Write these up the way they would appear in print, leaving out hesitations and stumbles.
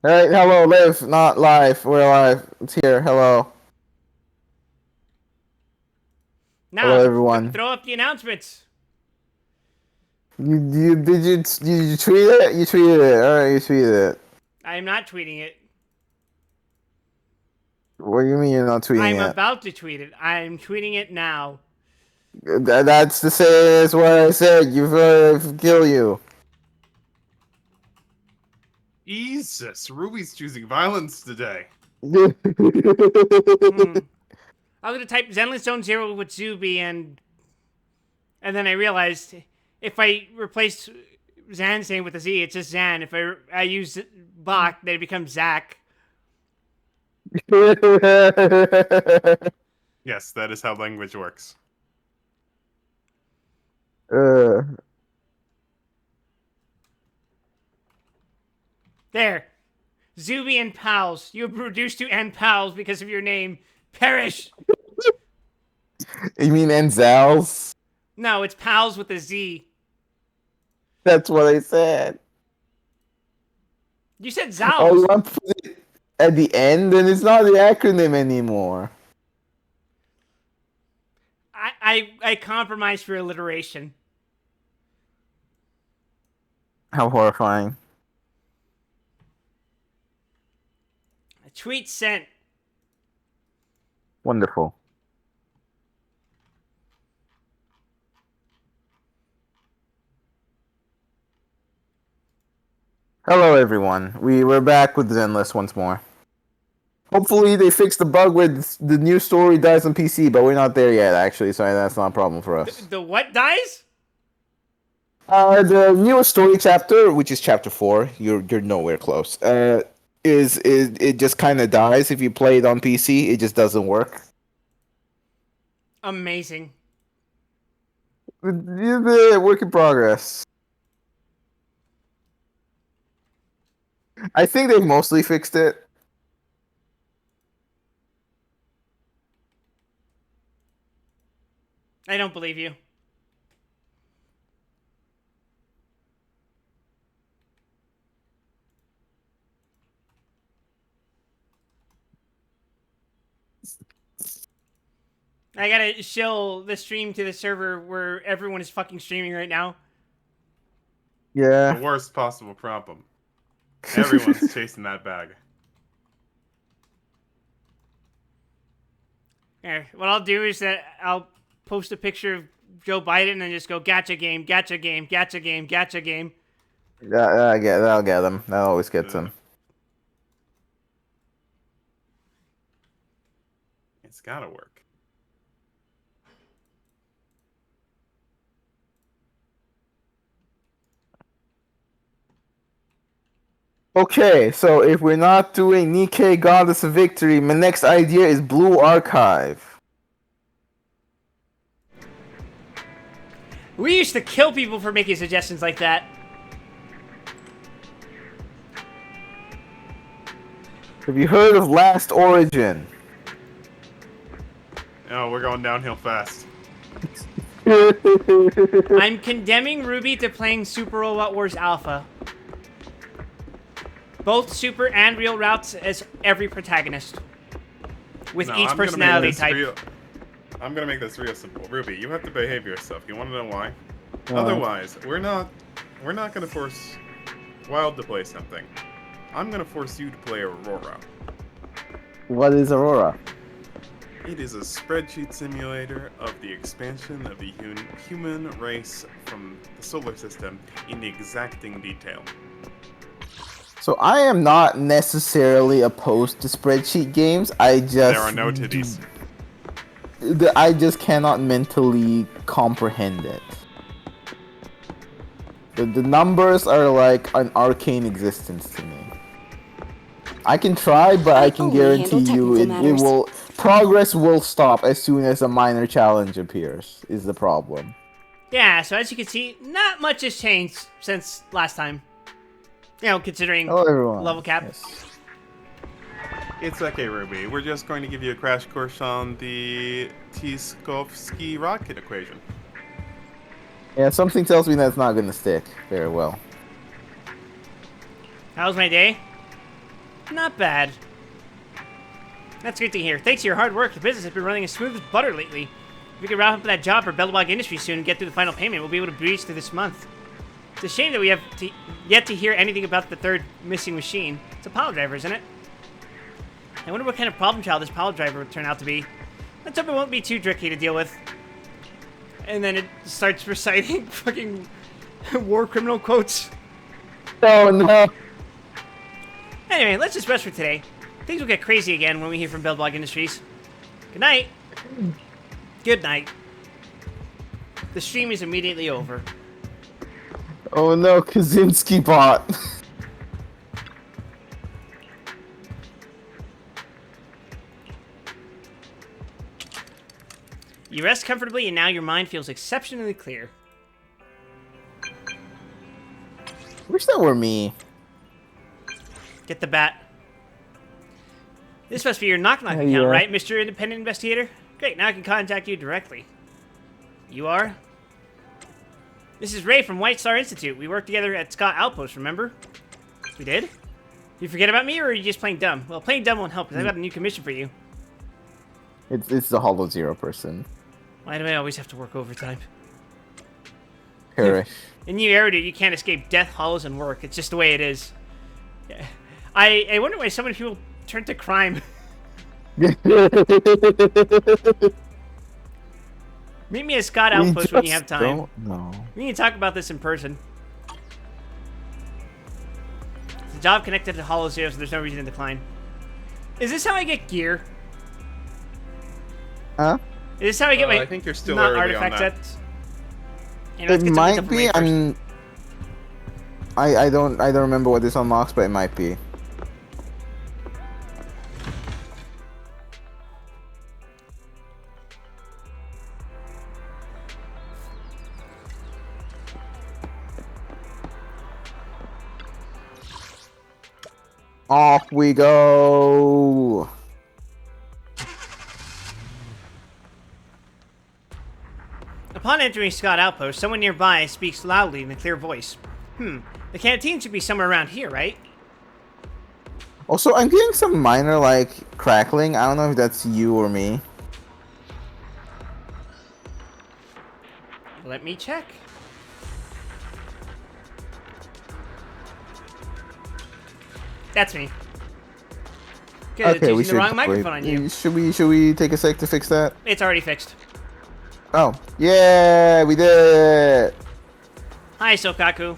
Alright, hello, live, not live. We're live. It's here. Hello. Hello, Now, everyone. throw up the announcements. Did you tweet it? You tweeted it. Alright, you tweeted it. I am not tweeting it. What do you mean you're not I'm tweeting it? about to tweet it. I'm tweeting it now. That's the same as what I said. Kill you. Jesus, Ruby's choosing violence today. Hmm. I was gonna type Zenless Zone Zero with Zuby, and then I realized if I replace Zan's name with a Z, it's just Zan. If I use Bach, then it becomes Zach. Yes, that is how language works. uh, There, Zuby and pals. You have reduced to and pals because of your name. Perish. you mean Enzals? No, it's pals with a Z. That's what I said. You said Oh, you Zals. want to put it at the end? Then it's not the acronym anymore. I compromise for alliteration. How horrifying. A tweet sent. Wonderful. Hello, everyone. We're back with Zenless once more. Hopefully, they fix the bug where the new story dies on PC, but we're not there yet, actually, so that's not a problem for us. The what dies? The newest story chapter, which is chapter 4, you're nowhere close. Is it just kind of dies if you play it on PC? It just doesn't work. Amazing. The work in progress. I think they mostly fixed it. I don't believe you. I gotta shill the stream to the server where everyone is fucking streaming right now. The Yeah. worst possible problem. Everyone's chasing that bag. What I'll do is that I'll post a picture of Joe Biden and just go gotcha game, gotcha game, gotcha game, gotcha game. That'll get them. That always gets them. It's gotta work. Okay, so if we're not doing Nikkei Goddess of Victory, my next idea is Blue Archive. We used to kill people for making suggestions like that. Have you heard of Last Origin? Oh, we're going downhill fast. I'm condemning Ruby to playing Super Robot Wars Alpha. Both Super and Real routes as every protagonist. With each personality type. I'm gonna make this real simple. Ruby, you have to behave yourself. You wanna know why? Otherwise, we're not gonna force Wild to play something. I'm gonna force you to play Aurora. What is Aurora? It is a spreadsheet simulator of the expansion of the human race from the solar system in exacting detail. So I am not necessarily opposed to spreadsheet games. There are no titties. I just cannot mentally comprehend it. The numbers are like an arcane existence to me. I can try, but I can guarantee you progress will stop as soon as a minor challenge appears, is the problem. Yeah, so as you can see, not much has changed since last time. You know, considering Hello, everyone. level cap. Yes. It's okay, Ruby. We're just going to give you a crash course on the Tskovsky rocket equation. Yeah, something tells me that's not gonna stick very well. How was my day? Not bad. That's great to hear. Thanks to your hard work, the business has been running as smooth as butter lately. If we can wrap up that job for Bellbog Industries soon and get through the final payment, we'll be able to breeze through this month. It's a shame that we have yet to hear anything about the third missing machine. It's a pile driver, isn't it? I wonder what kind of problem child this pile driver would turn out to be. Let's hope it won't be too tricky to deal with. And then it starts reciting fucking war criminal quotes. Oh no. Anyway, let's just rest for today. Things will get crazy again when we hear from Bellbog Industries. Good night. Good night. The stream is immediately over. Oh no, Kaczynski bot. You rest comfortably and now your mind feels exceptionally clear. Wish that were me. Get the bat. This must be your knock-knock account, Yeah. right, Mr. Independent Investigator? Great, now I can contact you directly. You are? This is Ray from White Star Institute. We worked together at Scott Outpost, remember? We did? You forget about me, or are you just playing dumb? Well, playing dumb won't help, because I've got a new commission for you. It's the Hollow Zero person. Why do I always have to work overtime? Perish. In New Area, you can't escape death, hollows, and work. It's just the way it is. Yeah. I wonder why so many people turn to crime. Meet me at Scott Outpost when you have time. No. We can talk about this in person. It's a job connected to Hollow Zero, so there's no reason to decline. Is this how I get gear? Huh? Is this how I get my I think you're still not early on artifact that. sets? Anyway, let's It get some might stuff be. away first. I don't remember what this unlocks, but it might be. Off we go. Upon entering Scott Outpost, someone nearby speaks loudly in a clear voice. The canteen should be somewhere around here, right? Also, I'm getting some minor, like, crackling. I don't know if that's you or me. Let me check. That's me. Good, Okay, we using should. the wrong microphone on you. Should we take a sec to fix that? It's already fixed. Oh, yeah, we did it. Hi, Sokaku.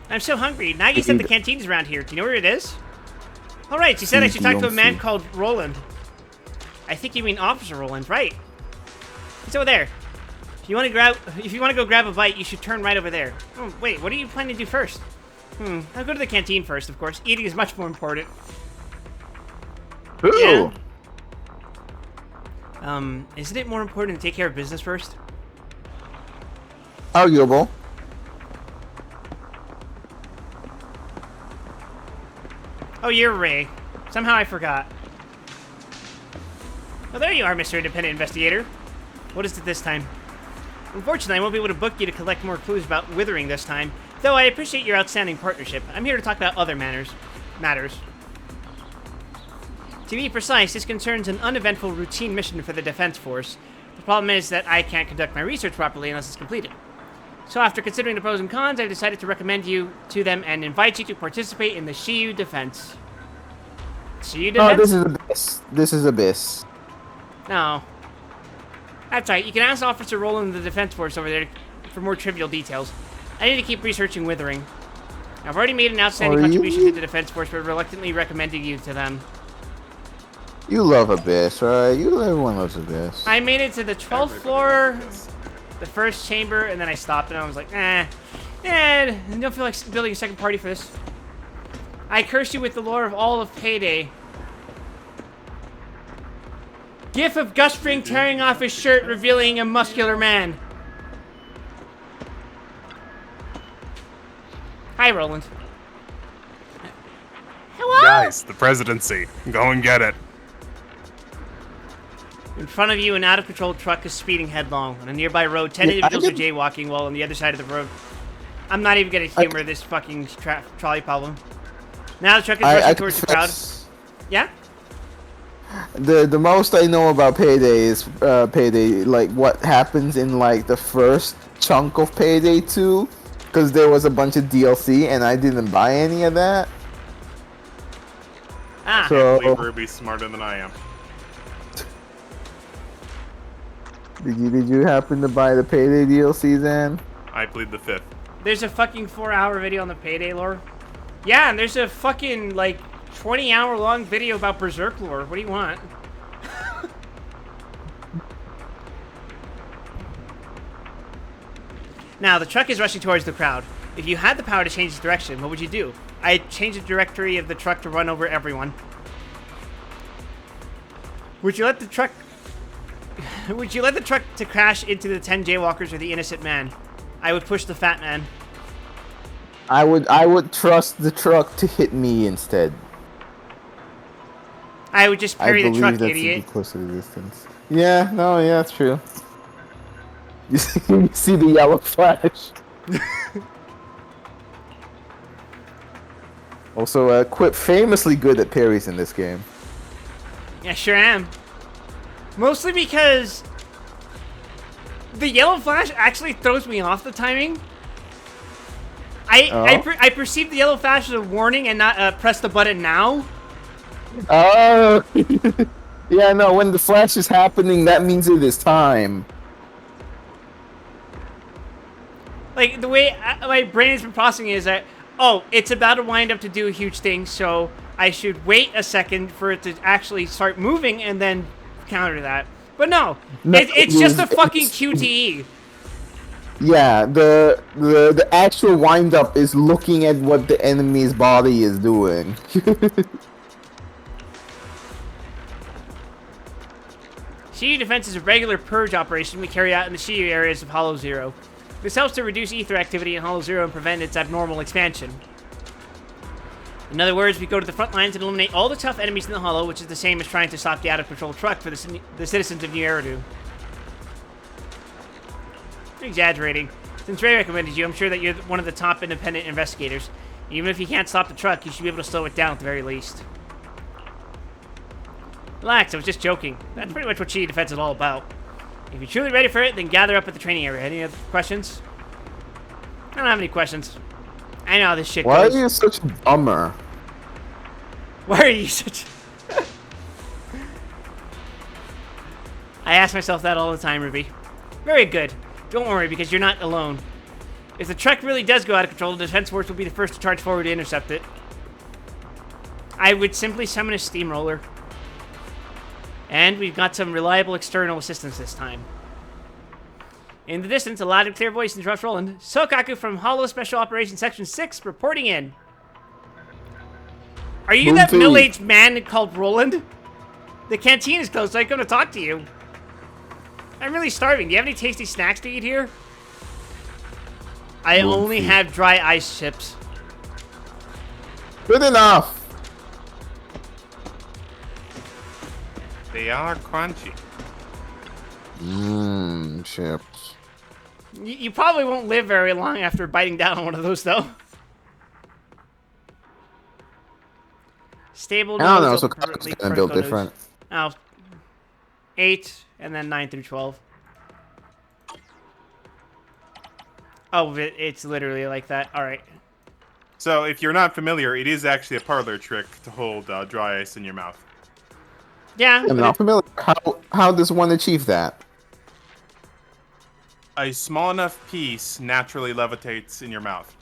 I'm so hungry. Nagi said the canteen's around here. Do you know where it is? All right, she said I should talk to a man called Roland. I think you mean Officer Roland, right? He's over there. If you want to go grab a bite, you should turn right over there. Oh, wait, what are you planning to do first? I'll go to the canteen first, of course. Eating is much more important. Ooh. Yeah. Isn't it more important to take care of business first? Arguable. Oh, you're Ray. Somehow I forgot. Well, there you are, Mr. Independent Investigator. What is it this time? Unfortunately, I won't be able to book you to collect more clues about withering this time, though I appreciate your outstanding partnership. I'm here to talk about other matters. To be precise, this concerns an uneventful routine mission for the Defense Force. The problem is that I can't conduct my research properly unless it's completed. So after considering the pros and cons, I've decided to recommend you to them and invite you to participate in the Shiyu Defense. Shiyu Defense? Oh, this is Abyss. This is Abyss. No. That's right. You can ask Officer Roland of the Defense Force over there for more trivial details. I need to keep researching withering. I've already made an outstanding contribution to the Defense Force, but reluctantly recommending you to them. You love Abyss, right? Everyone loves Abyss. I made it to the 12th floor, the first chamber, and then I stopped and I was like, I don't feel like building a second party for this. I curse you with the lore of all of Payday. GIF of Gus Fring tearing off his shirt, revealing a muscular man. Hi, Roland. Hello? Guys, the presidency. Go and get it. In front of you, an out-of-control truck is speeding headlong. On a nearby road, 10 individuals are jaywalking, while on the other side of the road... I'm not even gonna humor this fucking trolley problem. Now the truck is rushing towards the crowd. Yeah? The most I know about Payday is Payday, like what happens in like the first chunk of Payday 2, because there was a bunch of DLC and I didn't buy any of that. Ah. So, I can't believe Ruby's smarter than I am. Did you happen to buy the Payday DLC then? I plead the fifth. There's a fucking 4-hour video on the Payday lore. Yeah, and there's a fucking like 20-hour long video about Berserk lore. What do you want? Now, the truck is rushing towards the crowd. If you had the power to change its direction, what would you do? I'd change the trajectory of the truck to run over everyone. Would you let the truck... Would you let the truck to crash into the 10 jaywalkers or the innocent man? I would push the fat man. I would trust the truck to hit me instead. I would just parry the truck, that's idiot. Close to the distance. Yeah, no, yeah, that's true. You see the yellow flash. Also, Quip famously good at parries in this game. Yeah, sure am. Mostly because the yellow flash actually throws me off the timing. I perceive the yellow flash as a warning and not press the button now. Oh, yeah, no. When the flash is happening, that means it is time. Like the way my brain has been processing is that, oh, it's about to wind up to do a huge thing, so I should wait a second for it to actually start moving and then counter that. But no, it's just a fucking QTE. Yeah, the actual wind up is looking at what the enemy's body is doing. Shiyu defense is a regular purge operation we carry out in the Shiyu areas of Hollow Zero. This helps to reduce ether activity in Hollow Zero and prevent its abnormal expansion. In other words, we go to the front lines and eliminate all the tough enemies in the Hollow, which is the same as trying to stop the out-of-control truck for the citizens of New Eridu. I'm exaggerating. Since Ray recommended you, I'm sure that you're one of the top independent investigators. Even if you can't stop the truck, you should be able to slow it down at the very least. Relax, I was just joking. That's pretty much what Shiyu defense is all about. If you're truly ready for it, then gather up at the training area. Any other questions? I don't have any questions. I know how this shit Why goes. are you such a bummer? Why are you such... I ask myself that all the time, Ruby. Very good. Don't worry, because you're not alone. If the truck really does go out of control, the defense force will be the first to charge forward to intercept it. I would simply summon a steamroller. And we've got some reliable external assistance this time. In the distance, a loud and clear voice interrupts Roland. Sokaku from Hollow Special Operations Section 6 reporting in. Are you that middle-aged man called Roland? The canteen is closed, so I come to talk to you. I'm really starving. Do you have any tasty snacks to eat here? I only have dry ice chips. Good enough. They are crunchy. Mmm, chips. You probably won't live very long after biting down on one of those, though. Stable nodes. I don't know, so it's kind of built different. Oh, 8 and then 9 through 12. Oh, it's literally like that. All right. So, if you're not familiar, it is actually a parlor trick to hold dry ice in your mouth. Yeah. I'm not familiar. How does one achieve that? A small enough piece naturally levitates in your mouth.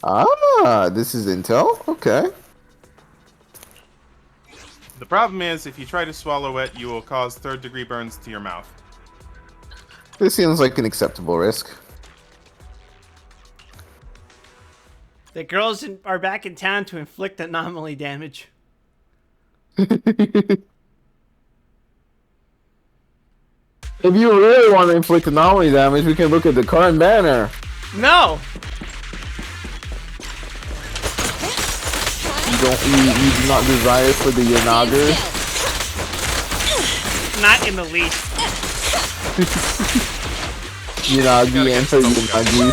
Ah, this is intel? Okay. The problem is, if you try to swallow it, you will cause third-degree burns to your mouth. This seems like an acceptable risk. The girls are back in town to inflict anomaly damage. If you really want to inflict anomaly damage, we can look at the current banner. No! You do not desire for the Yanagers? Not in the least. Yanagi enter Yanagi.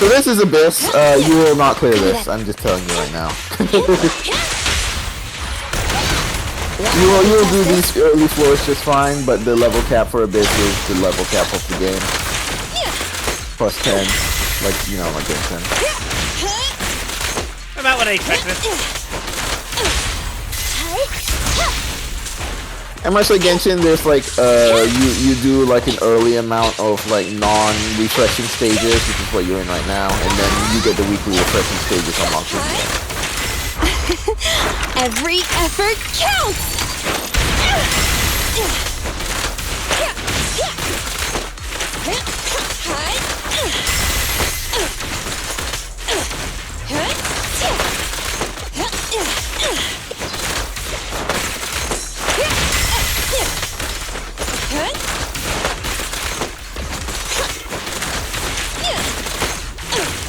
So this is Abyss. You will not clear this. I'm just telling you right now. you will do these early floors just fine, but the level cap for Abyss is the level cap of the game. Plus 10, like you know, like 10. About what I expected. And much like Genshin, there's like you do like an early amount of like non-refreshing stages, which is what you're in right now, and then you get the weekly refreshing stages unlocked. Every effort counts.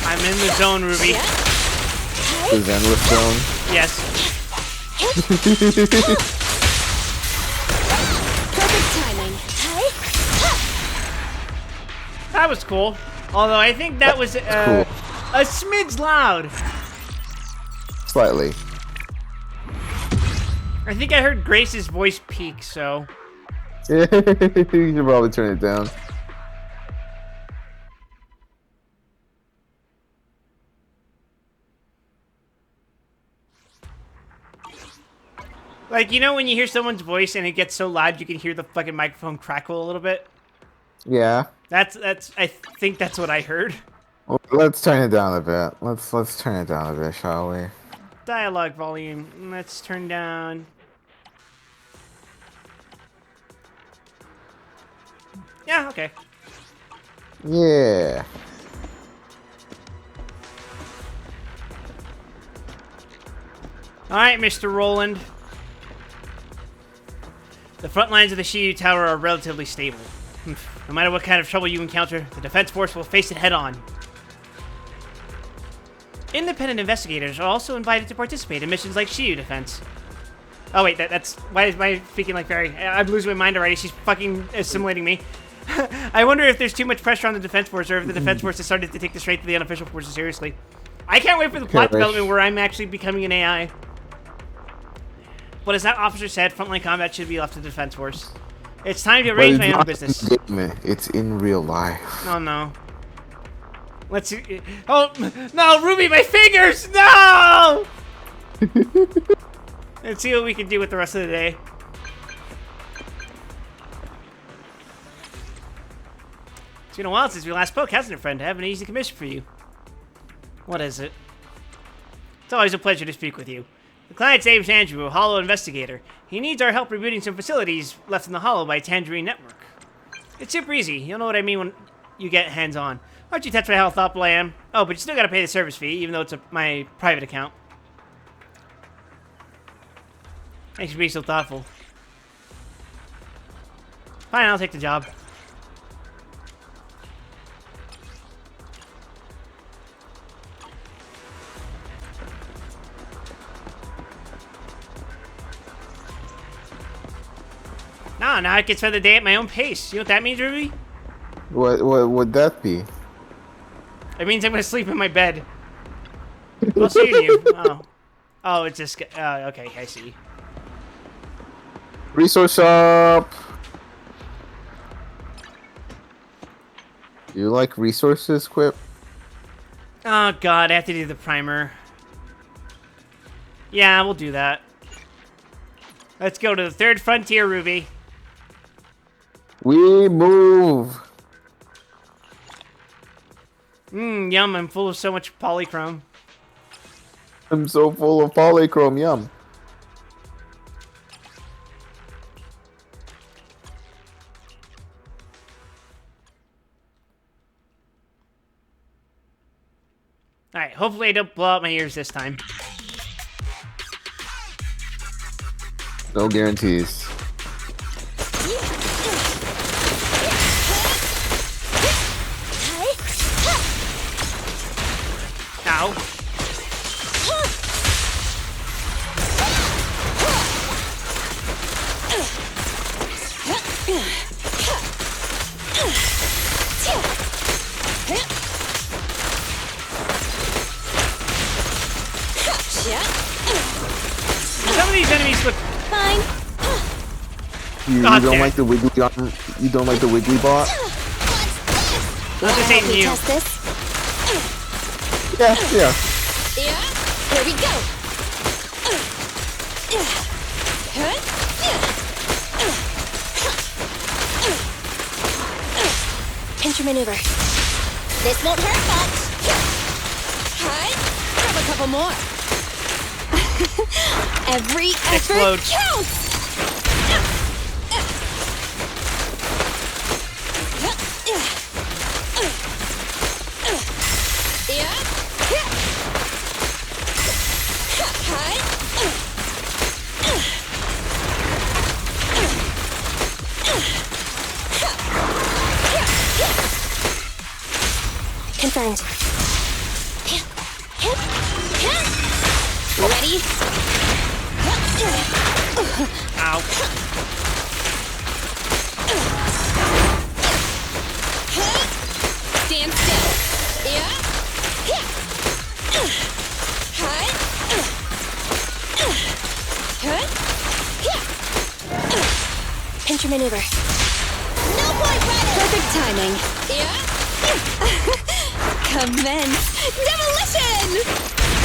I'm in the zone, Ruby. The Zenless zone. Yes. Perfect timing. That was cool. Although I think that was Cool. a smidge loud. Slightly. I think I heard Grace's voice peak, so... You should probably turn it down. Like, you know when you hear someone's voice and it gets so loud you can hear the fucking microphone crackle a little bit? Yeah. I think that's what I heard. Well, let's turn it down a bit. Let's turn it down a bit, shall we? Dialogue volume. Let's turn down... Yeah, okay. Yeah. Alright, Mr. Roland. The front lines of the Shiyu Tower are relatively stable. No matter what kind of trouble you encounter, the Defense Force will face it head-on. Independent investigators are also invited to participate in missions like Shiyu Defense. Oh wait, that's... Why is my speaking like Barry? I'm losing my mind already. She's fucking assimilating me. I wonder if there's too much pressure on the Defense Force, or if the Defense Force has started to take the strength of the unofficial forces seriously. I can't wait for the plot development where I'm actually becoming an AI. But as that officer said, frontline combat should be left to the Defense Force. It's time to arrange my own business. It's in real life. Oh no. Let's see. Oh no, Ruby, my fingers! No! Let's see what we can do with the rest of the day. It's been a while since we last spoke, hasn't it, friend? I have an easy commission for you. What is it? It's always a pleasure to speak with you. The client's name's Andrew, a Hollow investigator. He needs our help rebooting some facilities left in the Hollow by Tangerine Network. It's super easy. You'll know what I mean when you get hands-on. Aren't you touched by how thoughtful I am? Oh, but you still gotta pay the service fee, even though it's my private account. Thanks for being so thoughtful. Fine, I'll take the job. Now I can spend the day at my own pace. You know what that means, Ruby? What would that be? It means I'm gonna sleep in my bed. I'll see you. Oh, it's just... okay, I see. Resource shop! You like resources, Quip? Oh god, I have to do the primer. Yeah, we'll do that. Let's go to the third frontier, Ruby. We move! Yum, I'm full of so much polychrome. I'm so full of polychrome, yum. Alright, hopefully I don't blow out my ears this time. No guarantees. Ow. You God don't damn like it. the wiggly you don't like the wiggly bot? Not this ain't new. Test this. Yeah, yeah. Yeah. Here we go. Pinch your maneuver. This won't hurt much. Hi. Grab a couple more. Every effort Explode. counts. Yeah. Hi. Confirmed. Ready? Ow. Stand still. Yeah. Hi. Pinch your maneuver. No point rider. Perfect timing. Yeah. Commence demolition.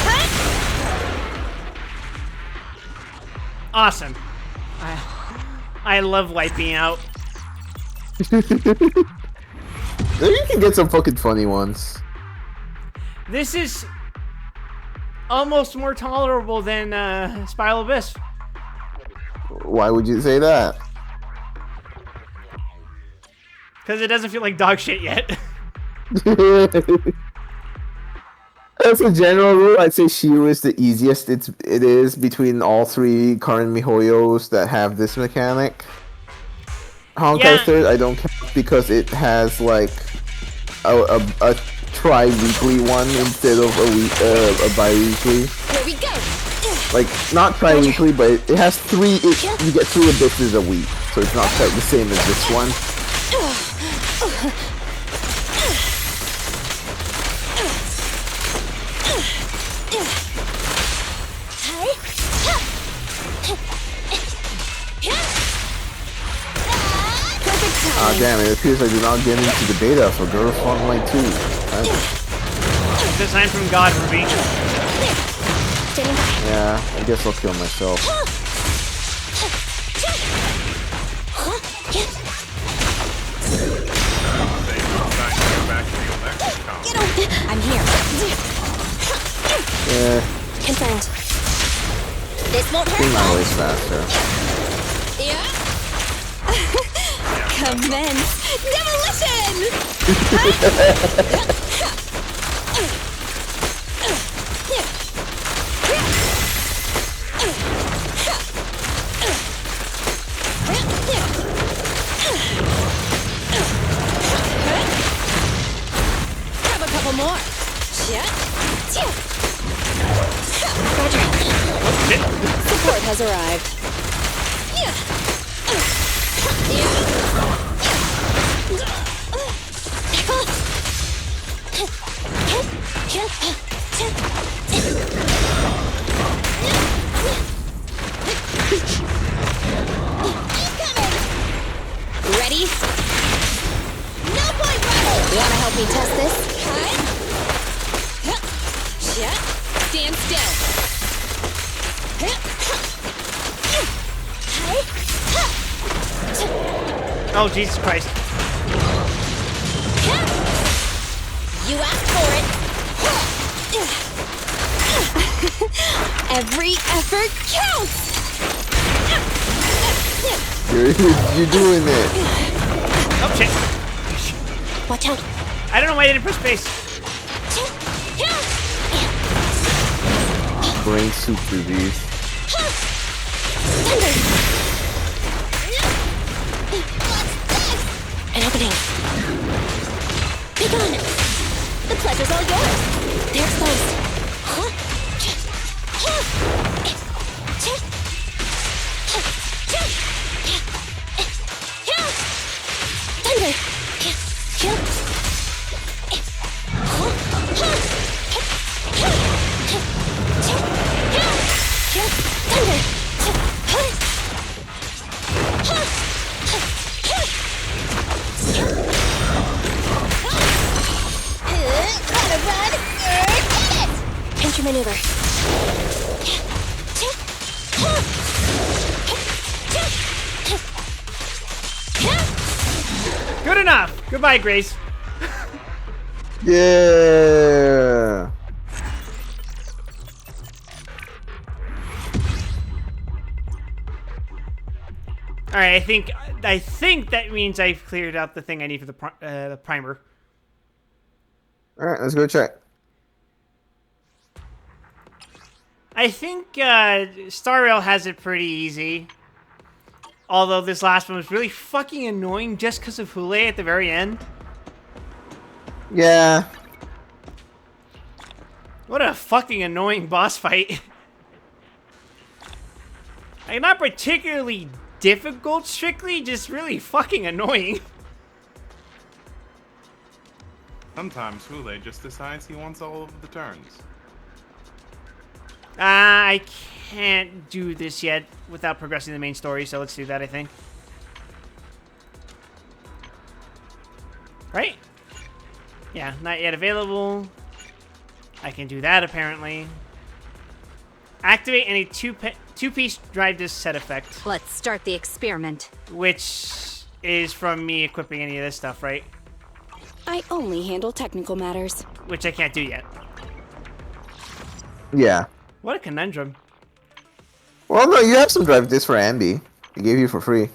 Huh? Awesome. I love wiping out. Maybe you can get some fucking funny ones. This is almost more tolerable than Spiral Abyss. Why would you say that? Because it doesn't feel like dog shit yet. As a general rule, I'd say Shiyu is the easiest it is between all three current MiHoYos that have this mechanic. Honkai Yeah. Third, I don't count because it has like a tri-weekly one instead of a bi-weekly. Here we go. Like not tri-weekly, but it has three. You get 3 abysses a week, so it's not quite the same as this one. Ah, damn, it appears I did not get into the beta for Girl Frontline 2. Design from God, Ruby. Standing by. Yeah, I guess I'll kill myself. Get over. I'm here. Yeah, Confirmed. This won't think hurt my much. way's faster. Yeah. Commence demolition. Grab a couple more. Roger. Support has arrived. Ready? No point running. Wanna help me test this? Stand still. Oh, Jesus Christ. You asked for it. Every effort counts. You're doing it. Oh, shit. Watch out. I don't know why I didn't press space. Brain soup disease. Thunder. An opening. Be gone. The pleasure's all yours. They're exposed. Thunder. Thunder. your maneuver. Good enough. Goodbye, Grace. Yeah. All right, I think that means I've cleared out the thing I need for the primer. All right, let's go check. I think Star Rail has it pretty easy. Although this last one was really fucking annoying just because of Hule at the very end. Yeah. What a fucking annoying boss fight. Like, not particularly difficult, strictly, just really fucking annoying. Sometimes Hule just decides he wants all of the turns. I can't do this yet without progressing the main story, so let's do that, I think. Right? Yeah, not yet available. I can do that, apparently. Activate any two-piece drive disc set effect. Let's start the experiment. Which is from me equipping any of this stuff, right? I only handle technical matters. Which I can't do yet. Yeah. What a conundrum. Well, no, you have some drive discs for Ambi. He gave you for free.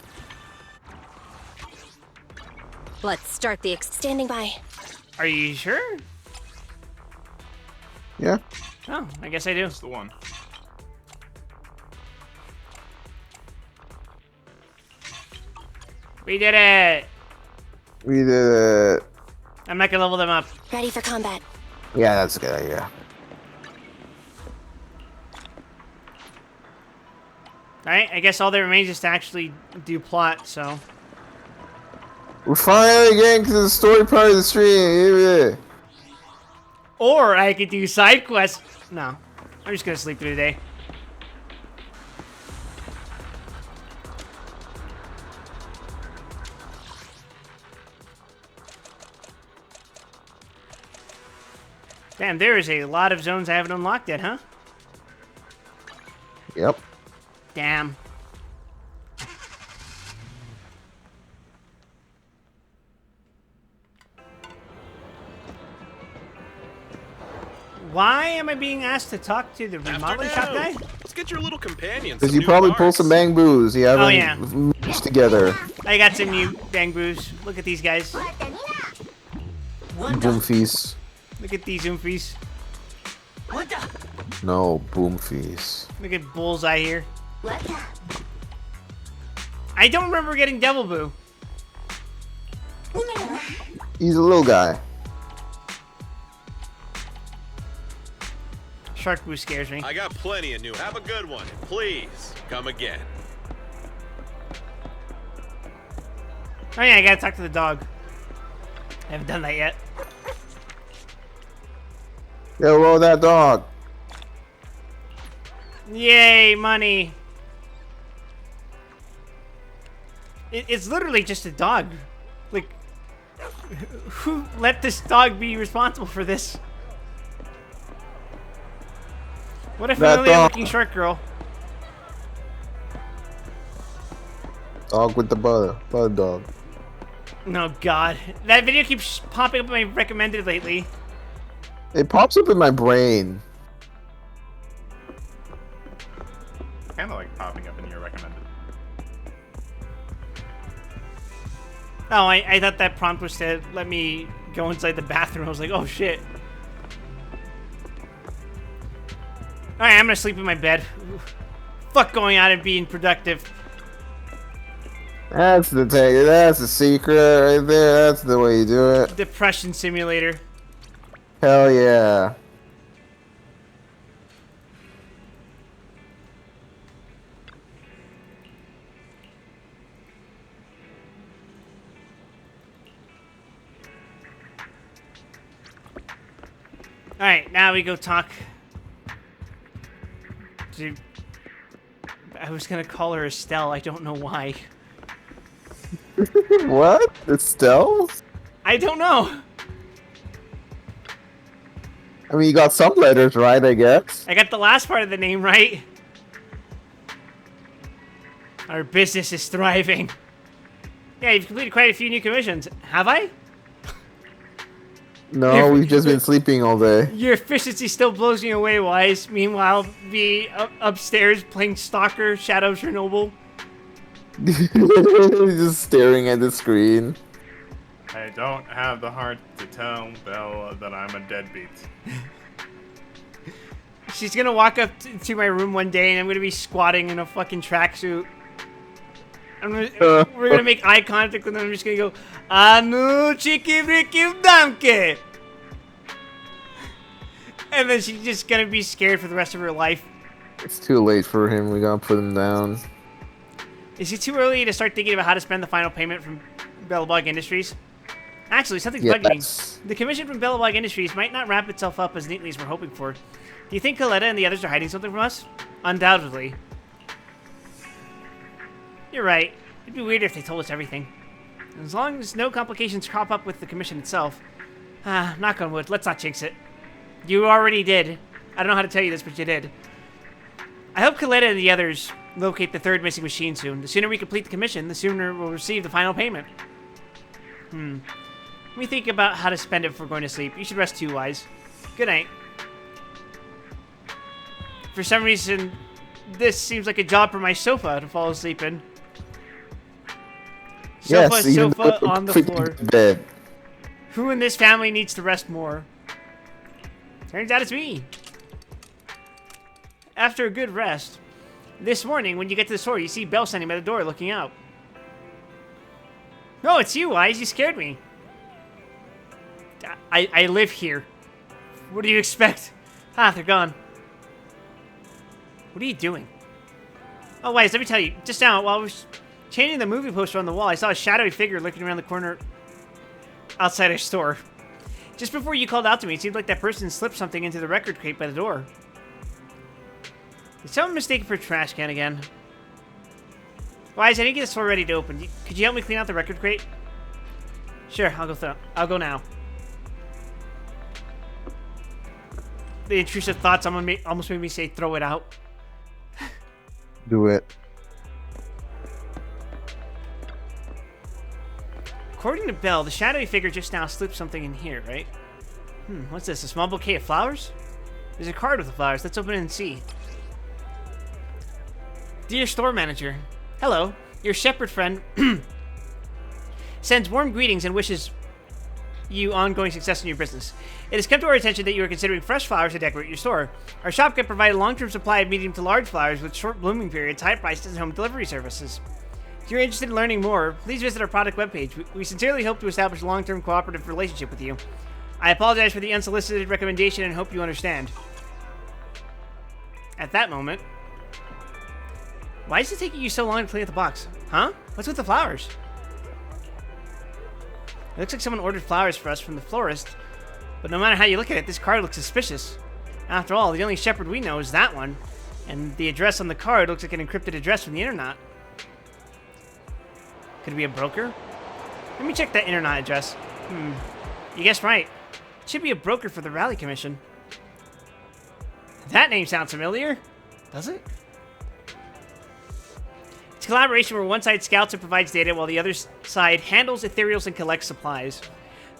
Let's start the Standing by. Are you sure? Yeah. Oh, I guess I do. That's the one. We did it! We did it. I'm not gonna level them up. Ready for combat. Yeah, that's a good idea. Alright, I guess all that remains is to actually do plot, so... We're finally getting to the story part of the stream. Or I could do side quests. No. I'm just gonna sleep through the day. Damn, there is a lot of zones I haven't unlocked yet, huh? Yep. Damn. Why am I being asked to talk to the remodeling shop guy? Let's get your little companions. Because you probably pulled some bang boos. You haven't yeah. mixed together. I got some new bang boos. Look at these guys. Boom feast. Look at these oomfies. No, boom feast. Look at Bullseye here. I don't remember getting Devil Boo. He's a little guy. Shark Boo scares me. I got plenty of new. Have a good one. Please come again. Oh yeah, I gotta talk to the dog. I haven't done that yet. Yeah, roll that dog. Yay, money. It's literally just a dog. Like, who let this dog be responsible for this? What if That I'm only a dog. looking short girl? Dog with the butter. Butter dog. No, God. That video keeps popping up in my recommended lately. It pops up in my brain. Kind of like popping up in your recommended. Oh, I thought that prompt was to let me go inside the bathroom. I was like, oh shit. Alright, I'm gonna sleep in my bed. Fuck going out and being productive. That's the take. That's the secret right there. That's the way you do it. Depression simulator. Hell yeah. Alright, now we go talk to... I was gonna call her Estelle, I don't know why. What? Estelle? I don't know! I mean, you got some letters right, I guess. I got the last part of the name right. Our business is thriving. Yeah, you've completed quite a few new commissions. Have I? No, we've just been sleeping all day. Your efficiency still blows me away, Wise. Meanwhile, be upstairs playing Stalker, Shadow of Chernobyl. Just staring at the screen. I don't have the heart to tell Belle that I'm a deadbeat. She's gonna walk up to my room one day and I'm gonna be squatting in a fucking tracksuit. We're gonna make eye contact and then I'm just gonna go, Anu chiki briki danke. And then she's just gonna be scared for the rest of her life. It's too late for him. We gotta put him down. Is it too early to start thinking about how to spend the final payment from Bellabog Industries? Actually, something's bugging me. The commission from Bellabog Industries might not wrap itself up as neatly as we're hoping for. Do you think Coletta and the others are hiding something from us? Undoubtedly. You're right. It'd be weird if they told us everything. As long as no complications crop up with the commission itself. Knock on wood. Let's not jinx it. You already did. I don't know how to tell you this, but you did. I hope Coletta and the others locate the third missing machine soon. The sooner we complete the commission, the sooner we'll receive the final payment. Let me think about how to spend it before going to sleep. You should rest too, Wise. Good night. For some reason, this seems like a job for my sofa to fall asleep in. Sofa on the floor. Bed. Who in this family needs to rest more? Turns out it's me. After a good rest, this morning when you get to the store, you see Belle standing by the door looking out. No, it's you, Wise. You scared me. I live here. What do you expect? They're gone. What are you doing? Oh, Wise, let me tell you. Just now, while I was changing the movie poster on the wall, I saw a shadowy figure looking around the corner outside our store. Just before you called out to me, it seemed like that person slipped something into the record crate by the door. Is someone mistaken for a trash can again? Wise, I didn't get the store ready to open. Could you help me clean out the record crate? Sure, I'll go now. The intrusive thoughts almost made me say throw it out. Do it. According to Belle, the shadowy figure just now slipped something in here, right? What's this? A small bouquet of flowers? There's a card with the flowers. Let's open it and see. Dear store manager, hello. Your shepherd friend sends warm greetings and wishes you ongoing success in your business. It has come to our attention that you are considering fresh flowers to decorate your store. Our shop can provide a long-term supply of medium to large flowers with short blooming periods, high prices, and home delivery services. If you're interested in learning more, please visit our product webpage. We sincerely hope to establish a long-term cooperative relationship with you. I apologize for the unsolicited recommendation and hope you understand. At that moment... Why is it taking you so long to clean up the box? Huh? What's with the flowers? It looks like someone ordered flowers for us from the florist, but no matter how you look at it, this card looks suspicious. After all, the only shepherd we know is that one, and the address on the card looks like an encrypted address from the internet. Could it be a broker? Let me check that internet address. You guessed right. It should be a broker for the Rally Commission. That name sounds familiar. Does it? It's a collaboration where one side scouts and provides data while the other side handles ethereals and collects supplies.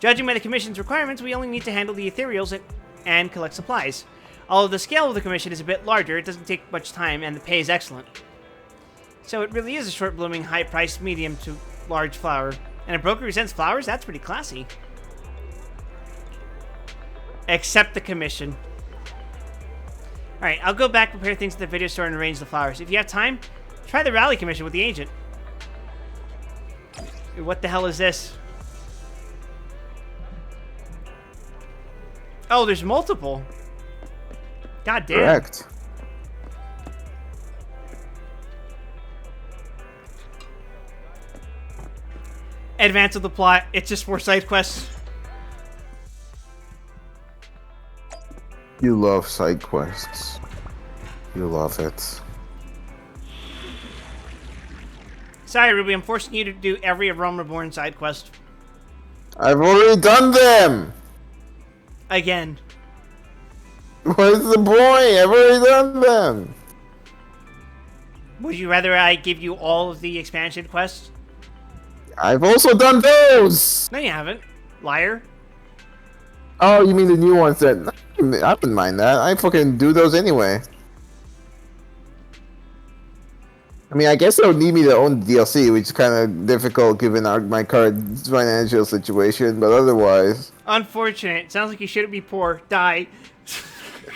Judging by the Commission's requirements, we only need to handle the ethereals and collect supplies. Although the scale of the Commission is a bit larger, it doesn't take much time and the pay is excellent. So it really is a short-blooming, high-priced, medium to large flower. And a broker who sends flowers? That's pretty classy. Accept the commission. Alright, I'll go back, prepare things at the video store, and arrange the flowers. If you have time, try the rally commission with the agent. What the hell is this? Oh, there's multiple. God damn. Correct. Advance of the plot. It's just more side quests. You love side quests. You love it. Sorry, Ruby. I'm forcing you to do every Realm Reborn side quest. I've already done them! Again. What's the point? I've already done them. Would you rather I give you all of the expansion quests? I've also done those. No, you haven't. Liar. Oh, you mean the new ones that... I wouldn't mind that. I fucking do those anyway. I mean, I guess they would need me to own DLC, which is kind of difficult given my current financial situation, but otherwise... Unfortunate. Sounds like you shouldn't be poor. Die.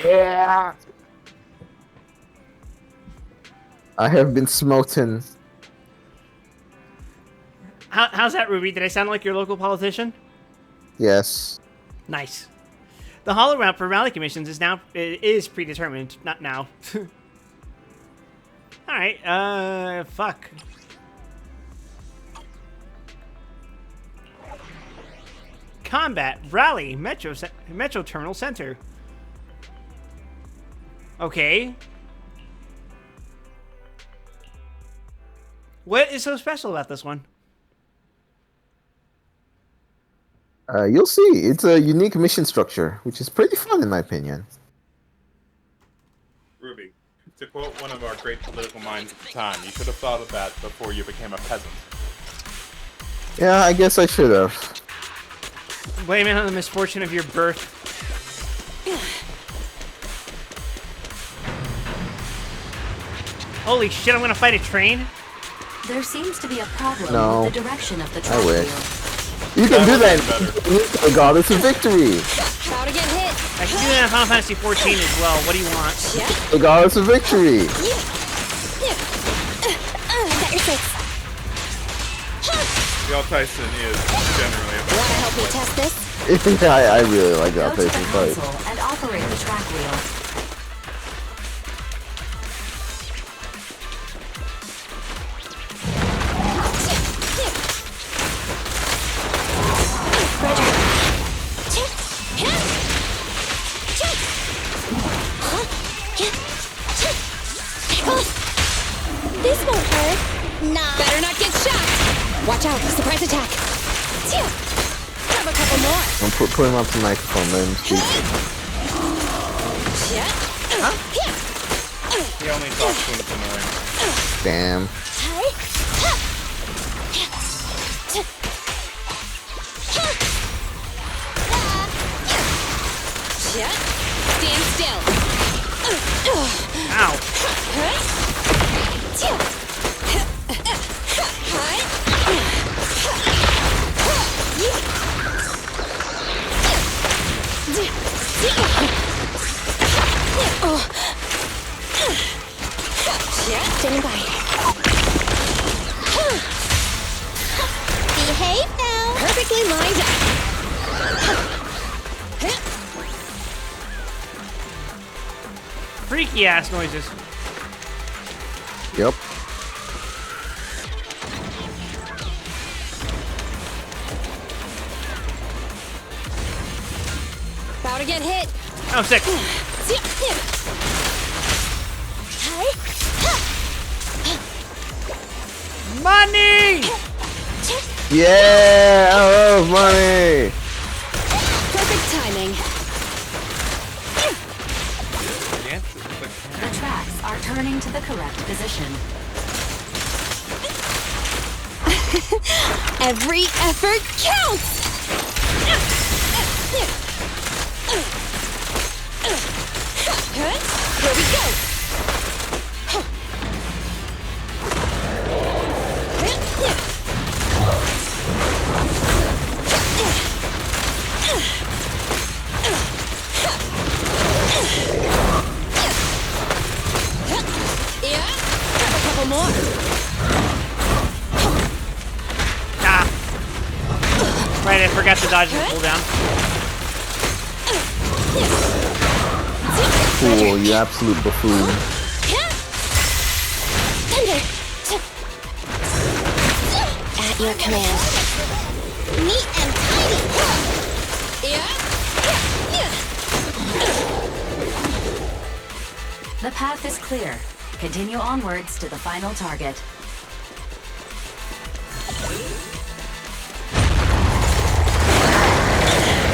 Yeah. I have been smoten. How's that, Ruby? Did I sound like your local politician? Yes. Nice. The hollow route for rally commissions is predetermined, not now. Alright, fuck. Combat, rally, Metro Terminal Center. Okay. What is so special about this one? You'll see. It's a unique mission structure, which is pretty fun in my opinion. Ruby, to quote one of our great political minds at the time, you should have thought of that before you became a peasant. Yeah, I guess I should have. Blame it on the misfortune of your birth. Holy shit, I'm gonna fight a train? There seems to be a problem No. with the direction of the I track wish. wheel. You can do that. Better. The goddess of victory. About to get hit. I can do that in Final Fantasy 14 as well. What do you want? Yeah. The goddess of victory. Got your six. Y'all Tyson is generally a Wanna help me test this? I really like that Go to the Tyson fight. console and operate the track wheel. This won't hurt. Nah. Better not get shot. Watch out, surprise attack. Grab a couple more. I'm put him up to the microphone, let him speak. He only talks when it's annoying. Damn. Stand still. Ow. Standing by. Behave now. Perfectly lined up. Freaky ass noises. Yep. About to get hit. Oh, sick. Money! Yeah, I love money. Perfect timing. The tracks are turning to the correct position. Every effort counts. Here we go. Yeah, grab a couple more. Ah. Right, I forgot to dodge the cooldown. Fool, you absolute buffoon. Thunder. At your command. Neat and tidy. Yeah. The path is clear. Continue onwards to the final target.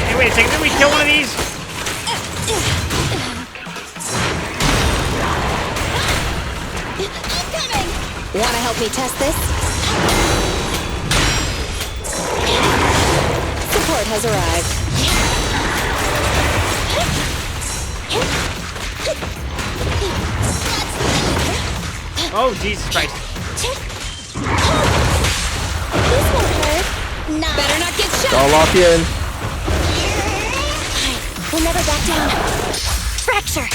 Hey, wait a second, did we kill one of these? Wanna help me test this? Support has arrived. Oh, Jesus Christ. This won't hurt. Nah. Better not get shot. I'll lock in. We'll never back down. Fracture.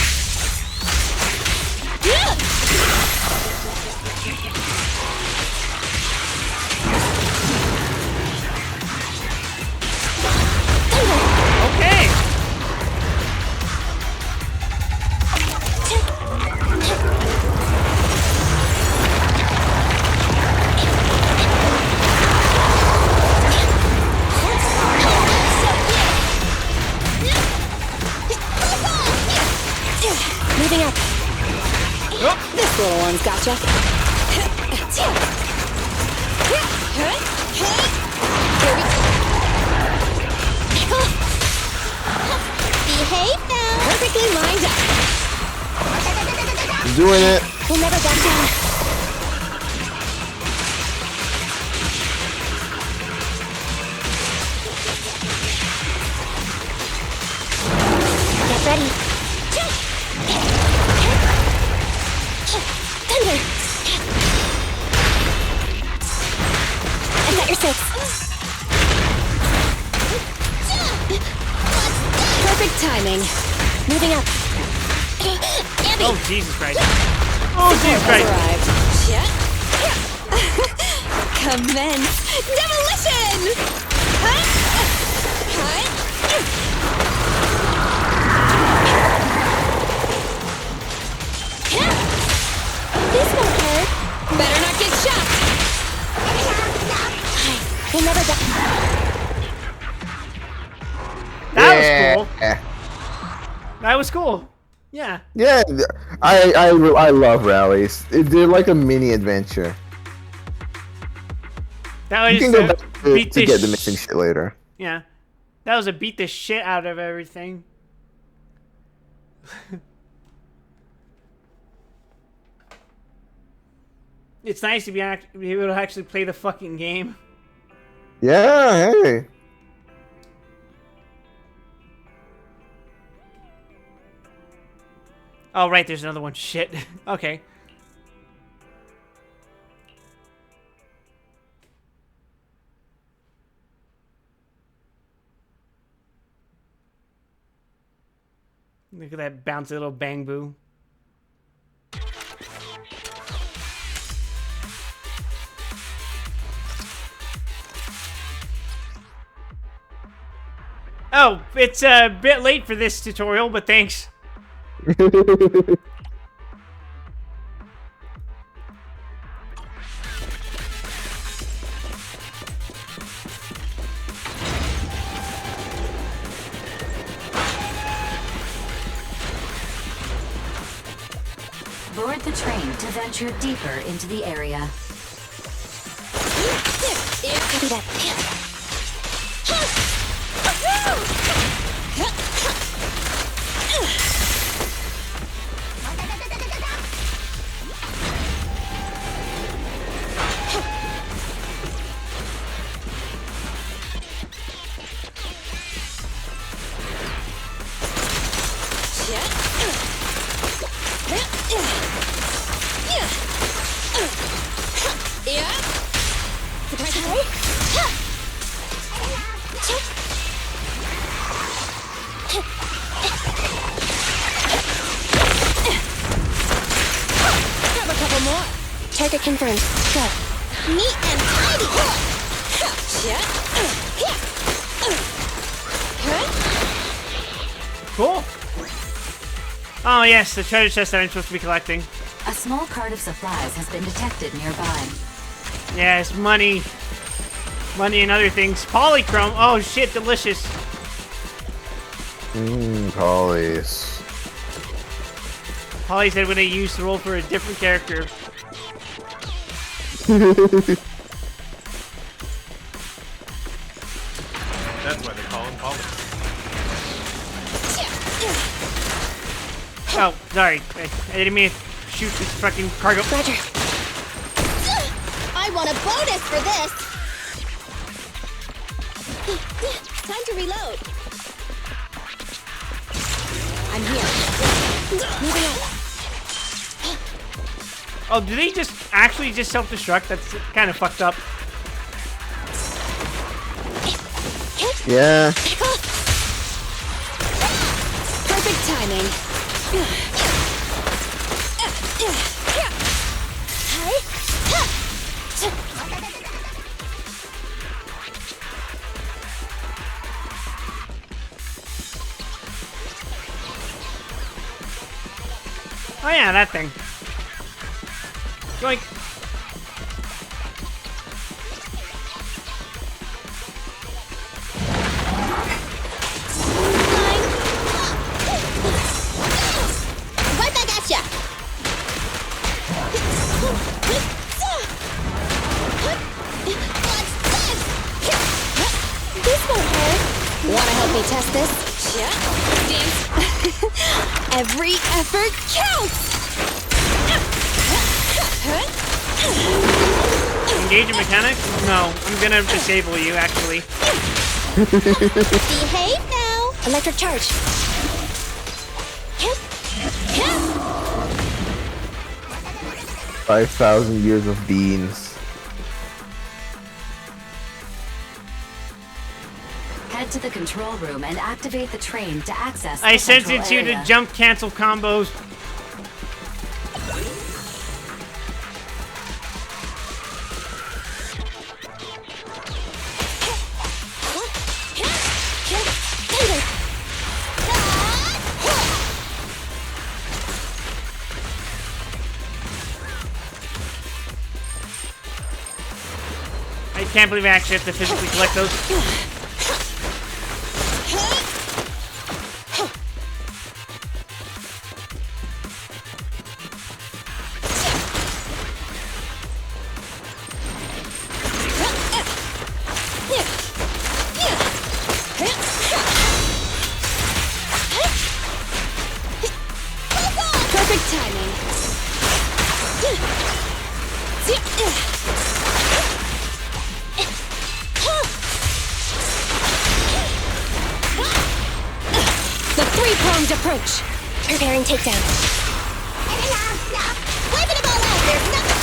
Okay. Moving up. This little one's gotcha. Here we go. Behave now. Perfectly lined up. Doing it. We'll never back down. Get ready. Thunder. I got your six. Perfect timing. Moving up. Abby. Oh, Jesus Christ. Oh, Jesus Has Christ. arrived. Commence demolition. This won't hurt. Better not get shot. We'll never die. That was cool. Yeah. That was cool. Yeah. Yeah, I love rallies. They're like a mini adventure. That was You can just go back to beat the get the missing shit later. Yeah. That was a beat the shit out of everything. It's nice to be able to actually play the fucking game. Yeah, hey. Oh, right, there's another one. Shit. Okay. Look at that bouncy little bang boo. Oh, it's a bit late for this tutorial, but thanks. Board the train to venture deeper into the area. Copy that. Target confirmed. Go. Neat and tidy. Cool. Oh, yes, the treasure chest that I'm supposed to be collecting. A small cart of supplies has been detected nearby. Yes, money. Money and other things. Polychrome. Oh, shit, delicious. Polys. Polly said when I used to roll for a different character. That's why they call him Polly. Oh, sorry. I didn't mean to shoot this fucking cargo. Roger. I want a bonus for this! Time to reload. I'm here. Moving on. Oh, do they just actually just self-destruct? That's kind of fucked up. Yeah. Perfect timing. Oh yeah, that thing. Like, Right back at ya! What's this? This won't hurt. Wanna help me test this? Yeah. Dance. Every effort counts! engage in mechanics? No, I'm gonna disable you, actually. Behave now! Electric charge. 5,000 years of beans. Head to the control room and activate the train to access I the sent central it to you area. to jump cancel combos. I can't believe I actually have to physically collect those. Perfect timing. The three-pronged approach. Preparing takedown. Wiping them all out. There's nothing.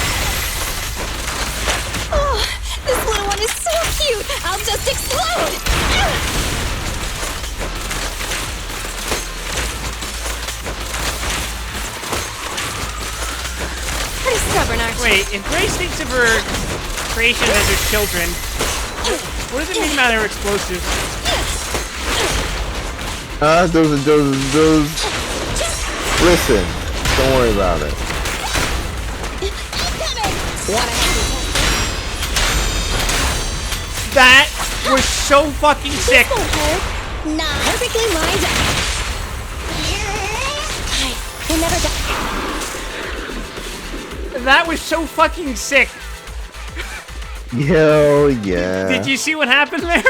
Oh, this little one is so cute. I'll just explode. Pretty stubborn, aren't you? Wait, if Grace thinks of her creations as her children, what does it mean about her explosives? Those. Listen, don't worry about it. That was so fucking sick. This won't hurt. Not perfectly lined up. We'll never die. That was so fucking sick. Hell yeah. Did you see what happened there?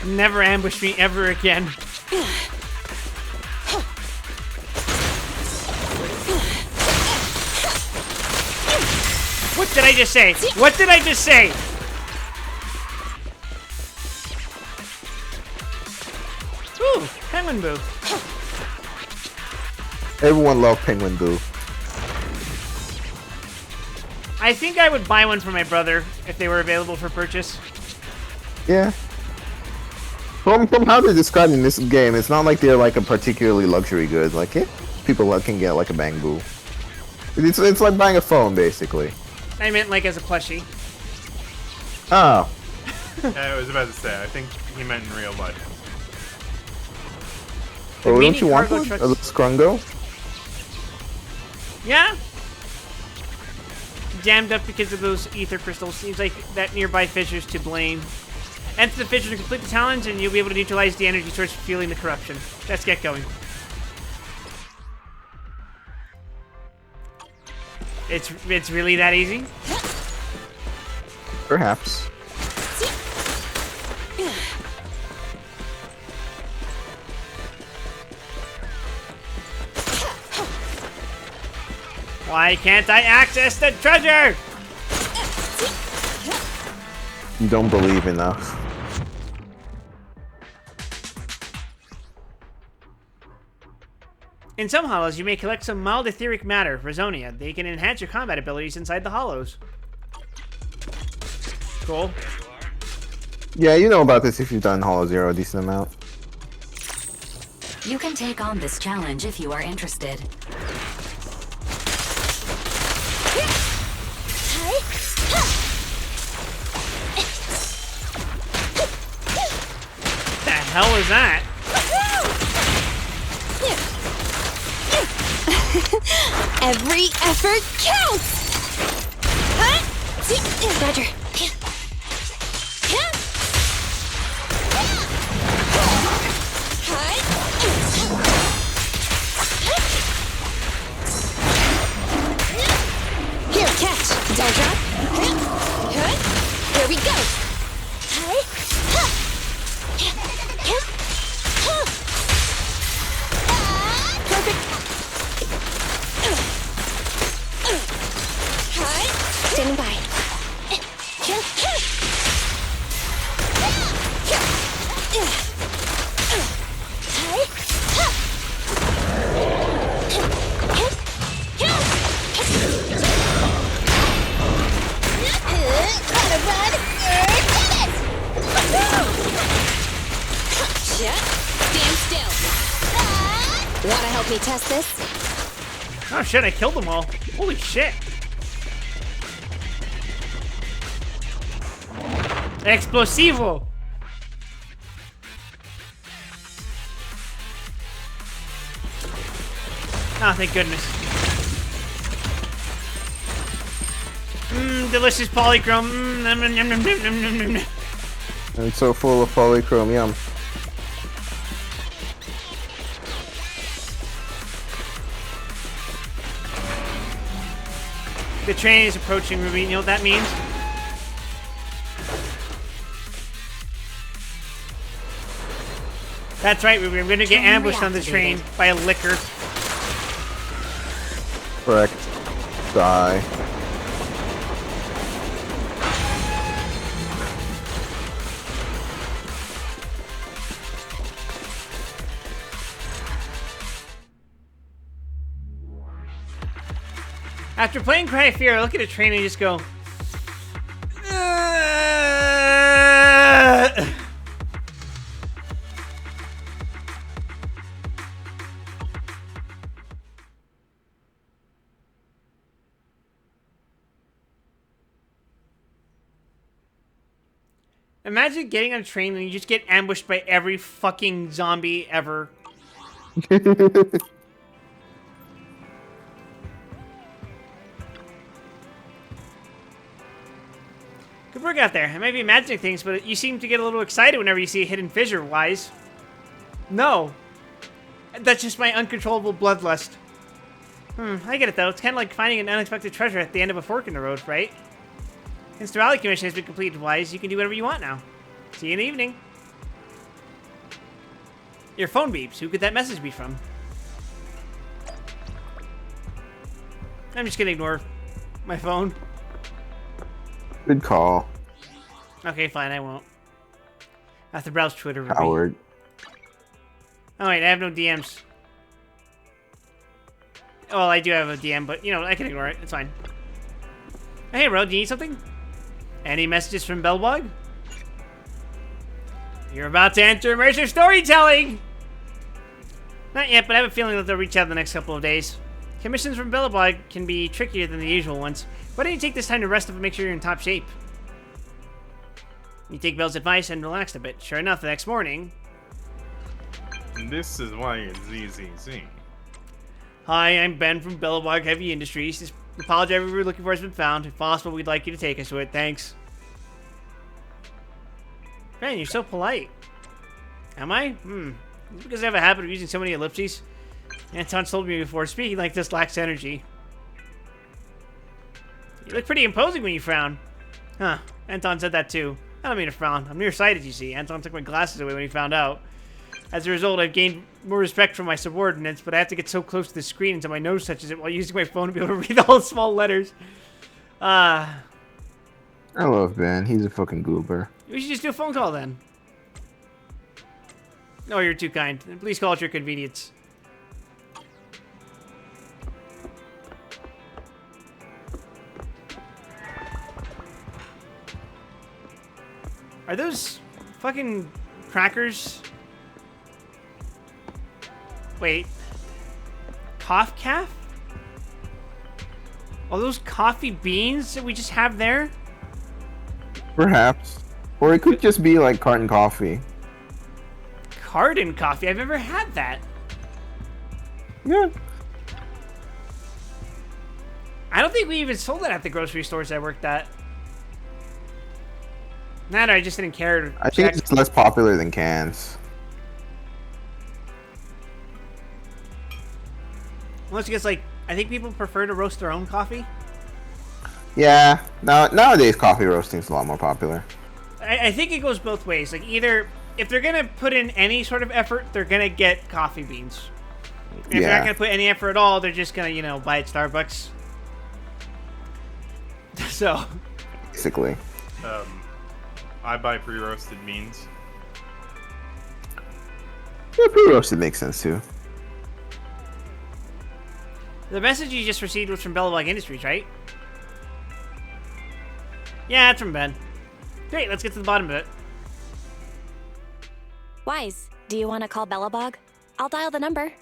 Never ambush me ever again. What did I just say? What did I just say? Ooh, penguin boo. Everyone loved Penguin Boo. I think I would buy one for my brother if they were available for purchase. Yeah. From how they're described in this game, it's not like they're like a particularly luxury good. Like, yeah, people can get like a Bang Boo. It's like buying a phone, basically. I meant like as a plushie. Oh. Yeah, I was about to say, I think he meant in real life. Oh, mini don't you want cargo one? trucks- A little Scrungo? Yeah? Jammed up because of those ether crystals. Seems like that nearby fissure's to blame. Enter the fissure to complete the challenge, and you'll be able to neutralize the energy source fueling the corruption. Let's get going. It's really that easy? Perhaps. Why can't I access the treasure? You don't believe enough. In some hollows, you may collect some mild etheric matter, Resonia. They can enhance your combat abilities inside the hollows. Cool. Yeah, you know about this if you've done Hollow Zero a decent amount. You can take on this challenge if you are interested. The hell is that? Every effort counts! Roger. Here, catch! Don't drop. Here we go! Standing by. Stand still. Wanna help me test this? Oh shit, I killed them all. Holy shit. Explosivo! Oh, thank goodness. Delicious polychrome. Nom, nom, nom, nom, nom, nom, nom, nom. And it's so full of polychrome, yum. The train is approaching, Ruby. You know what that means? That's right, Ruby. I'm gonna get ambushed on the train by a liquor. Correct. Die. After playing Cry of Fear, I look at a train and just go... Imagine getting on a train and you just get ambushed by every fucking zombie ever. Good work out there. I might be imagining things, but you seem to get a little excited whenever you see a hidden fissure, Wise. No. That's just my uncontrollable bloodlust. I get it though. It's kind of like finding an unexpected treasure at the end of a fork in the road, right? Since the rally commission has been completed, Wise, you can do whatever you want now. See you in the evening. Your phone beeps. Who could that message be from? I'm just gonna ignore my phone. Good call. Okay, fine, I won't. I have to browse Twitter. Ruby. Howard. Oh wait, I have no DMs. Well, I do have a DM, but, you know, I can ignore it. It's fine. Hey, bro, do you need something? Any messages from Bellbog? You're about to enter immersive storytelling! Not yet, but I have a feeling that they'll reach out in the next couple of days. Commissions from Bellbog can be trickier than the usual ones. Why don't you take this time to rest up and make sure you're in top shape? You take Bell's advice and relax a bit. Sure enough, the next morning... This is why it's ZZZ. Hi, I'm Ben from Bellbog Heavy Industries. This apology we were looking for has been found. If possible, we'd like you to take us to it. Thanks. Ben, you're so polite. Am I? It's because I have a habit of using so many ellipses. Anton's told me before, speaking like this lacks energy. You look pretty imposing when you frown. Huh. Anton said that too. I don't mean to frown. I'm nearsighted, you see. Anton took my glasses away when he found out. As a result, I've gained more respect from my subordinates, but I have to get so close to the screen until my nose touches it while using my phone to be able to read all the small letters. I love Ben. He's a fucking goober. We should just do a phone call then. Oh, you're too kind. Please call at your convenience. Are those fucking crackers? Wait. Cough calf? Are those coffee beans that we just have there? Perhaps. Or it could just be like carton coffee. Carton coffee? I've never had that. Yeah. I don't think we even sold that at the grocery stores I worked at. That or I just didn't care to I think check. it's less popular than cans. Unless because, like, I think people prefer to roast their own coffee. Yeah. Nowadays, coffee roasting is a lot more popular. I think it goes both ways. Like, either if they're gonna put in any sort of effort, they're gonna get coffee beans. And if they're not gonna put any effort at all, they're just gonna, you know, buy at Starbucks. So. Basically. I buy pre-roasted beans. Yeah, pre-roasted makes sense too. The message you just received was from Bellabog Industries, right? Yeah, it's from Ben. Great, let's get to the bottom of it. Wise, do you want to call Bellabog? I'll dial the number.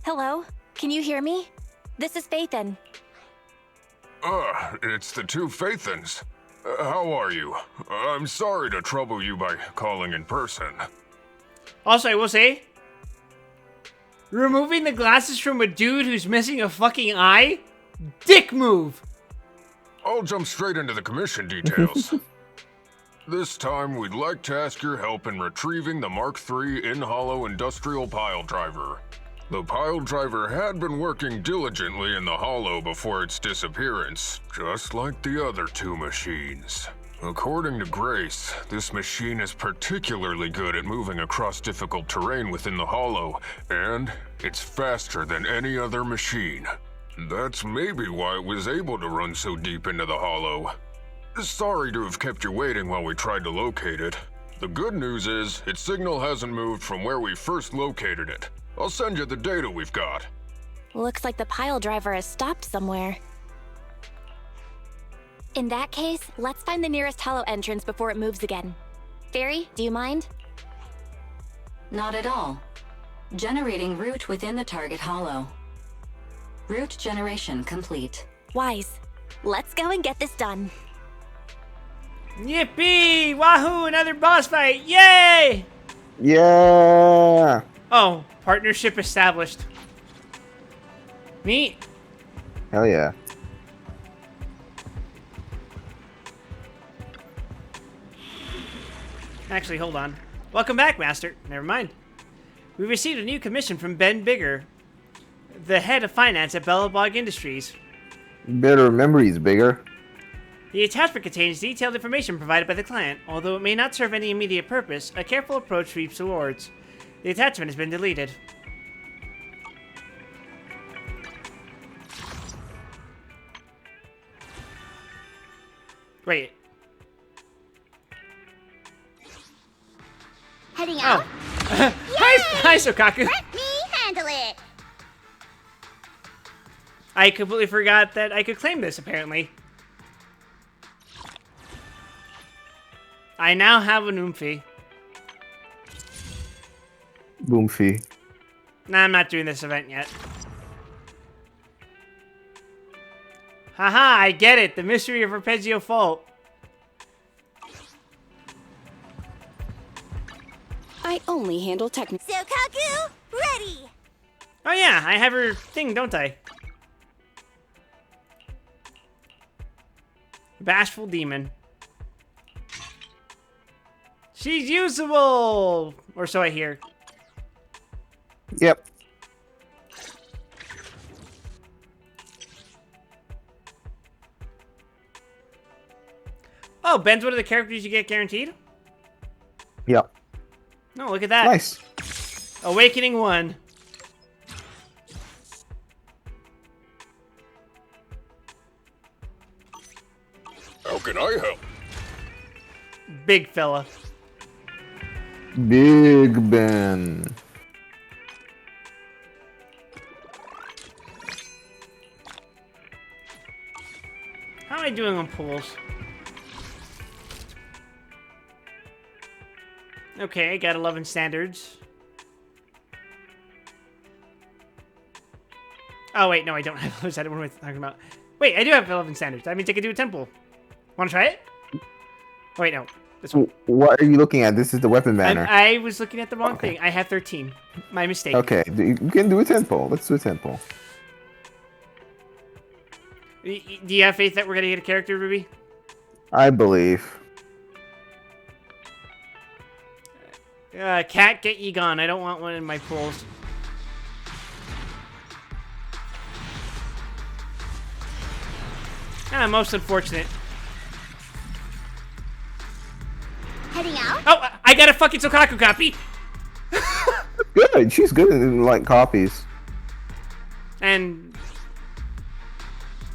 Hello? Can you hear me? This is Faithin. It's the two Faithins. How are you? I'm sorry to trouble you by calling in person. Also, I will say, removing the glasses from a dude who's missing a fucking eye? Dick move! I'll jump straight into the commission details. This time, we'd like to ask your help in retrieving the Mark III in-hollow industrial pile driver. The pile driver had been working diligently in the hollow before its disappearance, just like the other two machines. According to Grace, this machine is particularly good at moving across difficult terrain within the hollow, and it's faster than any other machine. That's maybe why it was able to run so deep into the hollow. Sorry to have kept you waiting while we tried to locate it. The good news is, its signal hasn't moved from where we first located it. I'll send you the data we've got. Looks like the pile driver has stopped somewhere. In that case, let's find the nearest hollow entrance before it moves again. Fairy, do you mind? Not at all. Generating route within the target hollow. Route generation complete. Wise, let's go and get this done. Yippee! Wahoo! Another boss fight! Yay! Yeah. Oh, partnership established. Neat. Hell yeah. Actually, hold on. Welcome back, Master. Never mind. We received a new commission from Ben Bigger, the head of finance at Bellabog Industries. You better remember he's bigger. The attachment contains detailed information provided by the client. Although it may not serve any immediate purpose, a careful approach reaps rewards. The attachment has been deleted. Wait. Heading out? Hi, Sokaku. Let me handle it. I completely forgot that I could claim this, apparently. I now have an Oomphy. Boomfy. Nah, I'm not doing this event yet. Haha, I get it. The mystery of Arpeggio Fault. I only handle technical. Sokaku, ready. Oh yeah, I have her thing, don't I? Bashful Demon. She's usable! Or so I hear. Yep. Oh, Ben's one of the characters you get guaranteed? Yep. No, look at that. Nice. Awakening 1. How can I help? Big fella. Big Ben. How am I doing on pools? Okay, I got 11 standards. Oh, wait, no, I don't have 11 standards. What am I talking about? Wait, I do have 11 standards. That means I can do a temple. Want to try it? Oh, wait, no. This one. What are you looking at? This is the weapon banner. I was looking at the wrong thing. I have 13. My mistake. Okay, you can do a temple. Let's do a temple. Do you have faith that we're going to get a character, Ruby? I believe. Cat, get Egon. I don't want one in my pools. Most unfortunate. Heading out? Oh, I got a fucking Sokaku copy! Good. She's good in, like, copies. And...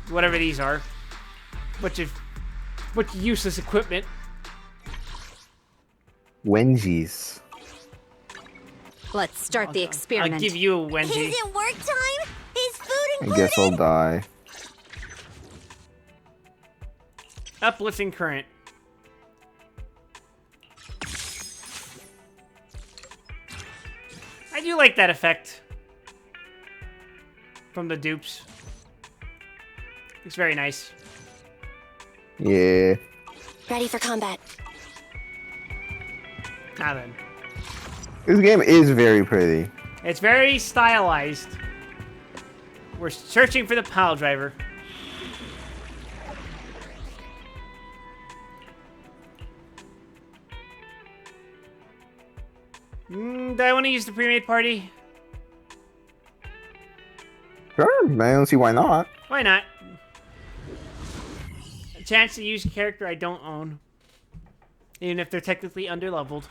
whatever these are. Bunch useless equipment. Wenji's. Let's start the experiment. I'll give you a Wendy. Is it work time? Is food I included? guess I'll die. Uplifting current. I do like that effect from the dupes. It's very nice. Yeah. Ready for combat. Now then. This game is very pretty. It's very stylized. We're searching for the pile driver. Do I want to use the pre-made party? Sure, I don't see why not. Why not? A chance to use a character I don't own. Even if they're technically underleveled.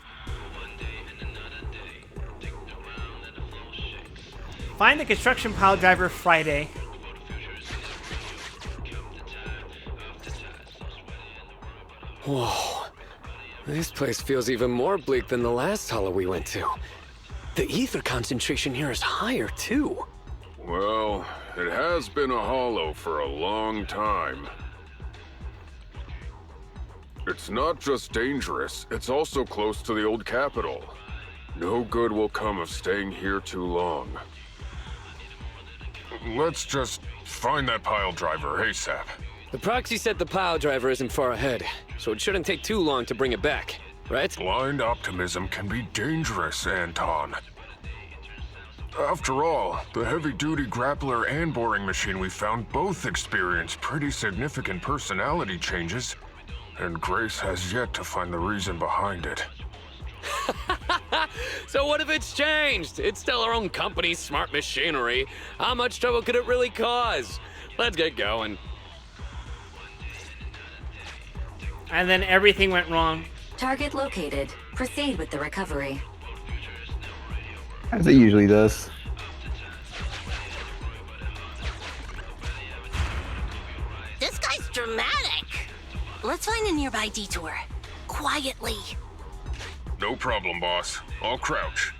Find the construction pile driver Friday. Whoa. This place feels even more bleak than the last hollow we went to. The ether concentration here is higher, too. Well, it has been a hollow for a long time. It's not just dangerous, it's also close to the old capital. No good will come of staying here too long. Let's just find that pile driver ASAP. The proxy said the pile driver isn't far ahead, so it shouldn't take too long to bring it back, right? Blind optimism can be dangerous, Anton. After all, the heavy-duty grappler and boring machine we found both experience pretty significant personality changes, and Grace has yet to find the reason behind it. So what if it's changed? It's still our own company's smart machinery. How much trouble could it really cause? Let's get going. And then everything went wrong. Target located. Proceed with the recovery. As it usually does. This guy's dramatic. Let's find a nearby detour. Quietly. No problem, boss. I'll crouch.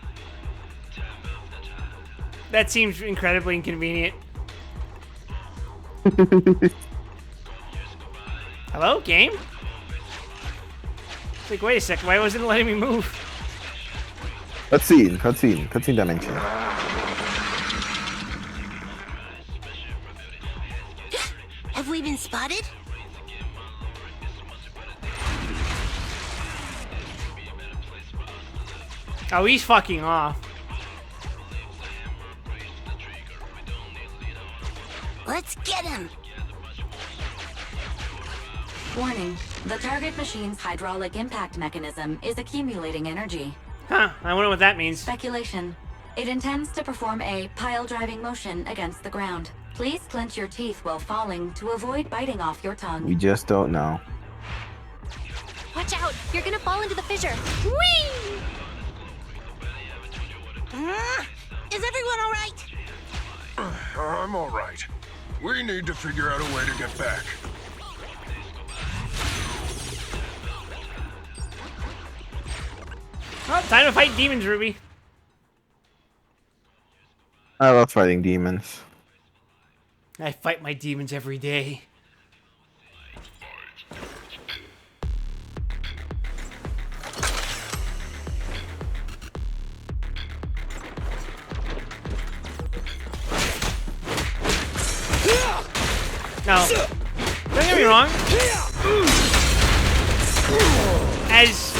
That seems incredibly inconvenient. Hello, game? It's like, wait a second, why wasn't it letting me move? Cutscene dimension. Have we been spotted? Oh, he's fucking off. Let's get him. Warning. The target machine's hydraulic impact mechanism is accumulating energy. Huh, I wonder what that means. Speculation. It intends to perform a pile-driving motion against the ground. Please clench your teeth while falling to avoid biting off your tongue. We just don't know. Watch out! You're gonna fall into the fissure. Whee! Is everyone all right? I'm all right. We need to figure out a way to get back. Well, time to fight demons, Ruby. I love fighting demons. I fight my demons every day. No. Don't get me wrong. As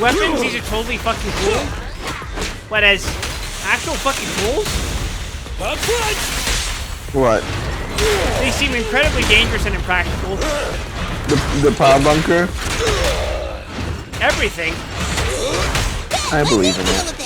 weapons, these are totally fucking cool. But as actual fucking tools, What? they seem incredibly dangerous and impractical. The power bunker? Everything. I believe in it.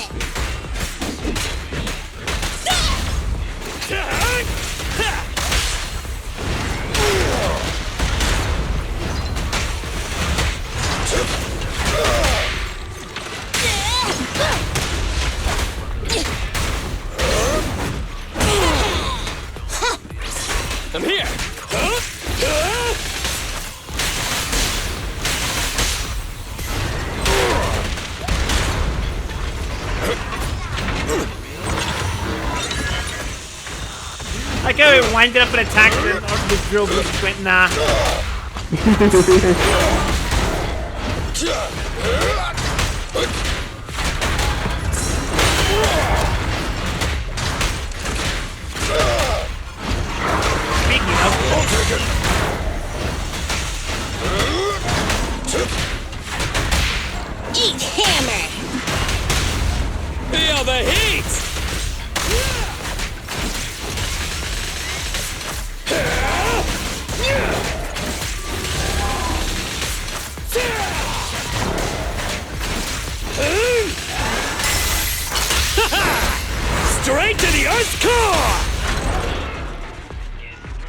I'm here. Like how it winded up and attacked the drill group just went, nah. Speaking of, Eat hammer! Feel the heat! Straight to the Earth's core!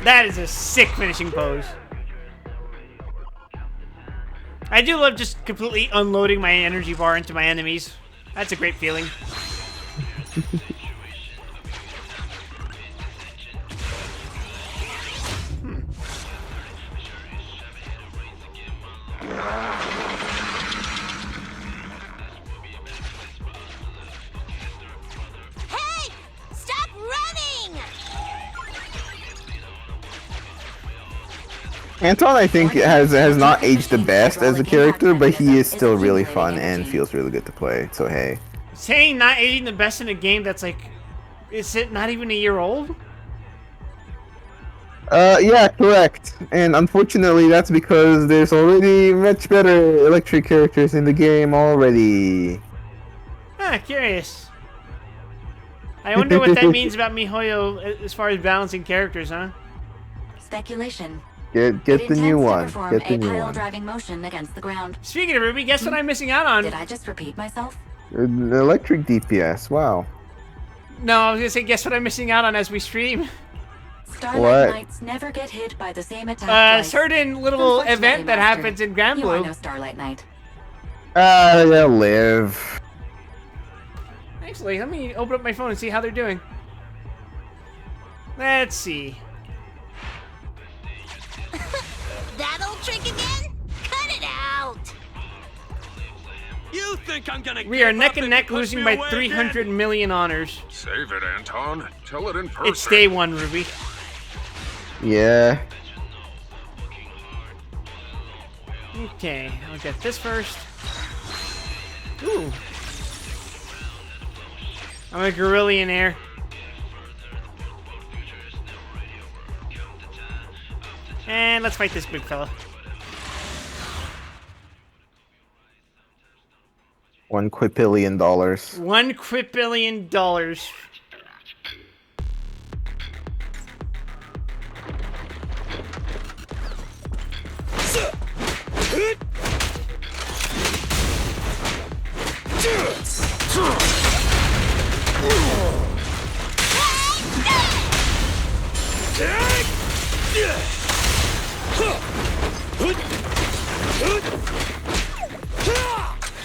that is a sick finishing pose. I do love just completely unloading my energy bar into my enemies. That's a great feeling. Hey! Stop running! Anton, I think, has not aged the best as a character, but he is still really fun and feels really good to play. So hey. Saying not aging the best in a game that's like, is it not even a year old? Yeah, correct. And unfortunately, that's because there's already much better electric characters in the game already. Ah, curious. I wonder what that means about MiHoYo as far as balancing characters, huh? Speculation. Get the new one. Get the new one. Driving motion against the ground. Speaking of Ruby, guess what I'm missing out on? Did I just repeat myself? Electric DPS. Wow. No, I was gonna say, guess what I'm missing out on as we stream? Starlight What? Knights never get hit by the same attack A twice. certain little Unfortunately, event that Master, happens in Grand You are Blue. no Starlight Knight. They'll live. Actually, let me open up my phone and see how they're doing. Let's see. That old trick again? Cut it out! You think I'm gonna We are give neck up and if neck, you push losing me by away 300 again? million honors. Save it, Anton. Tell it in person. It's day one, Ruby. Yeah. Okay, I'll get this first. Ooh. I'm a gorillionaire. And let's fight this big fella. $1 quadrillion. $1 quadrillion.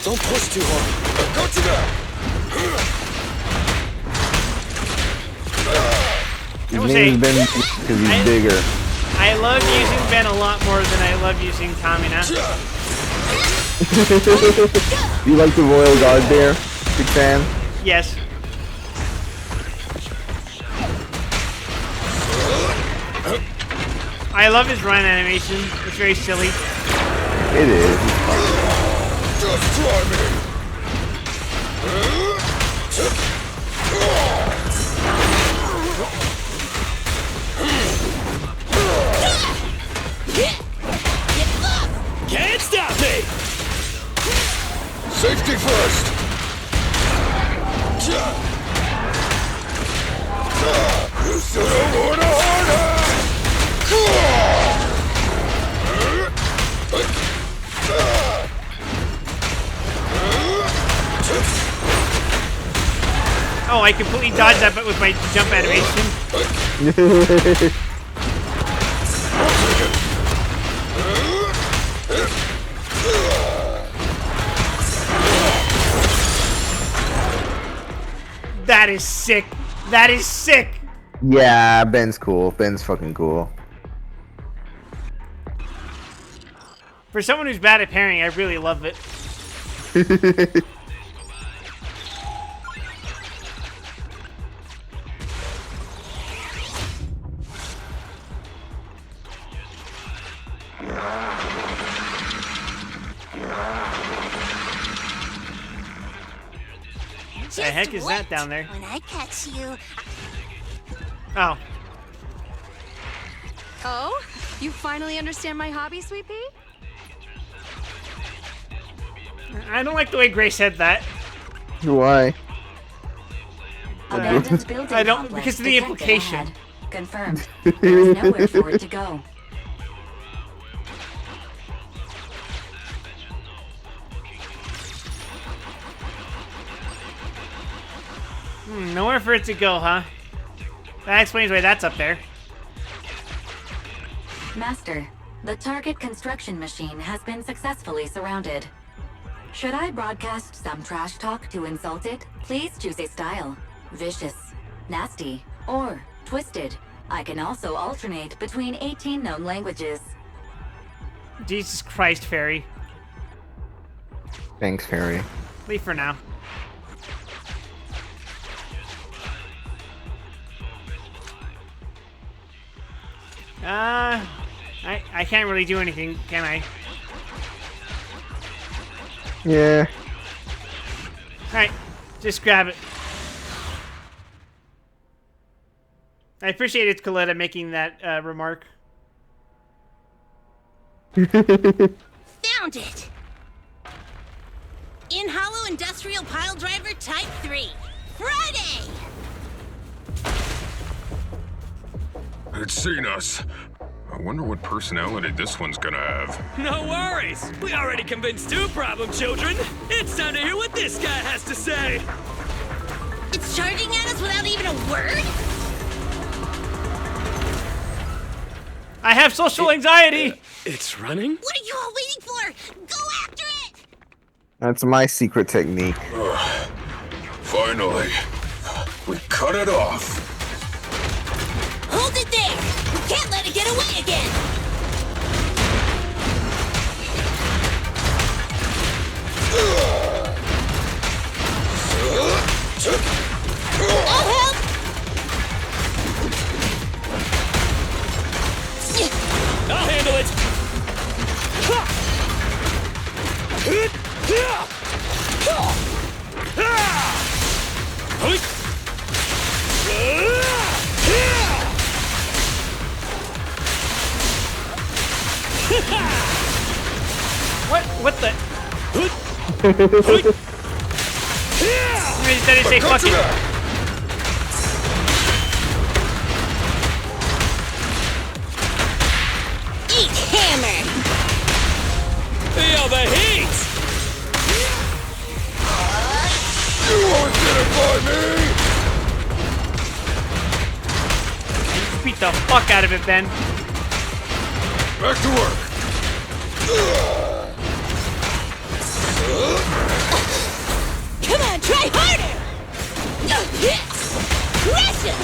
Don't push too hard. Got you now. His will name is say, Ben because he's bigger. I love using Ben a lot more than I love using Kamina. You like the Royal Guard there? Big fan? Yes. I love his run animation. It's very silly. It is. Just try me. Can't stop me! Safety first. You should have worn a harder. Oh, I completely dodged that but with my jump animation. That is sick. That is sick. Yeah, Ben's cool. Ben's fucking cool. For someone who's bad at parrying, I really love it. The heck is that down there? When I catch you. Oh. Oh? You finally understand my hobby, Sweet Pea? I don't like the way Gray said that. Why? Abandoned building I don't, complex because of the detected implication. ahead. Confirmed. There is nowhere for it to go. Nowhere for it to go, huh? That explains why that's up there. Master, the target construction machine has been successfully surrounded. Should I broadcast some trash talk to insult it? Please choose a style. Vicious, nasty, or twisted. I can also alternate between 18 known languages. Jesus Christ, Fairy. Thanks, Harry. Leave for now. I can't really do anything, can I? Yeah. Alright, just grab it. I appreciated Coletta making that remark. Found it! In Hollow Industrial Pile Driver Type 3. Friday! It's seen us. I wonder what personality this one's gonna have. No worries! We already convinced two problem children! It's time to hear what this guy has to say! It's charging at us without even a word? I have social anxiety! It's running? What are you all waiting for? Go after it! That's my secret technique. Finally, we cut it off. Hold it there! We can't let it get away again! I'll help! I'll handle it! What the? Instead of say fuck it. Eat hammer! Feel the heat! You won't get it by me! Beat the fuck out of it, Ben. Back to work. Try harder! Pressure!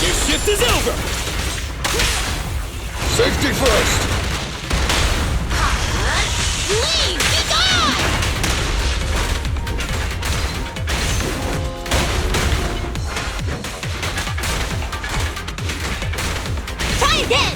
Your shift is over! Safety first! Leave! Be gone! Try again!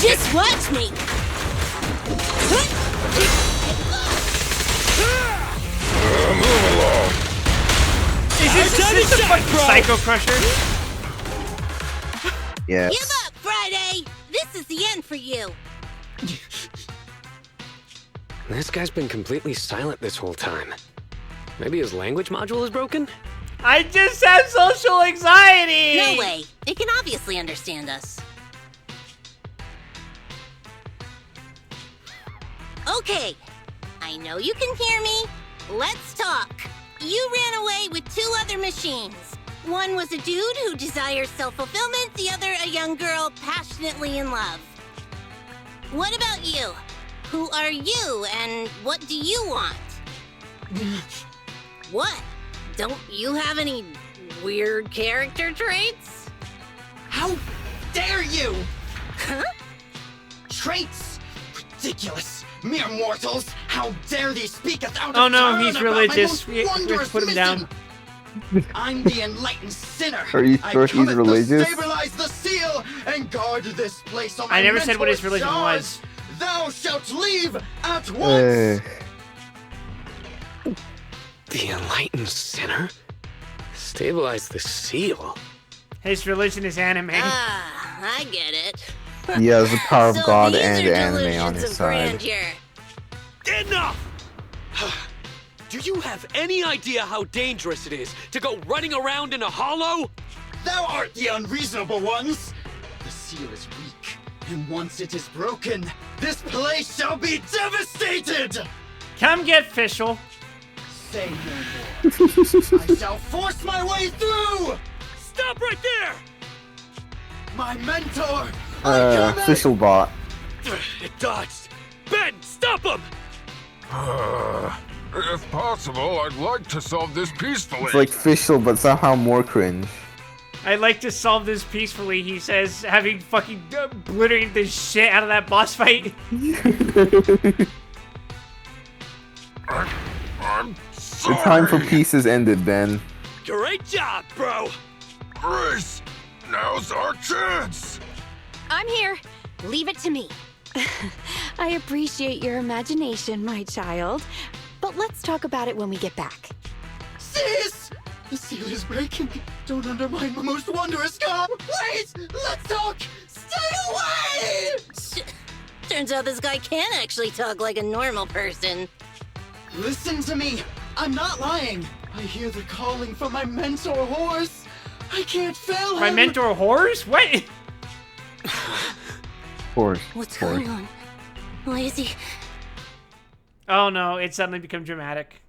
Just watch me! Move along! Is this the fucking Psycho Crusher? Yes. Give up, Friday! This is the end for you! This guy's been completely silent this whole time. Maybe his language module is broken? I just have social anxiety! No way. It can obviously understand us. Okay. I know you can hear me. Let's talk. You ran away with 2 other machines. One was a dude who desires self-fulfillment, the other a young girl passionately in love. What about you? Who are you, and what do you want? What? Don't you have any weird character traits? How dare you! Huh? Traits? Ridiculous! Mere mortals! How dare thee speaketh out Oh of no, turn he's about religious. my We most have to wondrous put him mission. down. I'm the enlightened sinner. Are you I sure he's cometh religious? to stabilize the seal and guard this place on my I never said what his mentor's religion charge. was. Thou shalt leave at once! The enlightened sinner? Stabilize the seal? His religion is anime. Ah, I get it. He has the power of So God these and are anime on delusions his of side. grandeur. Enough! Do you have any idea how dangerous it is to go running around in a hollow? Thou art the unreasonable ones! The seal is weak, and once it is broken, this place shall be devastated! Come get Fischl. Say no more. I shall force my way through! Stop right there! My mentor! I cometh! Fischlbot. It dodged! Ben, stop him! If possible, I'd like to solve this peacefully. It's like Fischl, but somehow more cringe. I'd like to solve this peacefully, he says, having fucking obliterated the shit out of that boss fight. I'm The sorry. time for peace has ended, Ben. Great job, bro! Grace, now's our chance. I'm here. Leave it to me. I appreciate your imagination, my child. But let's talk about it when we get back. Cease! The seal is breaking. Don't undermine my most wondrous god. Wait! Let's talk! Stay away! Turns out this guy can actually talk like a normal person. Listen to me. I'm not lying. I hear the calling from my mentor horse. I can't fail him. My mentor whores? What? Horse. What's going on? Why is he... Oh no, it suddenly become dramatic.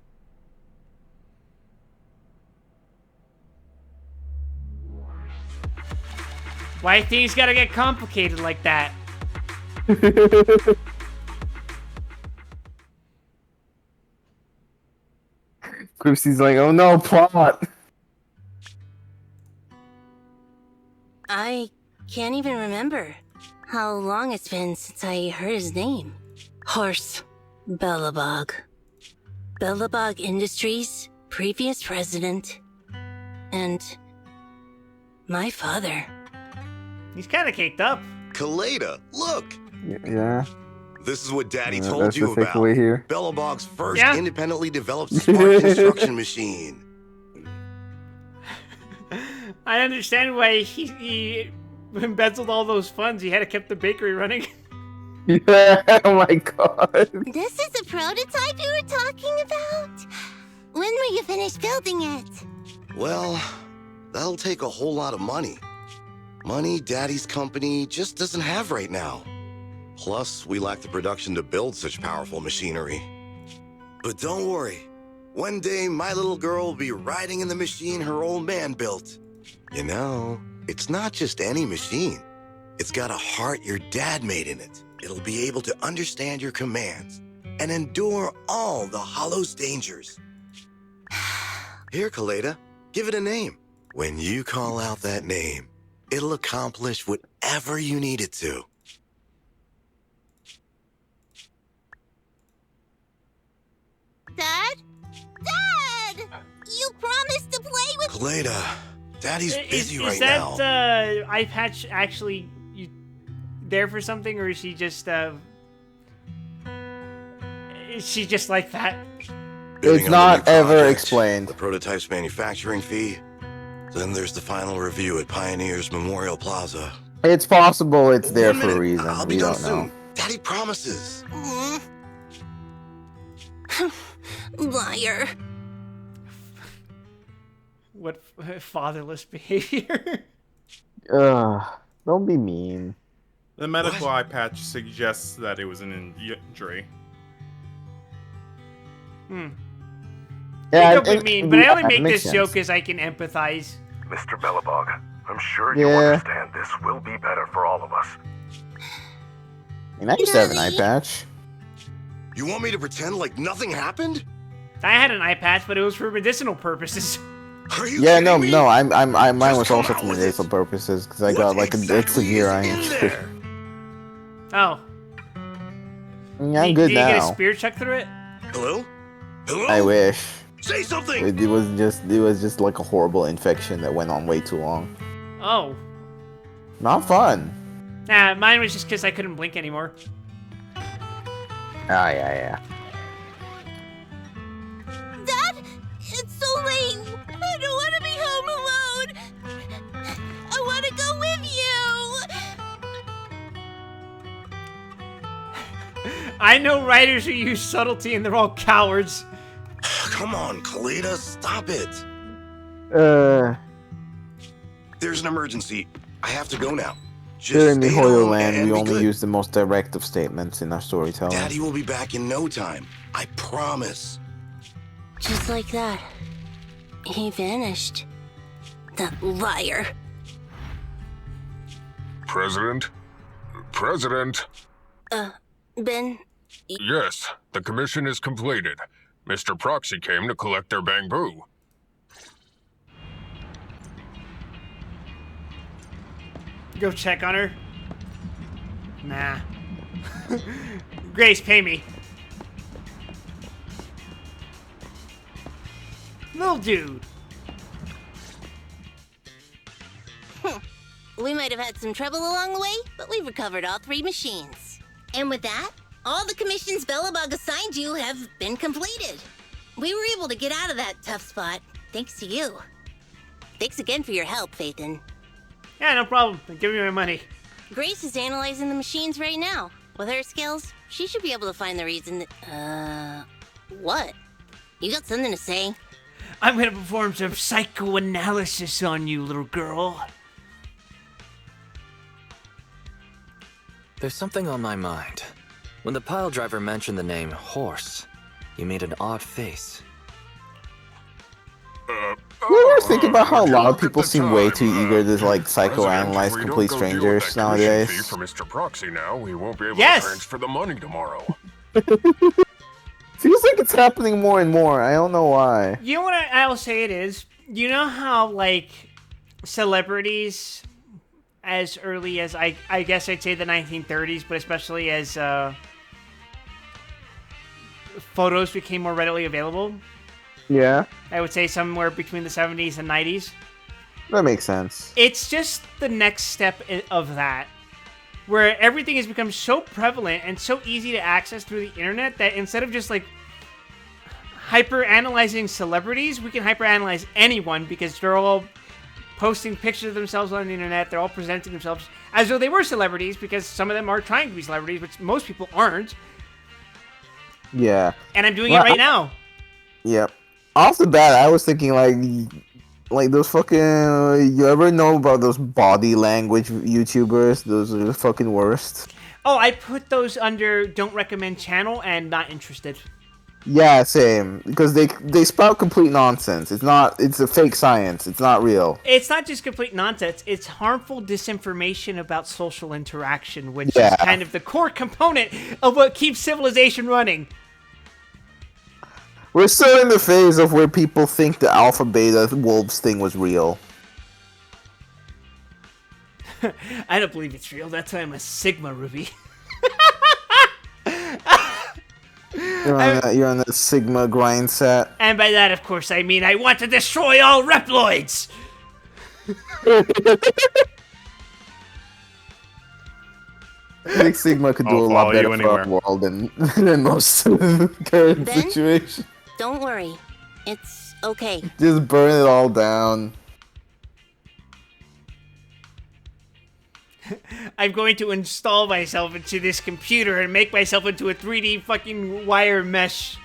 Why things gotta get complicated like that? Christy's like, oh no, plot. I can't even remember how long it's been since I heard his name. Horse. Bellabog. Bellabog Industries, previous president, and my father. He's kind of caked up. Kaleda, look! Yeah. This is what Daddy Yeah, told that's you the about. takeaway here. Bellabog's first Yeah. independently developed smart construction machine. I understand why he embezzled all those funds. He had to keep the bakery running. Yeah, oh my god. This is the prototype you were talking about? When will you finish building it? Well, that'll take a whole lot of money. Money Daddy's company just doesn't have right now. Plus, we lack the production to build such powerful machinery. But don't worry. One day, my little girl will be riding in the machine her old man built. You know, it's not just any machine. It's got a heart your dad made in it. It'll be able to understand your commands and endure all the Hollow's dangers. Here, Kaleda, give it a name. When you call out that name, it'll accomplish whatever you need it to. Dad? Dad! You promised to play with... Kaleda, Daddy's busy right is now. that eye patch actually there for something, or is she just like that? It's not ever explained. The prototype's manufacturing fee. Then there's the final review at Pioneers Memorial Plaza. It's possible it's there 1 for a minute, reason. I'll be We done don't soon. know. Daddy promises. Liar. What fatherless behavior? Don't be mean. The medical eye patch suggests that it was an injury. Yeah, I don't mean, but I only make makes this sense. joke as I can empathize. Mr. Bellabog, I'm sure you Yeah. understand this will be better for all of us. I mean, I used to have an eye patch. You want me to pretend like nothing happened? I had an eye patch, but it was for medicinal purposes. Are you Yeah, kidding no, me? mine was come also out for with medicinal it. purposes because I What got like a exactly severe is eye in injury. there? Oh. Yeah, I'm Did good you get a now. spear chuck through it? Hello? Hello? I wish. Say something! It was just like a horrible infection that went on way too long. Oh. Not fun. Nah, mine was just because I couldn't blink anymore. Ah, yeah. Dad, it's so late. I don't want to be home alone. I want to go with you. I know writers who use subtlety and they're all cowards. Come on, Kaleda, stop it. There's an emergency. I have to go now. Here in the stay Hoyo home land, and we be only good. use the most direct of statements in our storytelling. Daddy will be back in no time. I promise. Just like that, he vanished. That liar. President? President? Ben, Yes, the commission is completed. Mr. Proxy came to collect their bamboo. Go check on her. Nah. Grace, pay me. Little dude. we might have had some trouble along the way, but we've recovered all 3 machines. And with that, all the commissions Bellabog assigned you have been completed. We were able to get out of that tough spot, thanks to you. Thanks again for your help, Phaethon. Yeah, no problem. Give me my money. Grace is analyzing the machines right now. With her skills, she should be able to find the reason that... What? You got something to say? I'm gonna perform some psychoanalysis on you, little girl. There's something on my mind. When the pile driver mentioned the name Horse, you made an odd face. You ever think about how a lot of people seem way too eager to like psychoanalyze complete strangers nowadays? For Mr. Proxy now, we won't be able Yes! to transfer the money tomorrow. Feels like it's happening more and more. I don't know why. You know what I'll say it is? You know how, like, celebrities, as early as, I guess I'd say the 1930s, but especially as photos became more readily available, Yeah, I would say somewhere between the 70s and 90s. that makes sense. It's just the next step of that, where everything has become so prevalent and so easy to access through the internet that instead of just like hyper-analyzing celebrities, we can hyper-analyze anyone because they're all posting pictures of themselves on the internet. They're all presenting themselves as though they were celebrities, because some of them are trying to be celebrities, which most people aren't. Yeah. And I'm doing it right now. Yep. Off the bat, I was thinking like those fucking. You ever know about those body language YouTubers? Those are the fucking worst. Oh, I put those under don't recommend channel and not interested. Yeah, same. Because they spout complete nonsense. It's a fake science. It's not real. It's not just complete nonsense. It's harmful disinformation about social interaction, which is kind of the core component of what keeps civilization running. We're still in the phase of where people think the alpha beta wolves thing was real. I don't believe it's real. That's why I'm a Sigma, Ruby. You're on the Sigma grind set. And by that, of course, I mean I want to destroy all Reploids! I think Sigma could do a lot better for our world than most current situations. Don't worry. It's okay. Just burn it all down. I'm going to install myself into this computer and make myself into a 3D fucking wire mesh.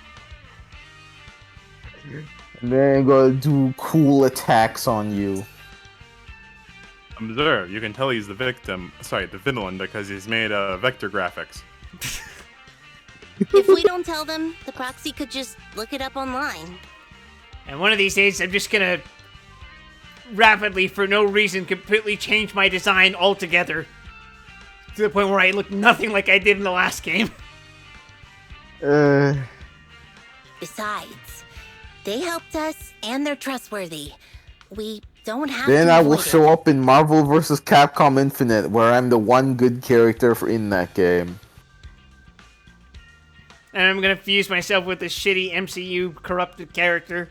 And then go do cool attacks on you. Observe, you can tell he's the villain, because he's made vector graphics. If we don't tell them, the proxy could just look it up online. And one of these days, I'm just gonna rapidly, for no reason, completely change my design altogether. To the point where I look nothing like I did in the last game. Besides, they helped us, and they're trustworthy. We don't have Then to I will avoid show it. up in Marvel vs. Capcom Infinite, where I'm the one good character in that game. And I'm gonna fuse myself with this shitty MCU corrupted character.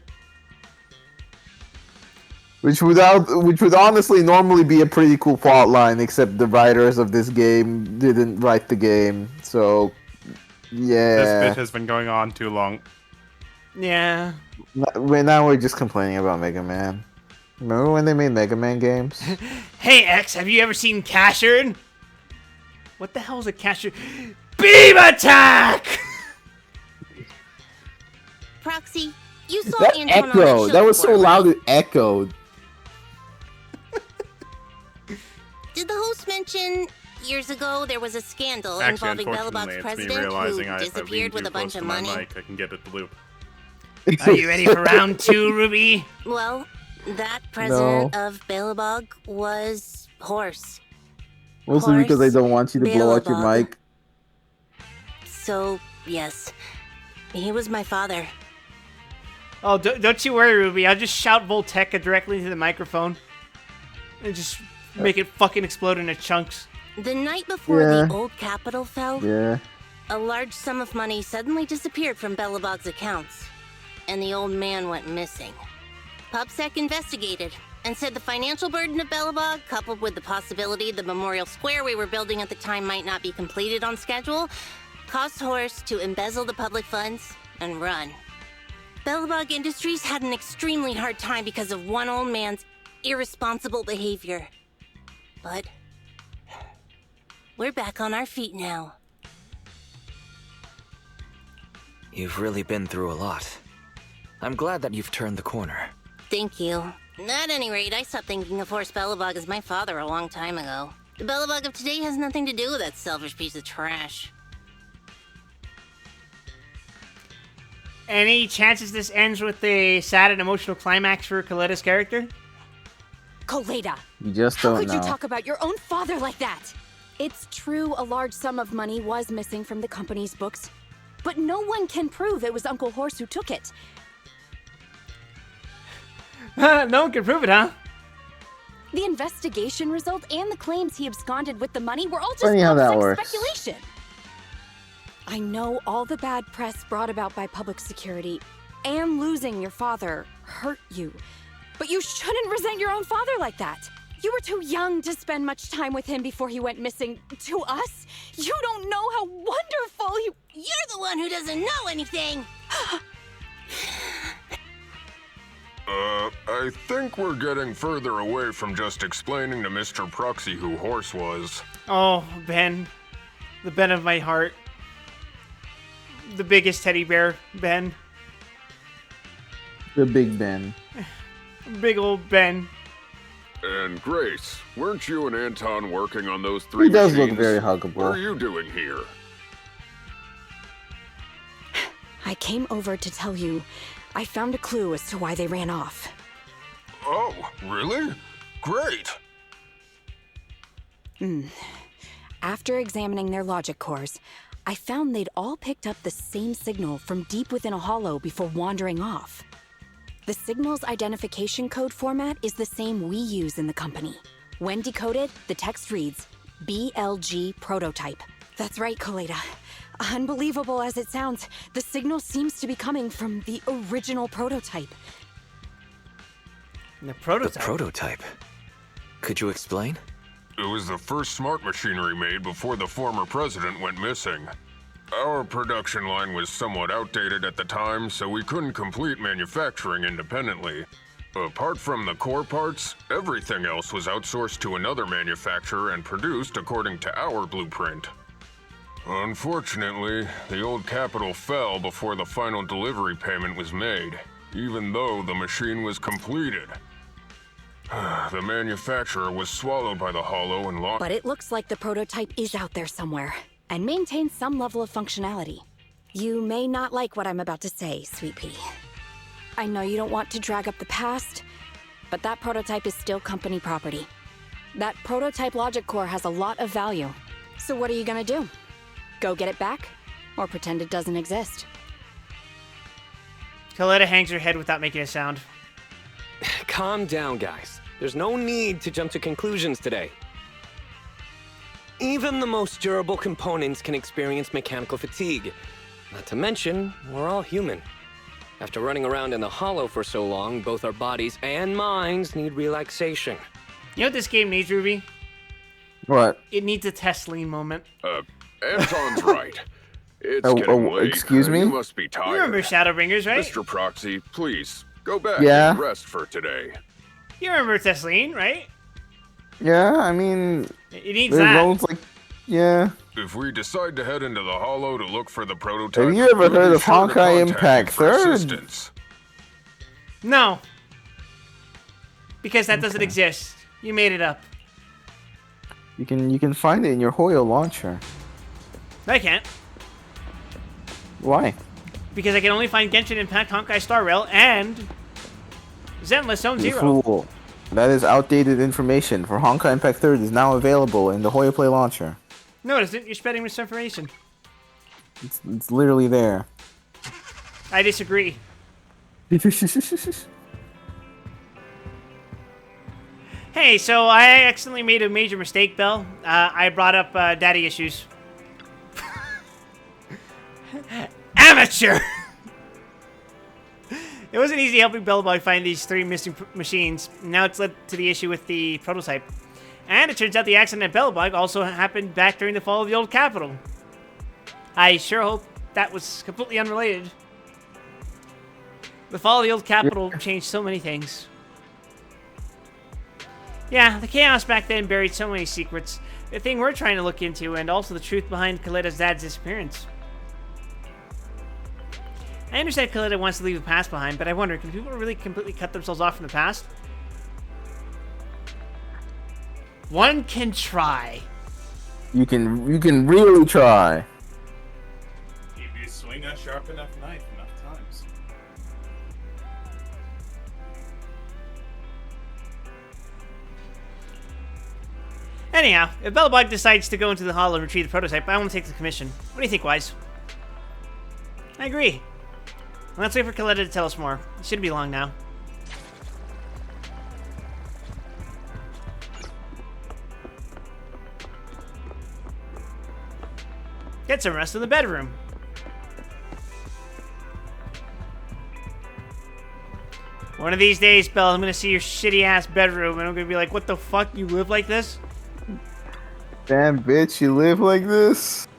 Which would honestly normally be a pretty cool plot line, except the writers of this game didn't write the game, so yeah. This bit has been going on too long. Yeah. Now we're just complaining about Mega Man. Remember when they made Mega Man games? Hey X, have you ever seen Cashard? What the hell is a Cashard? Beam attack! Proxy, you saw That Anton on echoed. show That was so before, loud right? it echoed. Did the host mention years ago there was a scandal Actually, involving Bellabog's unfortunately, it's me president realizing who if I disappeared lean with too a bunch close of to my money? mic, I can get it the loop. Are you ready for round 2, Ruby? Well, that president of Bellabog was Horse. Mostly because I don't want you to blow out your Bellabog. mic. So, yes, he was my father. Oh, don't you worry, Ruby. I'll just shout Volteca directly into the microphone. And just make it fucking explode into chunks. The night before the old capital fell, a large sum of money suddenly disappeared from Bellabog's accounts, and the old man went missing. PubSec investigated and said the financial burden of Bellabog, coupled with the possibility the memorial square we were building at the time might not be completed on schedule, caused Horse to embezzle the public funds and run. Bellabog Industries had an extremely hard time because of one old man's irresponsible behavior. But we're back on our feet now. You've really been through a lot. I'm glad that you've turned the corner. Thank you. At any rate, I stopped thinking of Horst Bellabog as my father a long time ago. The Bellabog of today has nothing to do with that selfish piece of trash. Any chances this ends with a sad and emotional climax for Coletta's character? Coletta! You just How don't could know. you talk about your own father like that? It's true a large sum of money was missing from the company's books, but no one can prove it was Uncle Horse who took it. No one can prove it, huh? The investigation result and the claims he absconded with the money were all just Funny how that PubSec works. speculation. I know all the bad press brought about by public security and losing your father hurt you, but you shouldn't resent your own father like that. You were too young to spend much time with him before he went missing. To us, you don't know how wonderful you... You're the one who doesn't know anything! I think we're getting further away from just explaining to Mr. Proxy who Horse was. Oh, Ben. The Ben of my heart. The biggest teddy bear, Ben. The Big Ben. Big old Ben. And Grace, weren't you and Anton working on those 3 He does machines? look very huggable. What are you doing here? I came over to tell you I found a clue as to why they ran off. Oh, really? Great! After examining their logic cores, I found they'd all picked up the same signal from deep within a hollow before wandering off. The signal's identification code format is the same we use in the company. When decoded, the text reads, BLG prototype. That's right, Coleta. Unbelievable as it sounds, the signal seems to be coming from the original prototype. The prototype? The prototype? Could you explain? It was the first smart machinery made before the former president went missing. Our production line was somewhat outdated at the time, so we couldn't complete manufacturing independently. Apart from the core parts, everything else was outsourced to another manufacturer and produced according to our blueprint. Unfortunately, the old capital fell before the final delivery payment was made, even though the machine was completed. The manufacturer was swallowed by the hollow and lost. But it looks like the prototype is out there somewhere, and maintains some level of functionality. You may not like what I'm about to say, Sweet Pea. I know you don't want to drag up the past, but that prototype is still company property. That prototype logic core has a lot of value. So what are you gonna do? Go get it back? Or pretend it doesn't exist? Coletta hangs her head without making a sound. Calm down, guys. There's no need to jump to conclusions today. Even the most durable components can experience mechanical fatigue. Not to mention, we're all human. After running around in the hollow for so long, both our bodies and minds need relaxation. You know what this game needs, Ruby? What? It needs a Tesleen moment. Anton's right. It's Oh, getting late. excuse me? You must be tired. You remember Shadowbringers, right? Mr. Proxy, please, go back Yeah. and rest for today. You remember Tesleen, right? Yeah, I mean, It needs there's that. roads like, yeah. If we decide to head into the hollow to look for the prototype... Have you ever we'll heard be of sure to Honkai contact Impact you for 3rd? assistance. No. Because that doesn't exist. You made it up. You can find it in your Hoyo launcher. No, I can't. Why? Because I can only find Genshin Impact, Honkai Star Rail, and Zenless Zone You Zero. fool. That is outdated information. For Honkai Impact 3rd is now available in the Hoyo Play launcher. No, it isn't. You're spreading misinformation. It's literally there. I disagree. Hey, so I accidentally made a major mistake, Belle. I brought up daddy issues. Amateur! It wasn't easy helping Bellabog find these 3 missing machines. Now it's led to the issue with the prototype. And it turns out the accident at Bellabog also happened back during the fall of the old capital. I sure hope that was completely unrelated. The fall of the old capital changed so many things. Yeah, the chaos back then buried so many secrets. The thing we're trying to look into, and also the truth behind Coletta's dad's disappearance. I understand Coletta wants to leave the past behind, but I wonder, can people really completely cut themselves off from the past? One can try. You can really try. If you swing a sharp enough knife enough times. Anyhow, if Bellabog decides to go into the hall and retrieve the prototype, I want to take the commission. What do you think, Wise? I agree. Let's wait for Coletta to tell us more. It shouldn't be long now. Get some rest in the bedroom. One of these days, Belle, I'm gonna see your shitty-ass bedroom, and I'm gonna be like, what the fuck, you live like this? Damn, bitch, you live like this?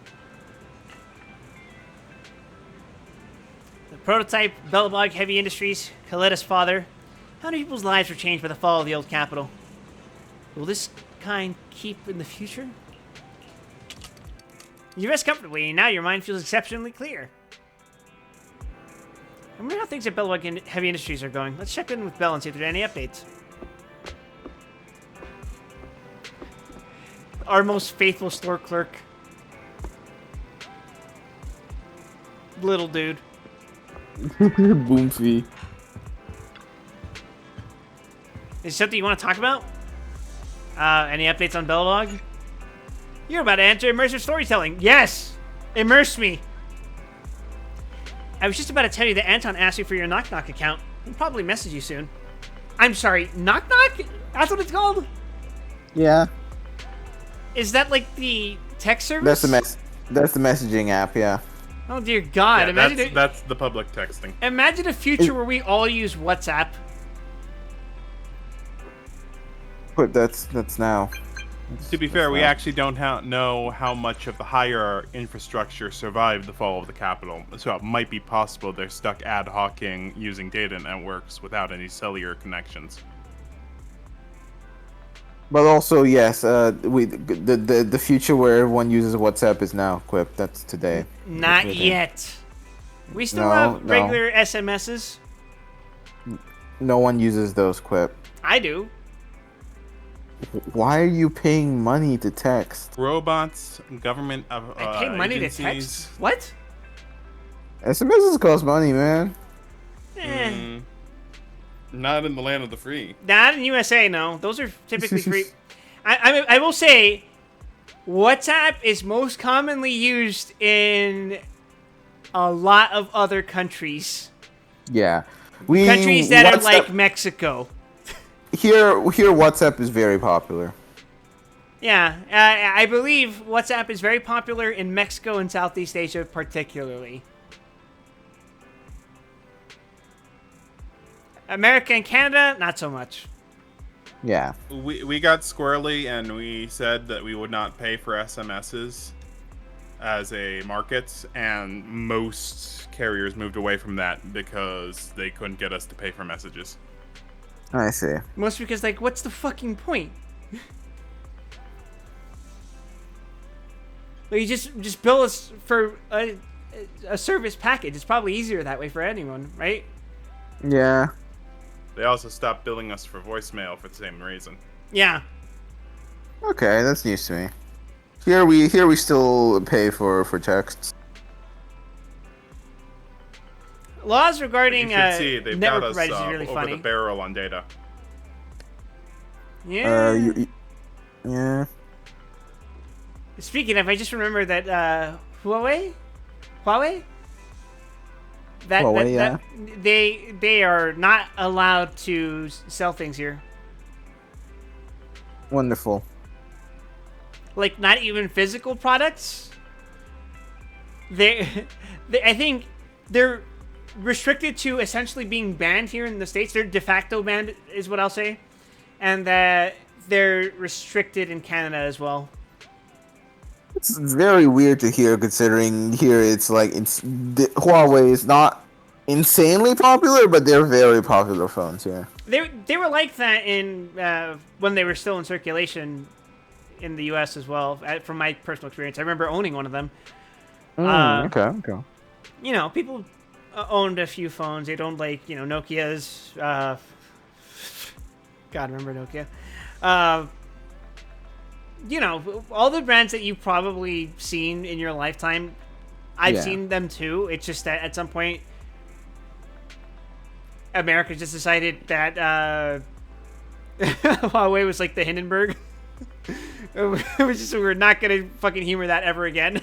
The prototype, Bellabog Heavy Industries, Coletta's father. How many people's lives were changed by the fall of the old capital? Will this kind keep in the future? You rest comfortably, and now your mind feels exceptionally clear. I wonder how things at Bellweg Heavy Industries are going. Let's check in with Bell and see if there are any updates. Our most faithful store clerk. Little dude. Boomfy. Is there something you want to talk about? Any updates on Bellweg? You're about to enter immersive storytelling. Yes! Immerse me! I was just about to tell you that Anton asked you for your Knock Knock account. He'll probably message you soon. I'm sorry, Knock Knock? That's what it's called? Yeah. Is that like the text service? That's the messaging app, yeah. Oh dear God! Yeah, that's the public texting. Imagine a future where we all use WhatsApp. But that's now. To be fair, we actually don't know how much of the higher infrastructure survived the fall of the capital, so it might be possible they're stuck ad hocing using data networks without any cellular connections. But also, yes, the future where everyone uses WhatsApp is now equipped. That's today. Not yet. We still have regular SMSs. No one uses those, Quip. I do. Why are you paying money to text? Robots, government I pay money agencies. to text? What? SMSs cost money, man. Not in the land of the free. Not in USA, no. Those are typically free. I will say, WhatsApp is most commonly used in a lot of other countries. Yeah. Countries that are like Mexico. Here, WhatsApp is very popular. Yeah, I believe WhatsApp is very popular in Mexico and Southeast Asia particularly. America and Canada, not so much. Yeah. We got squirrely and we said that we would not pay for SMSs as a market, and most carriers moved away from that because they couldn't get us to pay for messages. I see. Most because, like, what's the fucking point? Like, you just bill us for a service package. It's probably easier that way for anyone, right? Yeah. They also stopped billing us for voicemail for the same reason. Yeah. Okay, that's news to me. Here we still pay for texts. Laws regarding you should see, they've network got us providers is really over funny. the barrel on data. Yeah. Yeah. Speaking of, I just remember that Huawei, that they are not allowed to sell things here. Wonderful. Like, not even physical products. I think they're restricted to essentially being banned here in the States. They're de facto banned, is what I'll say. And that they're restricted in Canada as well. It's very weird to hear, considering here Huawei is not insanely popular, but they're very popular phones here. They were like that in when they were still in circulation in the U.S. as well. From my personal experience, I remember owning one of them. Okay. You know, people owned a few phones. They don't like, Nokia's. God, remember Nokia? All the brands that you've probably seen in your lifetime, I've seen them too. It's just that at some point, America just decided that Huawei was like the Hindenburg. It was just, we're not gonna fucking humor that ever again.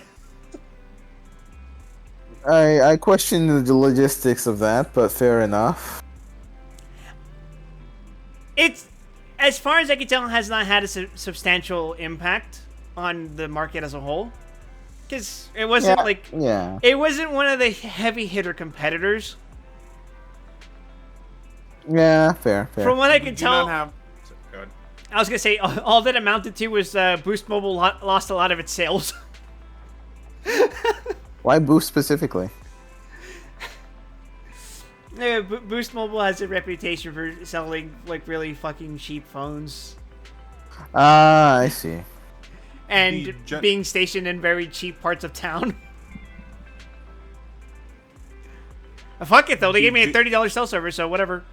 I question the logistics of that, but fair enough. It's, as far as I can tell, has not had a substantial impact on the market as a whole. Because it wasn't it wasn't one of the heavy hitter competitors. Yeah, fair. From what I can tell, Go ahead. I was gonna say all that amounted to was Boost Mobile lost a lot of its sales. Why Boost specifically? Yeah, Boost Mobile has a reputation for selling like really fucking cheap phones. Ah, I see. And being stationed in very cheap parts of town. Fuck it though, they gave me a $30 cell service, so whatever.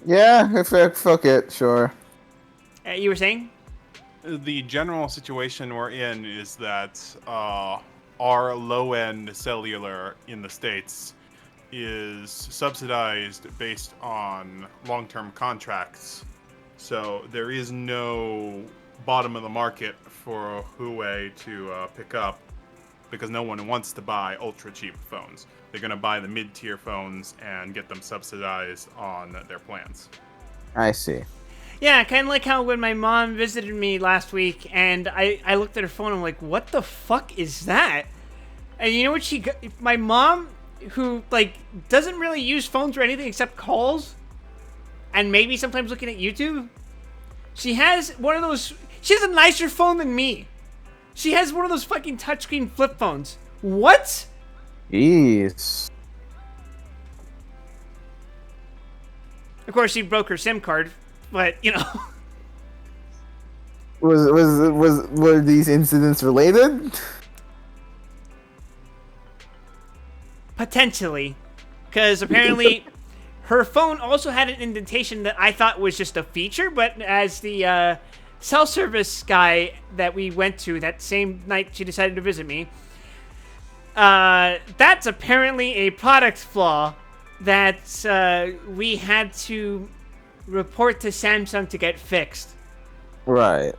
Yeah, fuck it, sure. You were saying? The general situation we're in is that our low-end cellular in the States is subsidized based on long-term contracts. So there is no bottom of the market for Huawei to pick up because no one wants to buy ultra-cheap phones. They're going to buy the mid-tier phones and get them subsidized on their plans. I see. Yeah, kind of like how when my mom visited me last week and I looked at her phone and I'm like, what the fuck is that? And you know what she got? My mom, who, like, doesn't really use phones or anything except calls and maybe sometimes looking at YouTube, she has one of those... She has a nicer phone than me. She has one of those fucking touchscreen flip phones. What? Jeez. Of course, she broke her SIM card, but, you know... Were these incidents related? Potentially. Because apparently her phone also had an indentation that I thought was just a feature, but as the cell service guy that we went to that same night she decided to visit me, that's apparently a product flaw that we had to report to Samsung to get fixed. Right.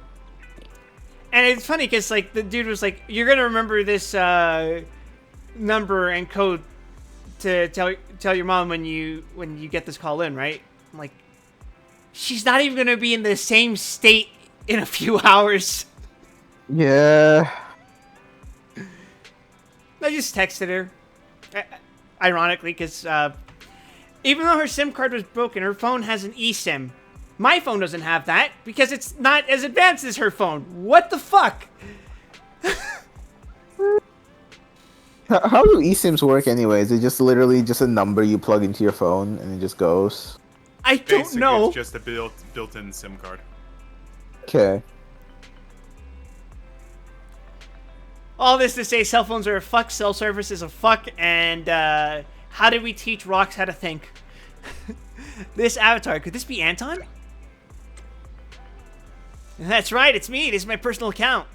And it's funny because, like, the dude was like, you're going to remember this number and code to tell your mom when you get this call in, right? I'm like, she's not even going to be in the same state in a few hours. Yeah. I just texted her. Ironically, because even though her SIM card was broken, her phone has an eSIM. My phone doesn't have that because it's not as advanced as her phone. What the fuck? How do eSIMs work anyways? Is it just literally just a number you plug into your phone and it just goes? I don't know. It's just a built-in SIM card. Okay. All this to say, cell phones are a fuck, cell service is a fuck, and how did we teach rocks how to think? This avatar, could this be Anton? That's right, it's me. This is my personal account.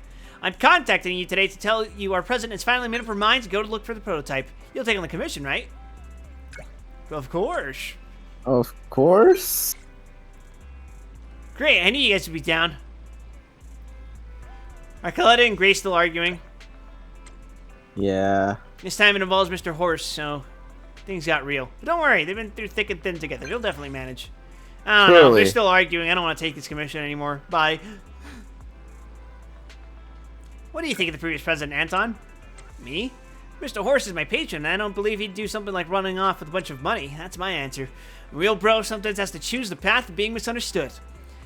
I'm contacting you today to tell you our president has finally made up her mind to go to look for the prototype. You'll take on the commission, right? Of course. Of course. Great, I knew you guys would be down. Are Coletta and Grace still arguing? Yeah. This time it involves Mr. Horse, so things got real. But don't worry, they've been through thick and thin together. They'll definitely manage. I don't know, if they're still arguing. I don't want to take this commission anymore. Bye. What do you think of the previous president, Anton? Me? Mr. Horse is my patron, and I don't believe he'd do something like running off with a bunch of money. That's my answer. A real bro sometimes has to choose the path of being misunderstood.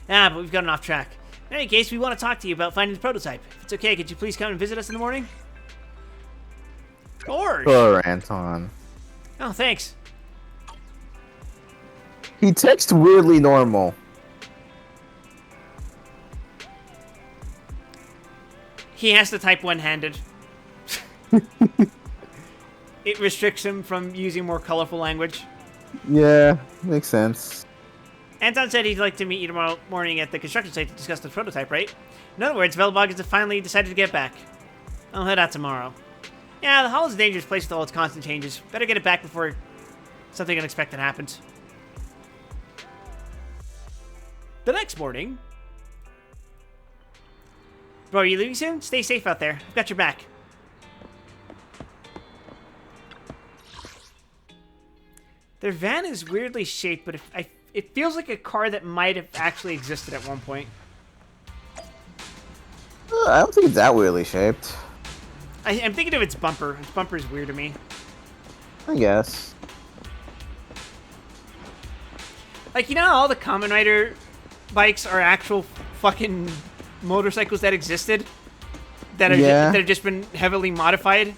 But we've gotten off track. In any case, we want to talk to you about finding the prototype. If it's okay, could you please come and visit us in the morning? Of course. Sure, Anton. Oh, thanks. He texts weirdly normal. He has to type one-handed. It restricts him from using more colorful language. Yeah, makes sense. Anton said he'd like to meet you tomorrow morning at the construction site to discuss the prototype, right? In other words, Velbog has finally decided to get back. I'll head out tomorrow. Yeah, the hall is a dangerous place with all its constant changes. Better get it back before something unexpected happens. The next morning... Bro, are you leaving soon? Stay safe out there. I've got your back. Their van is weirdly shaped, but it feels like a car that might have actually existed at one point. I don't think it's that weirdly shaped. I'm thinking of its bumper. Its bumper is weird to me. I guess. Like, you know how all the Kamen Rider bikes are actual fucking motorcycles that existed? That are that have just been heavily modified?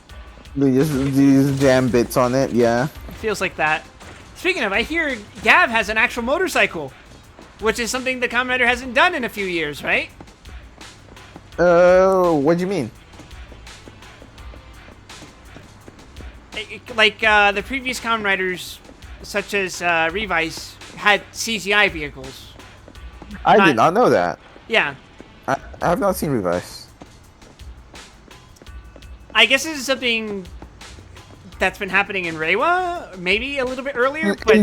They just these jam bits on it, yeah. feels like that. Speaking of, I hear Gav has an actual motorcycle, which is something the Kamen Rider hasn't done in a few years, right? What do you mean? Like, the previous Kamen Riders, such as Revice, had CGI vehicles. I did not know that. Yeah. I have not seen Revice. I guess this is something that's been happening in Reiwa, maybe a little bit earlier, but...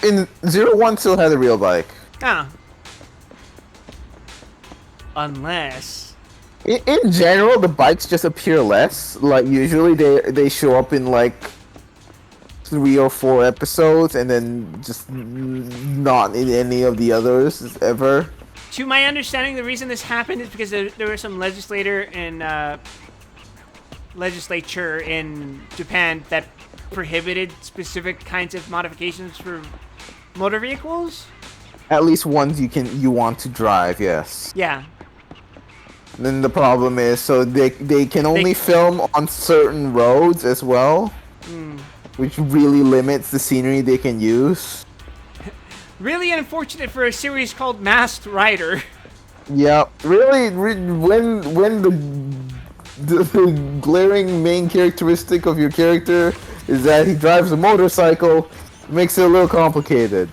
In 01 still had a real bike. Ah. Unless... In general, the bikes just appear less. Like, usually they show up in, like, 3 or 4 episodes, and then just not in any of the others, ever. To my understanding, the reason this happened is because there was some legislature in Japan that prohibited specific kinds of modifications for motor vehicles. At least ones you want to drive, yes. Yeah. Then the problem is, so they can only film on certain roads as well, which really limits the scenery they can use. Really unfortunate for a series called Masked Rider. Yeah, really, when the glaring main characteristic of your character is that he drives a motorcycle, it makes it a little complicated.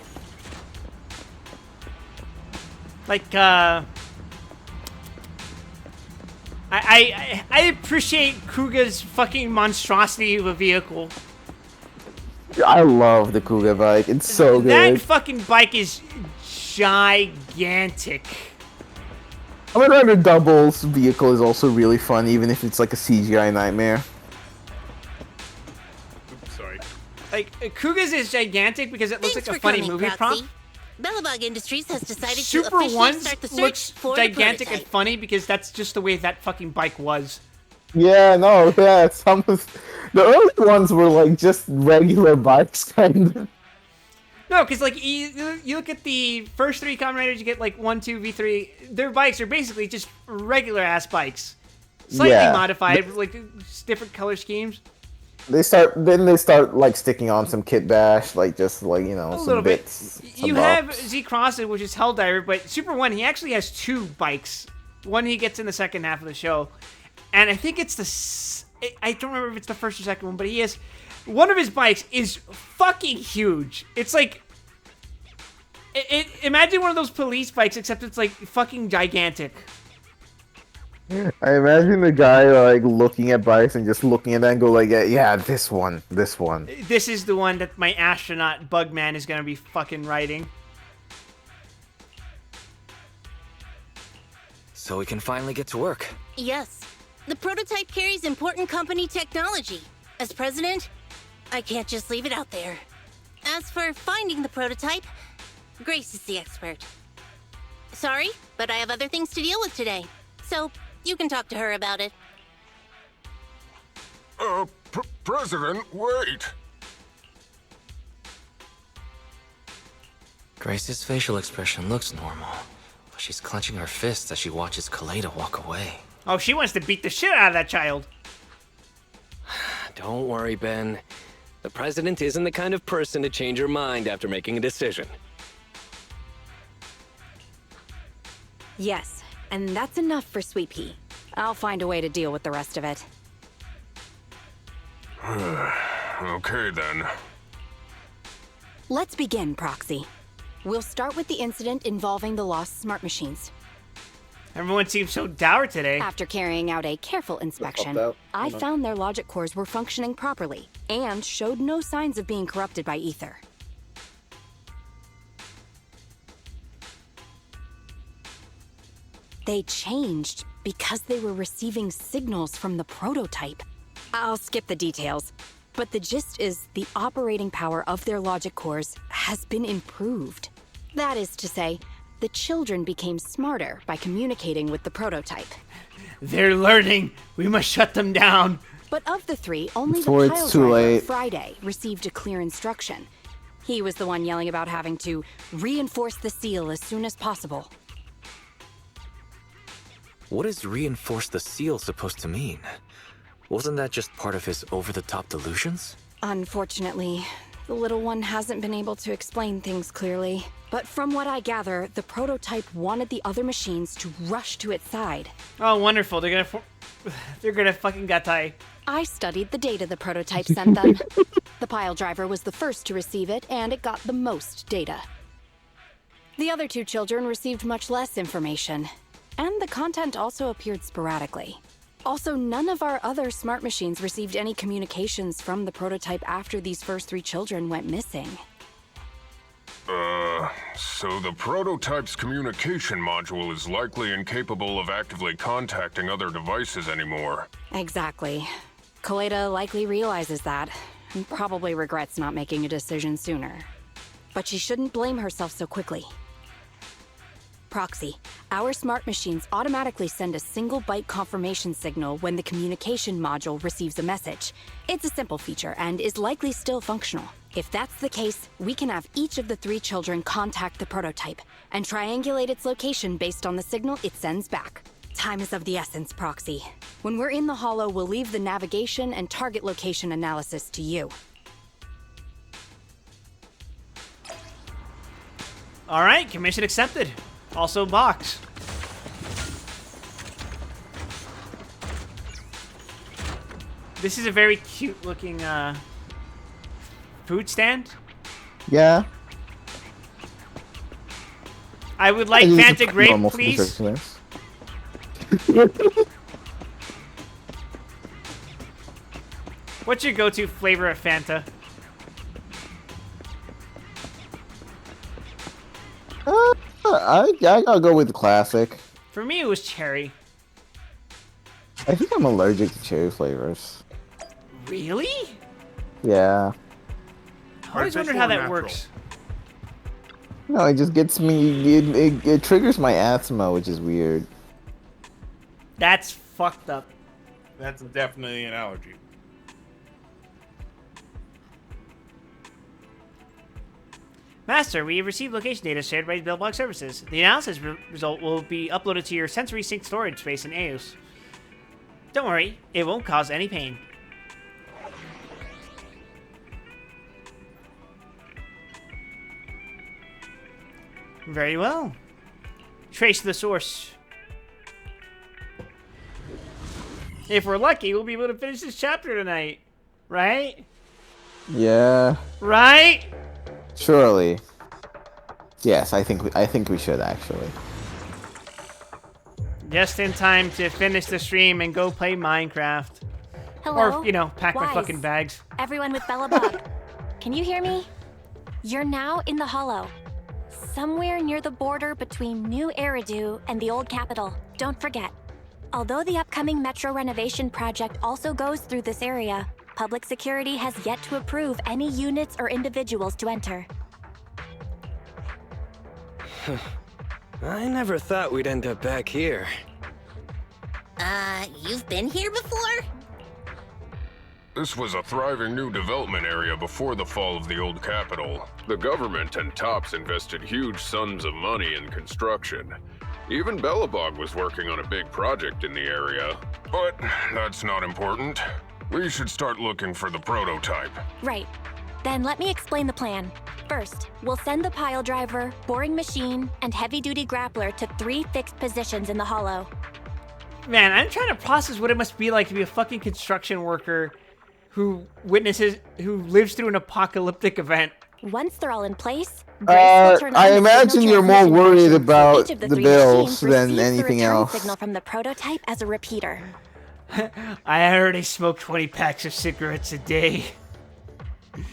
Like, I appreciate Kuga's fucking monstrosity of a vehicle. I love the Kuga bike. It's so good. That fucking bike is gigantic. Kamen Rider Double's vehicle is also really fun, even if it's like a CGI nightmare. Oops, sorry. Like, Kuga's is gigantic because it looks Thanks like a for funny coming, movie Proxy. prop. Belobog Industries has decided to Super officially One's start the search looks for gigantic the and funny because that's just the way that fucking bike was. Yeah, no, yeah, some of the early ones were like just regular bikes, kind of. No, because like you look at the first 3 Kamen Riders, you get like 1, 2, V3. Their bikes are basically just regular ass bikes, slightly modified, with like different color schemes. They start like sticking on some kit bash, like just like, you know, some bits. You have Z Crossed, which is Helldiver, but Super One, he actually has 2 bikes. One he gets in the second half of the show, and I think it's I don't remember if it's the first or second one, but he has one of his bikes is fucking huge. It's like imagine one of those police bikes, except it's like fucking gigantic. I imagine the guy like looking at bikes and just looking at that and go like, yeah, this one. This is the one that my astronaut Bugman is gonna be fucking riding. So we can finally get to work. Yes. The prototype carries important company technology. As president, I can't just leave it out there. As for finding the prototype, Grace is the expert. Sorry, but I have other things to deal with today. So, you can talk to her about it. President, wait! Grace's facial expression looks normal, but she's clenching her fists as she watches Kaleda walk away. Oh, she wants to beat the shit out of that child. Don't worry, Ben. The president isn't the kind of person to change her mind after making a decision. Yes, and that's enough for Sweet Pea. I'll find a way to deal with the rest of it. Okay, then. Let's begin, Proxy. We'll start with the incident involving the lost smart machines. Everyone seems so dour today. After carrying out a careful inspection, I found their logic cores were functioning properly and showed no signs of being corrupted by ether. They changed because they were receiving signals from the prototype. I'll skip the details, but the gist is the operating power of their logic cores has been improved. That is to say, the children became smarter by communicating with the prototype. They're learning. We must shut them down. But of the 3, only Before the pile it's too driver, late. Friday, received a clear instruction. He was the one yelling about having to reinforce the seal as soon as possible. What is reinforce the seal supposed to mean? Wasn't that just part of his over-the-top delusions? Unfortunately, The little one hasn't been able to explain things clearly. But from what I gather, the prototype wanted the other machines to rush to its side. Oh, wonderful. They're gonna fucking gatai. I studied the data the prototype sent them. The pile driver was the first to receive it, and it got the most data. The other two children received much less information, and the content also appeared sporadically. Also, none of our other smart machines received any communications from the prototype after these first three children went missing. So the prototype's communication module is likely incapable of actively contacting other devices anymore. Exactly. Kaleda likely realizes that, and probably regrets not making a decision sooner. But she shouldn't blame herself so quickly. Proxy, our smart machines automatically send a single byte confirmation signal when the communication module receives a message. It's a simple feature and is likely still functional. If that's the case, we can have each of the three children contact the prototype and triangulate its location based on the signal it sends back. Time is of the essence, Proxy. When we're in the Hollow, we'll leave the navigation and target location analysis to you. Alright, commission accepted. Also box. This is a very cute looking food stand. Yeah. I would like Fanta grape, please. What's your go-to flavor of Fanta? I gotta go with the classic. For me, it was cherry. I think I'm allergic to cherry flavors. Really? Yeah. I always wondered how that works. No, it just gets me. It triggers my asthma, which is weird. That's fucked up. That's definitely an allergy. Master, we have received location data shared by Billbox Services. The analysis result will be uploaded to your sensory sync storage space in EOS. Don't worry, it won't cause any pain. Very well. Trace the source. If we're lucky, we'll be able to finish this chapter tonight. Right? Yeah. Right? Surely. Yes, I think we should actually. Just in time to finish the stream and go play Minecraft. Hello? Or, you know, pack my Wise. fucking bags. Everyone with Bellabog. Can you hear me? You're now in the Hollow. Somewhere near the border between New Eridu and the old capital. Don't forget. Although the upcoming metro renovation project also goes through this area, public security has yet to approve any units or individuals to enter. I never thought we'd end up back here. You've been here before? This was a thriving new development area before the fall of the old capital. The government and TOPS invested huge sums of money in construction. Even Bellabog was working on a big project in the area. But that's not important. We should start looking for the prototype. Right. Then let me explain the plan. First, we'll send the pile driver, boring machine, and heavy-duty grappler to 3 fixed positions in the Hollow. Man, I'm trying to process what it must be like to be a fucking construction worker who lives through an apocalyptic event. Once they're all in place, Grace will turn on I the imagine signal you're more transmission worried function, so about each of the three bills machines than receives the anything return else. signal from the prototype as a repeater. I already smoke 20 packs of cigarettes a day.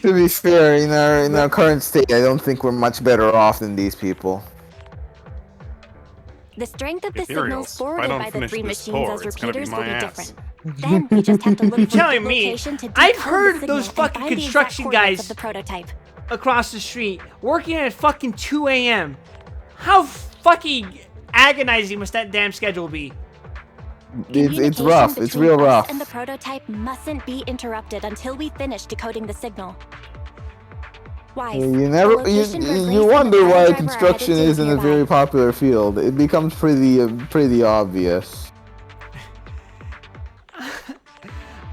To be fair, in our current state, I don't think we're much better off than these people. The strength of the Ethereals. signals If I forwarded don't by the finish 3 this machines tour, as it's gonna be repeaters will my be ass. different. Then we just have to look for You're a telling good me location to I've decode heard the signal those and fucking find the exact construction coordinates guys of the prototype. across the street working at fucking 2 a.m. How fucking agonizing must that damn schedule be? It's rough. It's between real us rough. And the prototype mustn't be interrupted until we finish decoding the signal. Wise. You never you wonder why construction isn't a very popular field. It becomes pretty obvious.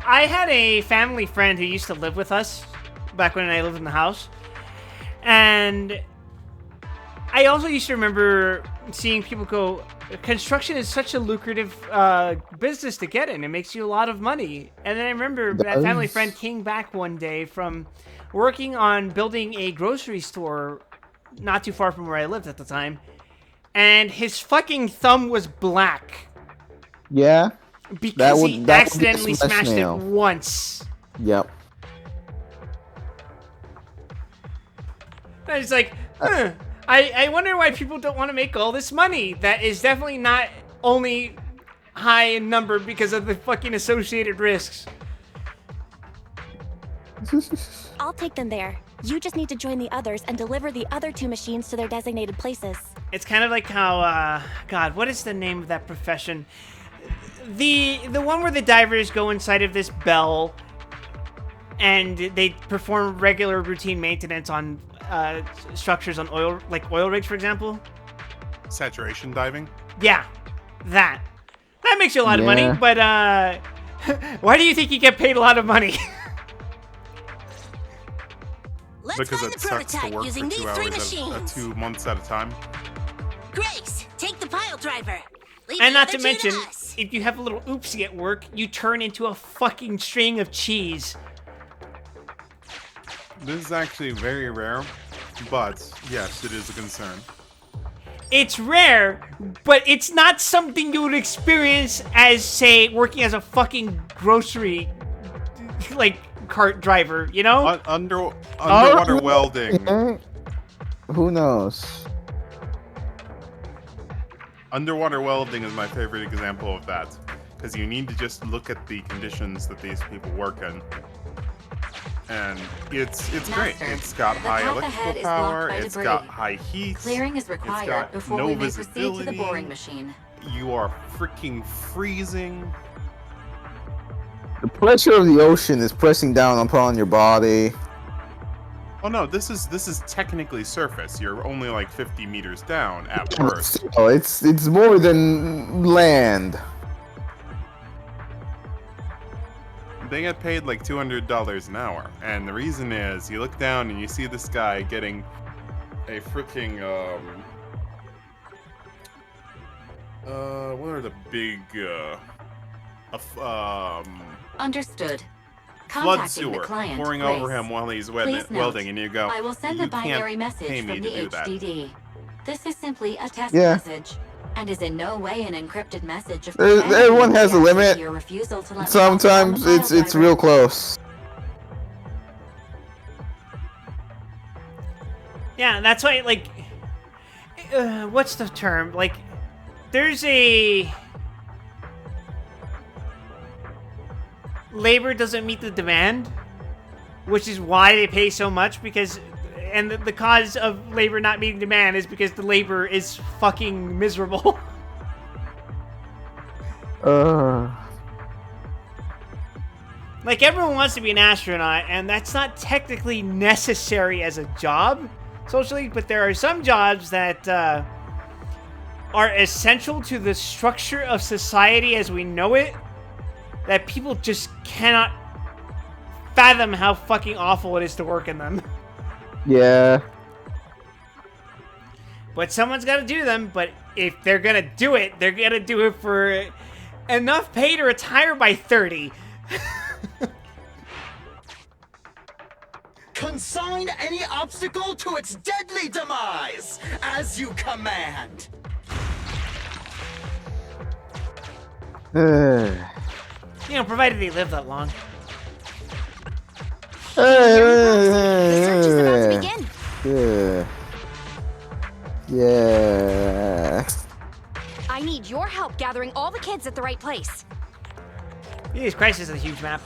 I had a family friend who used to live with us back when I lived in the house. And I also used to remember seeing people go, construction is such a lucrative business to get in. It makes you a lot of money. And then I remember that family friend came back one day from working on building a grocery store not too far from where I lived at the time. And his fucking thumb was black. Yeah. Because he accidentally smashed it once. Yep. I was like, I wonder why people don't want to make all this money. That is definitely not only high in number because of the fucking associated risks. I'll take them there. You just need to join the others and deliver the other 2 machines to their designated places. It's kind of like how, God, what is the name of that profession? The one where the divers go inside of this bell and they perform regular routine maintenance on structures on oil rigs, for example. Saturation diving? Yeah, that makes you a lot of money, but why do you think you get paid a lot of money? Because it sucks to work using for 2 these 3 hours machines. 2 months at a time. Grace, take the pile driver. Leave And the not other to 2 mention, us. if you have a little oopsie at work, you turn into a fucking string of cheese. This is actually very rare, but yes, it is a concern. It's rare, but it's not something you would experience as, say, working as a fucking grocery, cart driver, you know? Underwater welding. Who knows? Underwater welding is my favorite example of that, because you need to just look at the conditions that these people work in. And it's great. It's got high electrical power, it's got high heat, Clearing is required before we may proceed to the boring machine. You are freaking freezing. The pressure of the ocean is pressing down upon your body. Oh no, this is technically surface. You're only like 50 meters down at worst. Oh, it's more than land. They get paid like $200 an hour, and the reason is you look down and you see this guy getting a freaking what are the big Understood. flood sewer pouring over him while he's welding, and you go, I will send a binary message pay me from to the do that. HDD. This is simply a test Yeah. message, and is in no way an encrypted message. Of Everyone has a limit. your refusal to let me Sometimes off on the it's pile real driver. close. Yeah, that's why, what's the term? There's a... Labor doesn't meet the demand, which is why they pay so much, because... And the cause of labor not meeting demand is because the labor is fucking miserable. Everyone wants to be an astronaut, and that's not technically necessary as a job, socially, but there are some jobs that are essential to the structure of society as we know it, that people just cannot fathom how fucking awful it is to work in them. Yeah. But someone's got to do them, but if they're going to do it, they're going to do it for enough pay to retire by 30. Consign any obstacle to its deadly demise, as you command. Provided they live that long. The search is about to begin. Yeah. I need your help gathering all the kids at the right place. Jesus Christ, this is a huge map.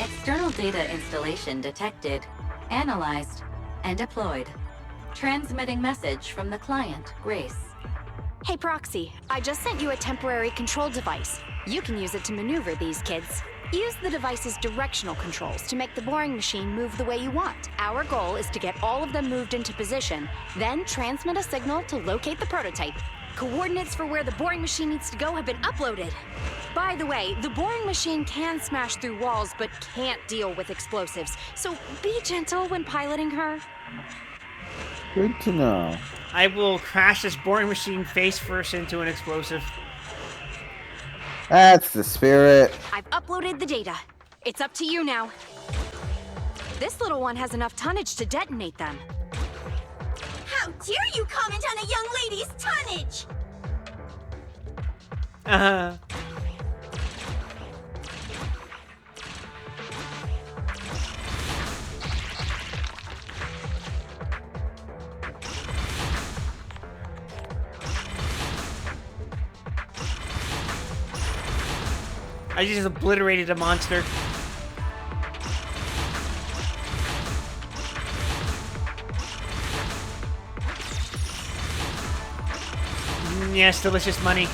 External data installation detected, analyzed, and deployed. Transmitting message from the client, Grace. Hey, Proxy, I just sent you a temporary control device. You can use it to maneuver these kids. Use the device's directional controls to make the boring machine move the way you want. Our goal is to get all of them moved into position, then transmit a signal to locate the prototype. Coordinates for where the boring machine needs to go have been uploaded. By the way, the boring machine can smash through walls, but can't deal with explosives. So be gentle when piloting her. Good to know. I will crash this boring machine face first into an explosive. That's the spirit. I've uploaded the data. It's up to you now. This little one has enough tonnage to detonate them. How dare you comment on a young lady's tonnage? I just obliterated a monster. Yes, delicious money.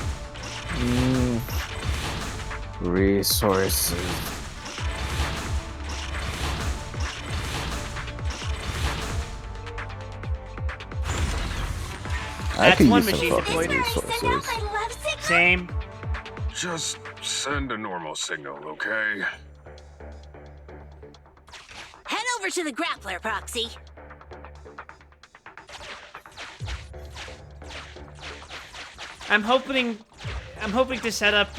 Resources. That's one use some machine fucking deployed. resources. Same. Just send a normal signal, okay? Head over to the grappler, Proxy. I'm hoping to set up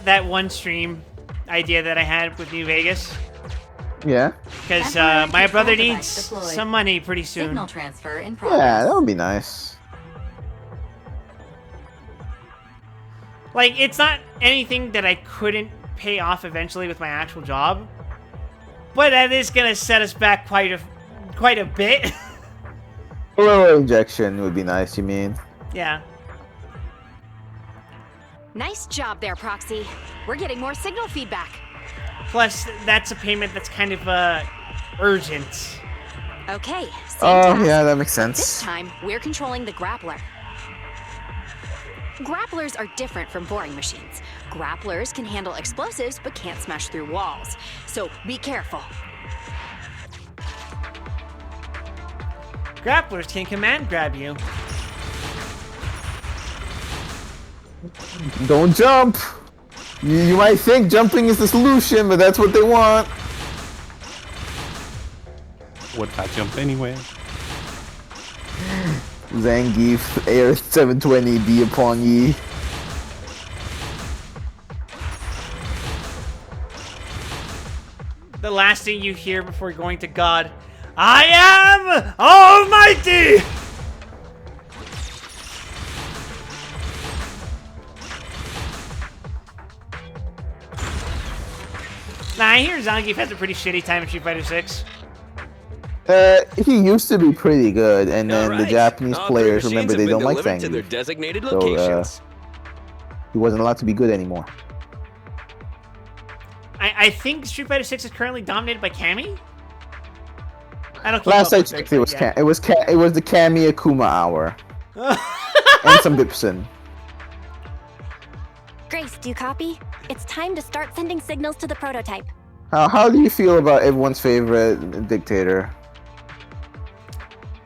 that one stream idea that I had with New Vegas. Yeah. Because my brother needs some money pretty soon. Signal transfer in progress. Yeah, that would be nice. Like, it's not anything that I couldn't pay off eventually with my actual job, but that is gonna set us back quite a bit. A little injection would be nice, you mean? Yeah. Nice job there, Proxy. We're getting more signal feedback. Plus, that's a payment that's kind of urgent. Okay, same Oh, task. yeah, that makes sense. This time, we're controlling the grappler. Grapplers are different from boring machines. Grapplers can handle explosives but can't smash through walls. So be careful. Grapplers can command grab you. Don't jump! You might think jumping is the solution, but that's what they want. What if I jump anyway? Zangief, Air 720 be upon ye. The last thing you hear before going to God, I am Almighty! Nah, I hear Zangief has a pretty shitty time in Street Fighter 6. He used to be pretty good, and then the Alright. Japanese All players, three remember, machines they have don't been like delivered to their Zangief. designated So, locations. he wasn't allowed to be good anymore. I think Street Fighter 6 is currently dominated by Cammy? I don't keep Last up I with checked, Big it was Fight yet. it was the Kami Akuma hour, and some Bipson. Grace, do you copy? It's time to start sending signals to the prototype. How do you feel about everyone's favorite dictator?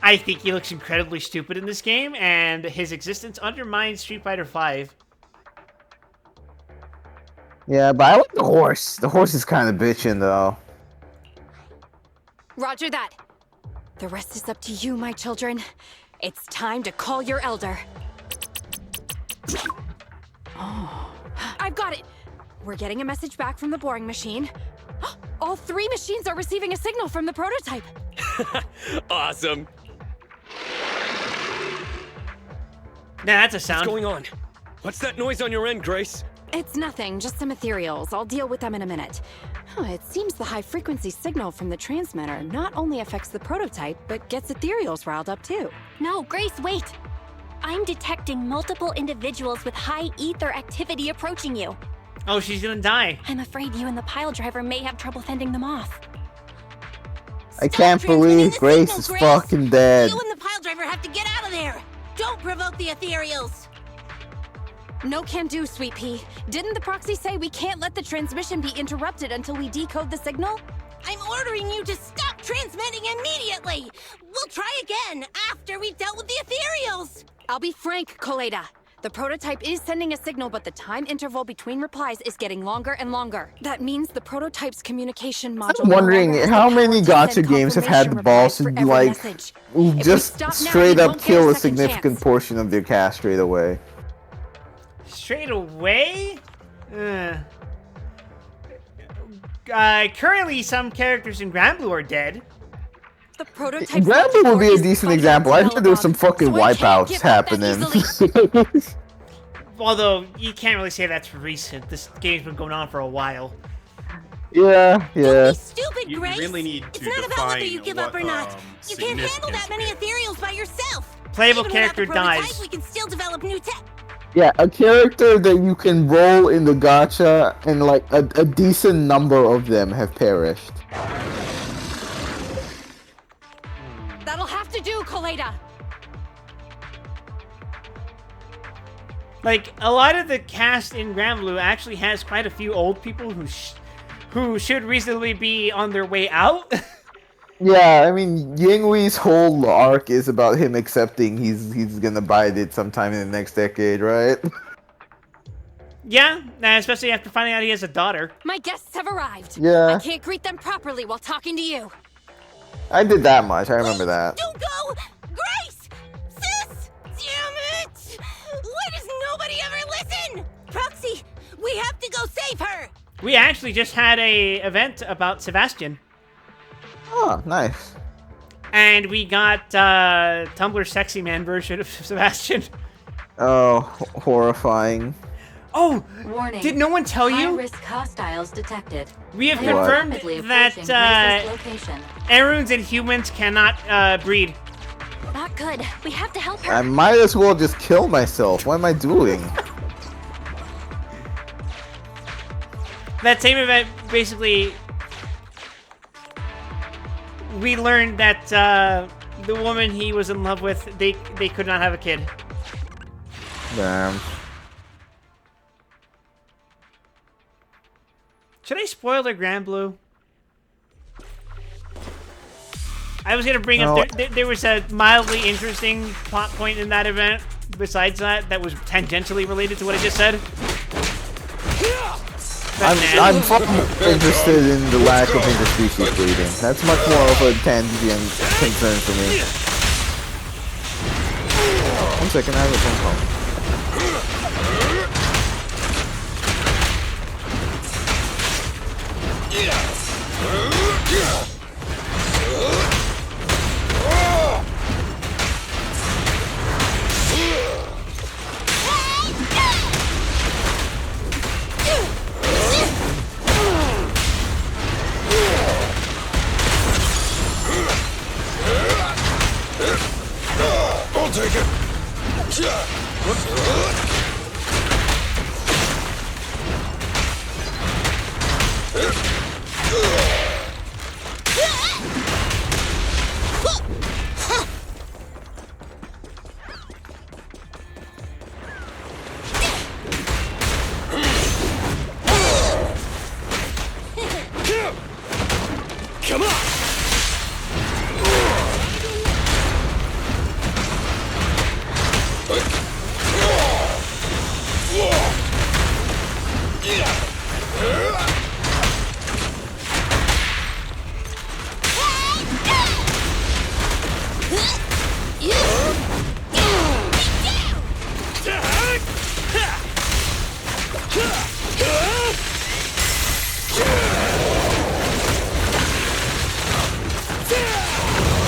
I think he looks incredibly stupid in this game, and his existence undermines Street Fighter 5. Yeah, but I like the horse. The horse is kind of bitching, though. Roger that. The rest is up to you, my children. It's time to call your elder. Oh, I've got it. We're getting a message back from the boring machine. All three machines are receiving a signal from the prototype. Awesome. Now that's a sound. What's going on? What's that noise on your end, Grace? It's nothing, just some ethereals. I'll deal with them in a minute. It seems the high-frequency signal from the transmitter not only affects the prototype, but gets ethereals riled up too. No, Grace, wait! I'm detecting multiple individuals with high ether activity approaching you. Oh, she's gonna die. I'm afraid you and the pile driver may have trouble fending them off. I can't believe Grace is fucking dead. You and the pile driver have to get out of there. Don't provoke the ethereals. No can do, Sweet Pea. Didn't the proxy say we can't let the transmission be interrupted until we decode the signal? I'm ordering you to stop Transmitting immediately! We'll try again after we've dealt with the ethereals! I'll be frank, Koleda. The prototype is sending a signal, but the time interval between replies is getting longer and longer. That means the prototype's communication module. I'm wondering how many gacha games have had the balls to like just straight up kill a significant portion of their cast straight away. Straight away? Currently, some characters in Granblue are dead. The prototype. Granblue would be a decent example. I heard there was some fucking wipeouts happening. Although, you can't really say that's recent. This game's been going on for a while. Yeah. Stupid, You Grace! really need to It's not about whether you give up or not. You can't handle that many ethereals by yourself. Playable Even character without the prototype, dies. We can still develop new tech. Yeah, a character that you can roll in the gacha, and like a decent number of them have perished. That'll have to do, Koleda. Like, a lot of the cast in Granblue actually has quite a few old people who should reasonably be on their way out. Yeah, I mean, Yingwee's whole arc is about him accepting he's gonna bite it sometime in the next decade, right? Yeah, especially after finding out he has a daughter. My guests have arrived. Yeah. I can't greet them properly while talking to you. I did that much, I remember that. Don't go! Grace! Sis! Damn it! Why does nobody ever listen? Proxy, we have to go save her! We actually just had a event about Sebastian. Oh, nice. And we got Tumblr's sexy man version of Sebastian. Oh, horrifying. Oh, Warning. did no one tell you? High-risk hostiles detected. We have They are confirmed rapidly that approaching Grace's location. Aruns and humans cannot breed. Not good. We have to help her. I might as well just kill myself. What am I doing? That same event, basically, we learned that the woman he was in love with, they could not have a kid. Damn. Should I spoil the Granblue? I was gonna bring up there was a mildly interesting plot point in that event. Besides that was tangentially related to what I just said. I'm interested in the lack of interspecies breeding. That's much more of a tangent concern for me. 1 second, I have a phone call. I'll take it. Come on!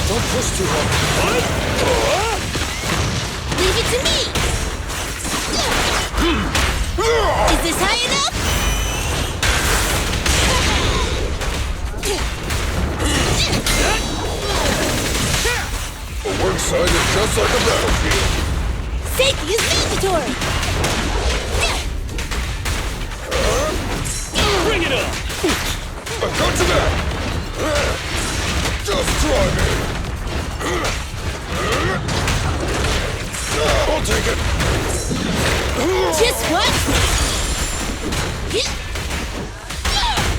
Don't push too hard. Leave it to me! Is this high enough? A work site is just like a battlefield. Safety is mandatory! Bring it up! I got you back. Just try me. I'll take it. Just what?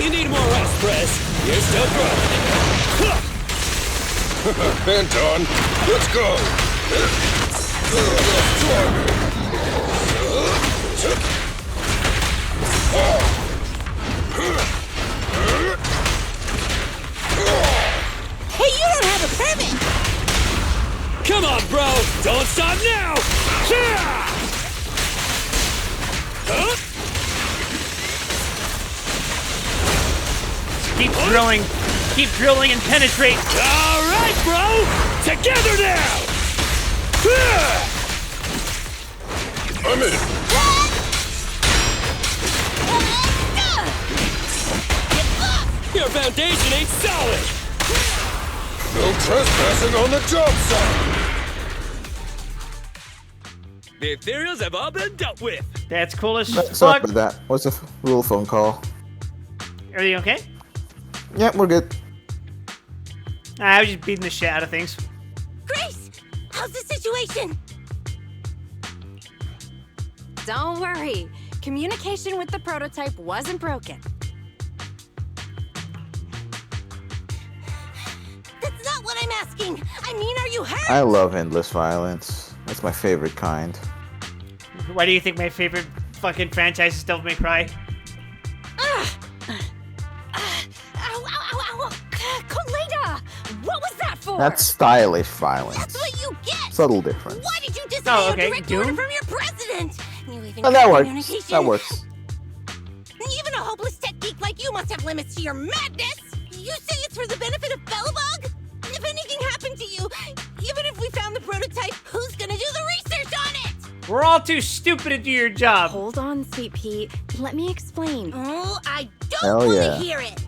You need more rest, Press. You're still growing. Anton, let's go! Hey, you don't have a permit! Come on, bro! Don't stop now! Huh? Keep drilling and penetrate. All right, bro! Together now! I'm in. Your foundation ain't solid! No trespassing on the job site! The ethereals have all been dealt with. That's cool as Sorry fuck. about that. What's a real phone call? Are you okay? Yep, we're good. I was just beating the shit out of things. Grace, how's the situation? Don't worry. Communication with the prototype wasn't broken. That's not what I'm asking. I mean, are you hurt? I love endless violence. That's my favorite kind. Why do you think my favorite fucking franchise is Devil May Cry? Ow! Kaleda! What was that for? That's stylish violence. That's what you get! Subtle difference. Why did you disobey a direct order Doom? from your president? You even Oh, that got works. communication. That works. Even a hopeless tech geek like you must have limits to your madness! You say it's for the benefit of Belobog? If anything happened to you, even if we found the prototype, who's gonna do the research on it? We're all too stupid to do your job. Hold on, Sweet Pea. Let me explain. Oh, I don't Hell want to yeah. hear it!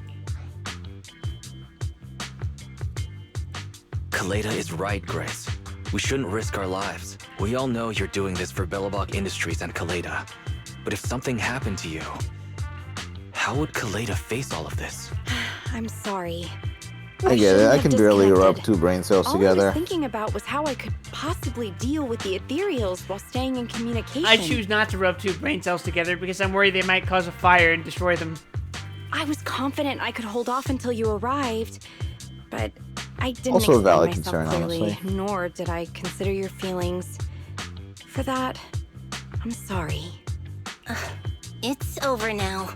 Kaleda is right, Grace. We shouldn't risk our lives. We all know you're doing this for Belobog Industries and Kaleda. But if something happened to you, how would Kaleda face all of this? I'm sorry. I get it. shouldn't I have can barely rub disconnected. two brain cells All I together. was thinking about was how I could possibly deal with the ethereals while staying in communication. I choose not to rub two brain cells together because I'm worried they might cause a fire and destroy them. I was confident I could hold off until you arrived, but I didn't Also a explain valid myself concern, clearly, honestly. nor did I consider your feelings. For that, I'm sorry. It's over now.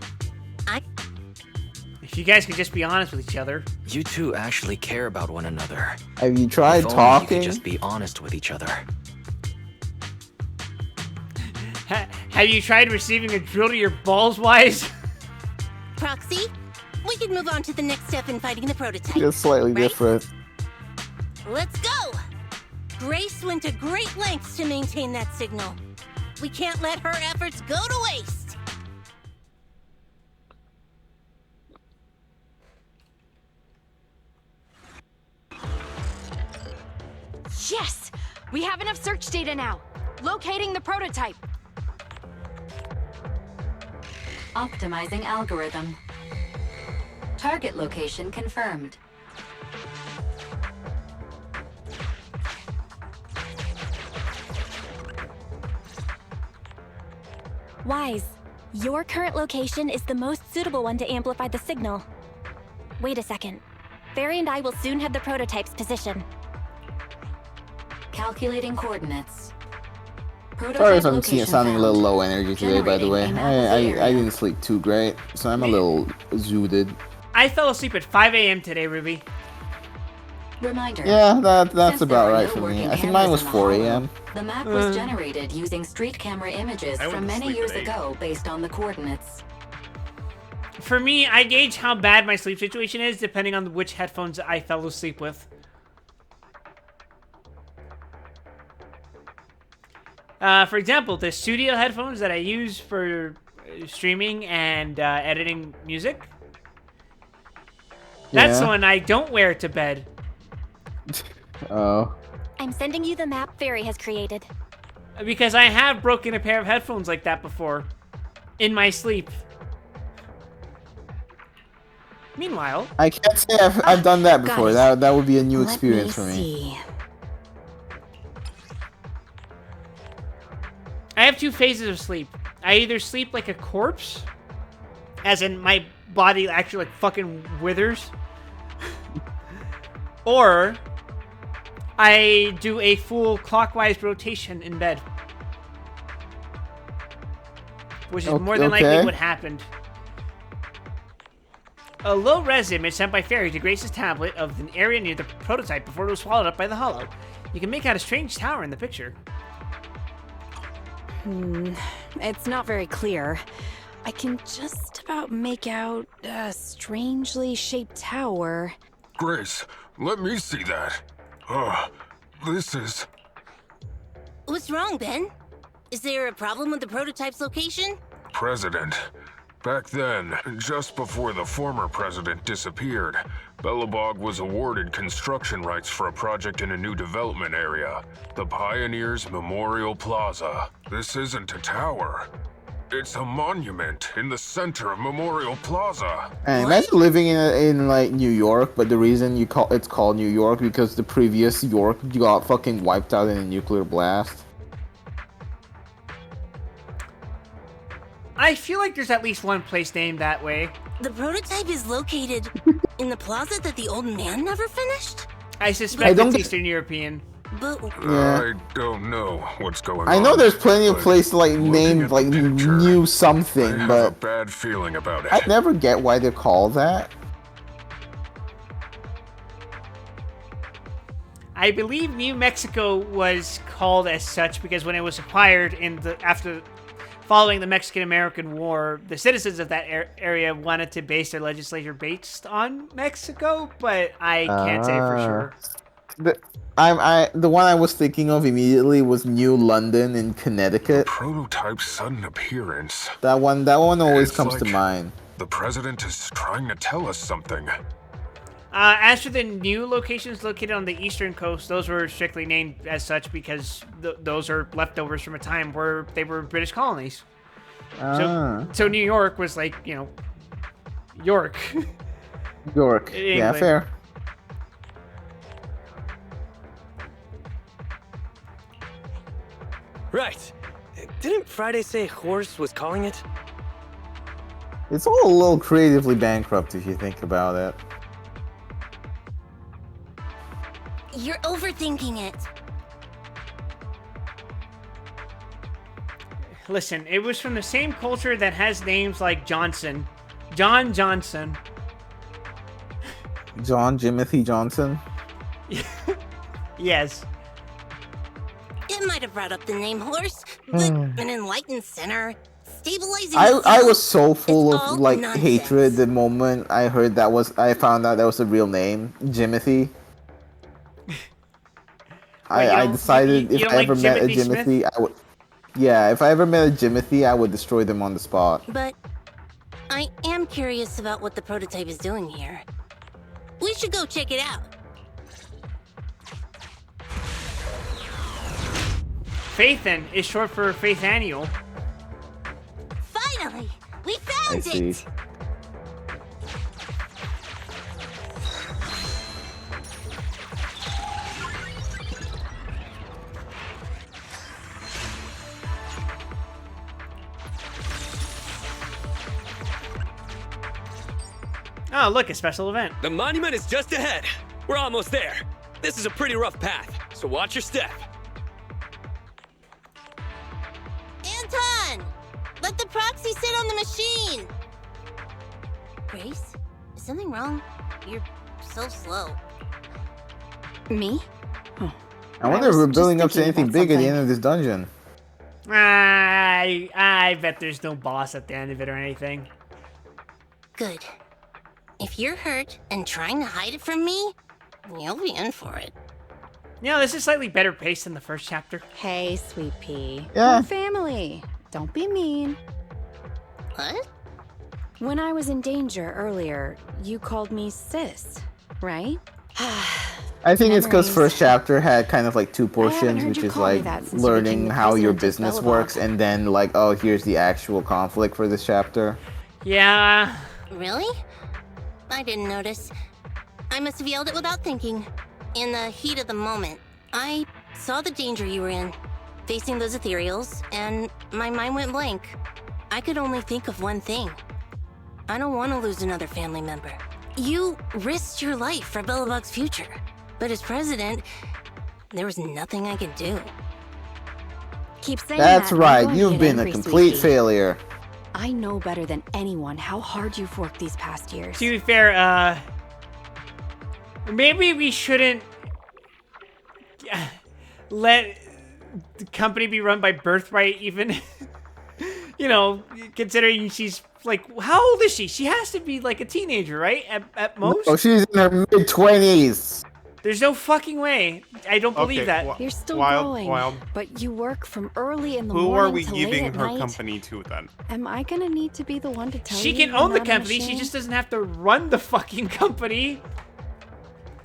If you guys could just be honest with each other. You two actually care about one another. Have you tried If only you talking? could just be honest with each other. Have you tried receiving a drill to your balls, Wise? Proxy, we can move on to the next step in fighting the prototype. Just slightly right? different. Let's go! Grace went to great lengths to maintain that signal. We can't let her efforts go to waste. Yes! We have enough search data now. Locating the prototype. Optimizing algorithm. Target location confirmed. Wise, your current location is the most suitable one to amplify the signal. Wait a second. Barry and I will soon have the prototype's position. Calculating coordinates. Sorry if I'm location sounding a found. little low energy today, by the way. Generating a map of the I area. didn't sleep too great, so I'm a little zooted. I fell asleep at 5 a.m. today, Ruby. Reminder. Yeah, that's Since about there are right no for me. working I think mine was cameras in the 4 hollow, a.m. The map was generated using street camera images I went from to many sleep years at 8. ago based on the coordinates. For me, I gauge how bad my sleep situation is depending on which headphones I fell asleep with. For example, the studio headphones that I use for streaming and editing music, that's the Yeah. one I don't wear to bed. Oh. I'm sending you the map Barry has created. Because I have broken a pair of headphones like that before. In my sleep. Meanwhile... I can't say I've done that before. it. That would be a new Let experience me for me. see. I have two phases of sleep. I either sleep like a corpse, as in my body actually like fucking withers, or I do a full clockwise rotation in bed. Which is more than likely what happened. A low-res image sent by Fairy to Grace's tablet of an area near the prototype before it was swallowed up by the hollow. You can make out a strange tower in the picture. It's not very clear. I can just about make out a strangely shaped tower. Grace, let me see that. Oh, this is... What's wrong, Ben? Is there a problem with the prototype's location? President. Back then, just before the former president disappeared, Belobog was awarded construction rights for a project in a new development area, the Pioneers Memorial Plaza. This isn't a tower. It's a monument in the center of Memorial Plaza. And imagine living in like New York, but the reason it's called New York because the previous York got fucking wiped out in a nuclear blast. I feel like there's at least one place named that way. The prototype is located in the plaza that the old man never finished? I suspect it's Eastern European. But I don't know what's going on. I know there's plenty of places like named like New something, I have but a bad feeling about it. I never get why they're called that. I believe New Mexico was called as such because when it was acquired following the Mexican-American War, the citizens of that area wanted to base their legislature based on Mexico, but I can't say for sure. The one I was thinking of immediately was New London in Connecticut. The prototype's sudden appearance. That one always comes to mind. The president is trying to tell us something. As for the new locations located on the eastern coast, those were strictly named as such because those are leftovers from a time where they were British colonies. So New York was like, you know, York. York. Yeah, fair. Right. Didn't Friday say horse was calling it? It's all a little creatively bankrupt if you think about it. you're overthinking it. Listen, it was from the same culture that has names like Johnson. John Johnson. John Jimothy Johnson? Yes. It might have brought up the name horse, but an enlightened center, stabilizing. I was so full of like hatred the moment I heard I found out that was a real name, Jimothy. I decided if I ever met a Jimothy, I would. Yeah, if I ever met a Jimothy, I would destroy them on the spot. But I am curious about what the prototype is doing here. We should go check it out. Faithin is short for Faith Annual. Finally! We found it! Oh, look, a special event. The monument is just ahead. We're almost there. This is a pretty rough path, so watch your step. Anton! Let the proxy sit on the machine! Grace, is something wrong? You're so slow. Me? I wonder if we're building up to anything big at the end of this dungeon. I bet there's no boss at the end of it or anything. Good. If you're hurt and trying to hide it from me, you'll be in for it. You know, this is slightly better paced than the first chapter. Hey, sweet pea. Yeah. We're family. Don't be mean. What? When I was in danger earlier, you called me sis, right? I think it's because first chapter had kind of like two portions, which is like learning how your business works, and then like, oh, here's the actual conflict for this chapter. Yeah. Really? I didn't notice. I must have yelled it without thinking. In the heat of the moment, I saw the danger you were in, facing those ethereals, and my mind went blank. I could only think of one thing. I don't want to lose another family member. You risked your life for Belobog's future, but as president, there was nothing I could do. Keep saying That's that, right. I'm going to You've get been a angry, complete sweetie. failure. I know better than anyone how hard you've worked these past years. To be fair, maybe we shouldn't let the company be run by birthright, even. You know, considering she's like, how old is she? She has to be like a teenager, right? At most? Oh, she's in her mid-20s. There's no fucking way. I don't believe that. You're still Wild, going, but you work from early in the Who morning are we to late giving at her night. company to then? Am I gonna need to be the one to tell She you can you're own the not a company, she machine? just doesn't have to run the fucking company.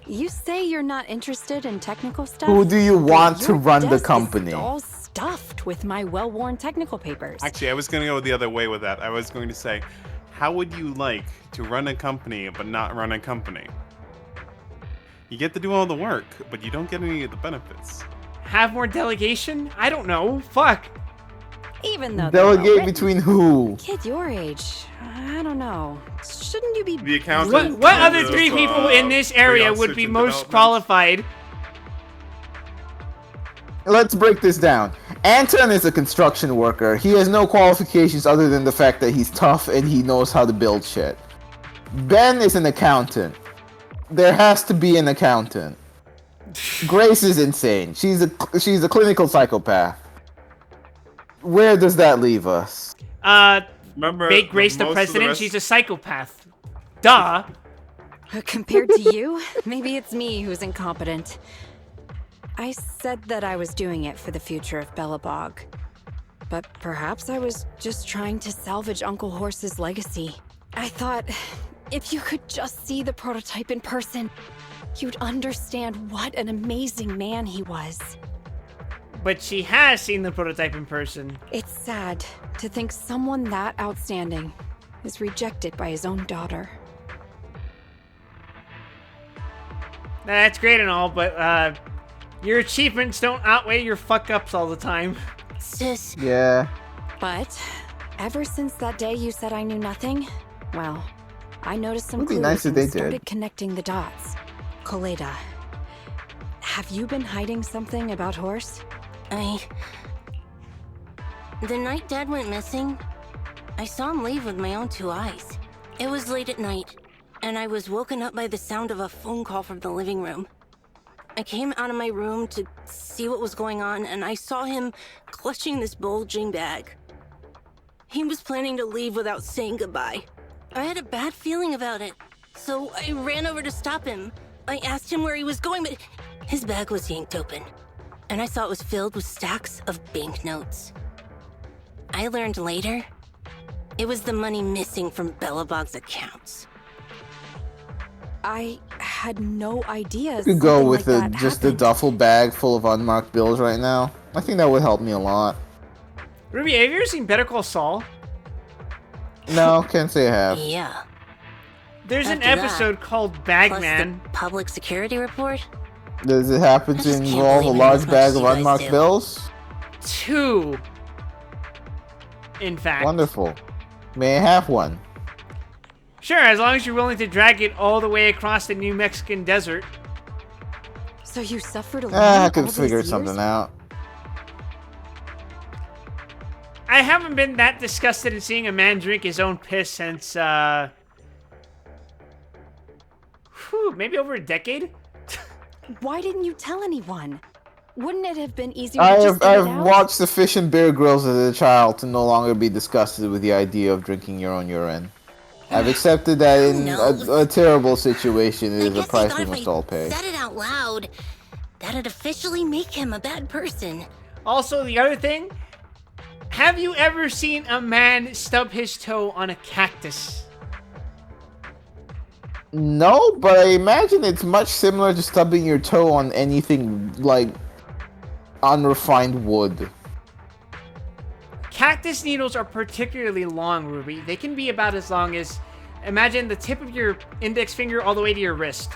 You say you're not interested in technical stuff? Who do you but want to your run the desk is company? all stuffed with my well-worn technical papers. Actually, I was going to go the other way with that. I was going to say, how would you like to run a company but not run a company? You get to do all the work, but you don't get any of the benefits. Have more delegation? I don't know. Fuck. Even though they're well Delegate written. between who? Kid your age, I don't know. Shouldn't you be The accountant. What other three people in this area would be research and most development. qualified? Let's break this down. Anton is a construction worker. He has no qualifications other than the fact that he's tough and he knows how to build shit. Ben is an accountant. There has to be an accountant. Grace is insane. She's a clinical psychopath. Where does that leave us? Remember, make Grace the most of the president? rest- She's a psychopath. Duh. Compared to you, maybe it's me who's incompetent. I said that I was doing it for the future of Belobog. But perhaps I was just trying to salvage Uncle Horse's legacy. I thought, if you could just see the prototype in person, you'd understand what an amazing man he was. But she has seen the prototype in person. It's sad to think someone that outstanding is rejected by his own daughter. That's great and all, but your achievements don't outweigh your fuck-ups all the time. Sis. Yeah. But ever since that day you said I knew nothing, well, I noticed some Would be clues nice if and they started did. connecting the dots. Koleda, have you been hiding something about Horse? The night Dad went missing, I saw him leave with my own two eyes. It was late at night, and I was woken up by the sound of a phone call from the living room. I came out of my room to see what was going on, and I saw him clutching this bulging bag. He was planning to leave without saying goodbye. I had a bad feeling about it, so I ran over to stop him. I asked him where he was going, but his bag was yanked open, and I saw it was filled with stacks of banknotes. I learned later, it was the money missing from Belobog's accounts. I had no idea. You could go something with like that just a happened. duffel bag full of unmarked bills right now. I think that would help me a lot. Ruby, have you ever seen Better Call Saul? No, can't say I have. Yeah. There's an After that, episode called Plus Bagman. the public security report? Does it happen I to just can't involve a believe it large as much bag as of you guys unmarked do. bills? 2. In fact. Wonderful. May I have one? Sure, as long as you're willing to drag it all the way across the New Mexican desert. So you suffered alone I all could these figure years? something out. I haven't been that disgusted in seeing a man drink his own piss since, maybe over a decade? Why didn't you tell anyone? Wouldn't it have been easier to just get it I've out? watched sufficient Bear Grylls as a child to no longer be disgusted with the idea of drinking your own urine. I've accepted that in a terrible situation, it is a price we must all pay. Said it out loud. That'd officially make him a bad person. Also, the other thing, have you ever seen a man stub his toe on a cactus? No, but I imagine it's much similar to stubbing your toe on anything like unrefined wood. Cactus needles are particularly long, Ruby. They can be about as long as, imagine the tip of your index finger all the way to your wrist.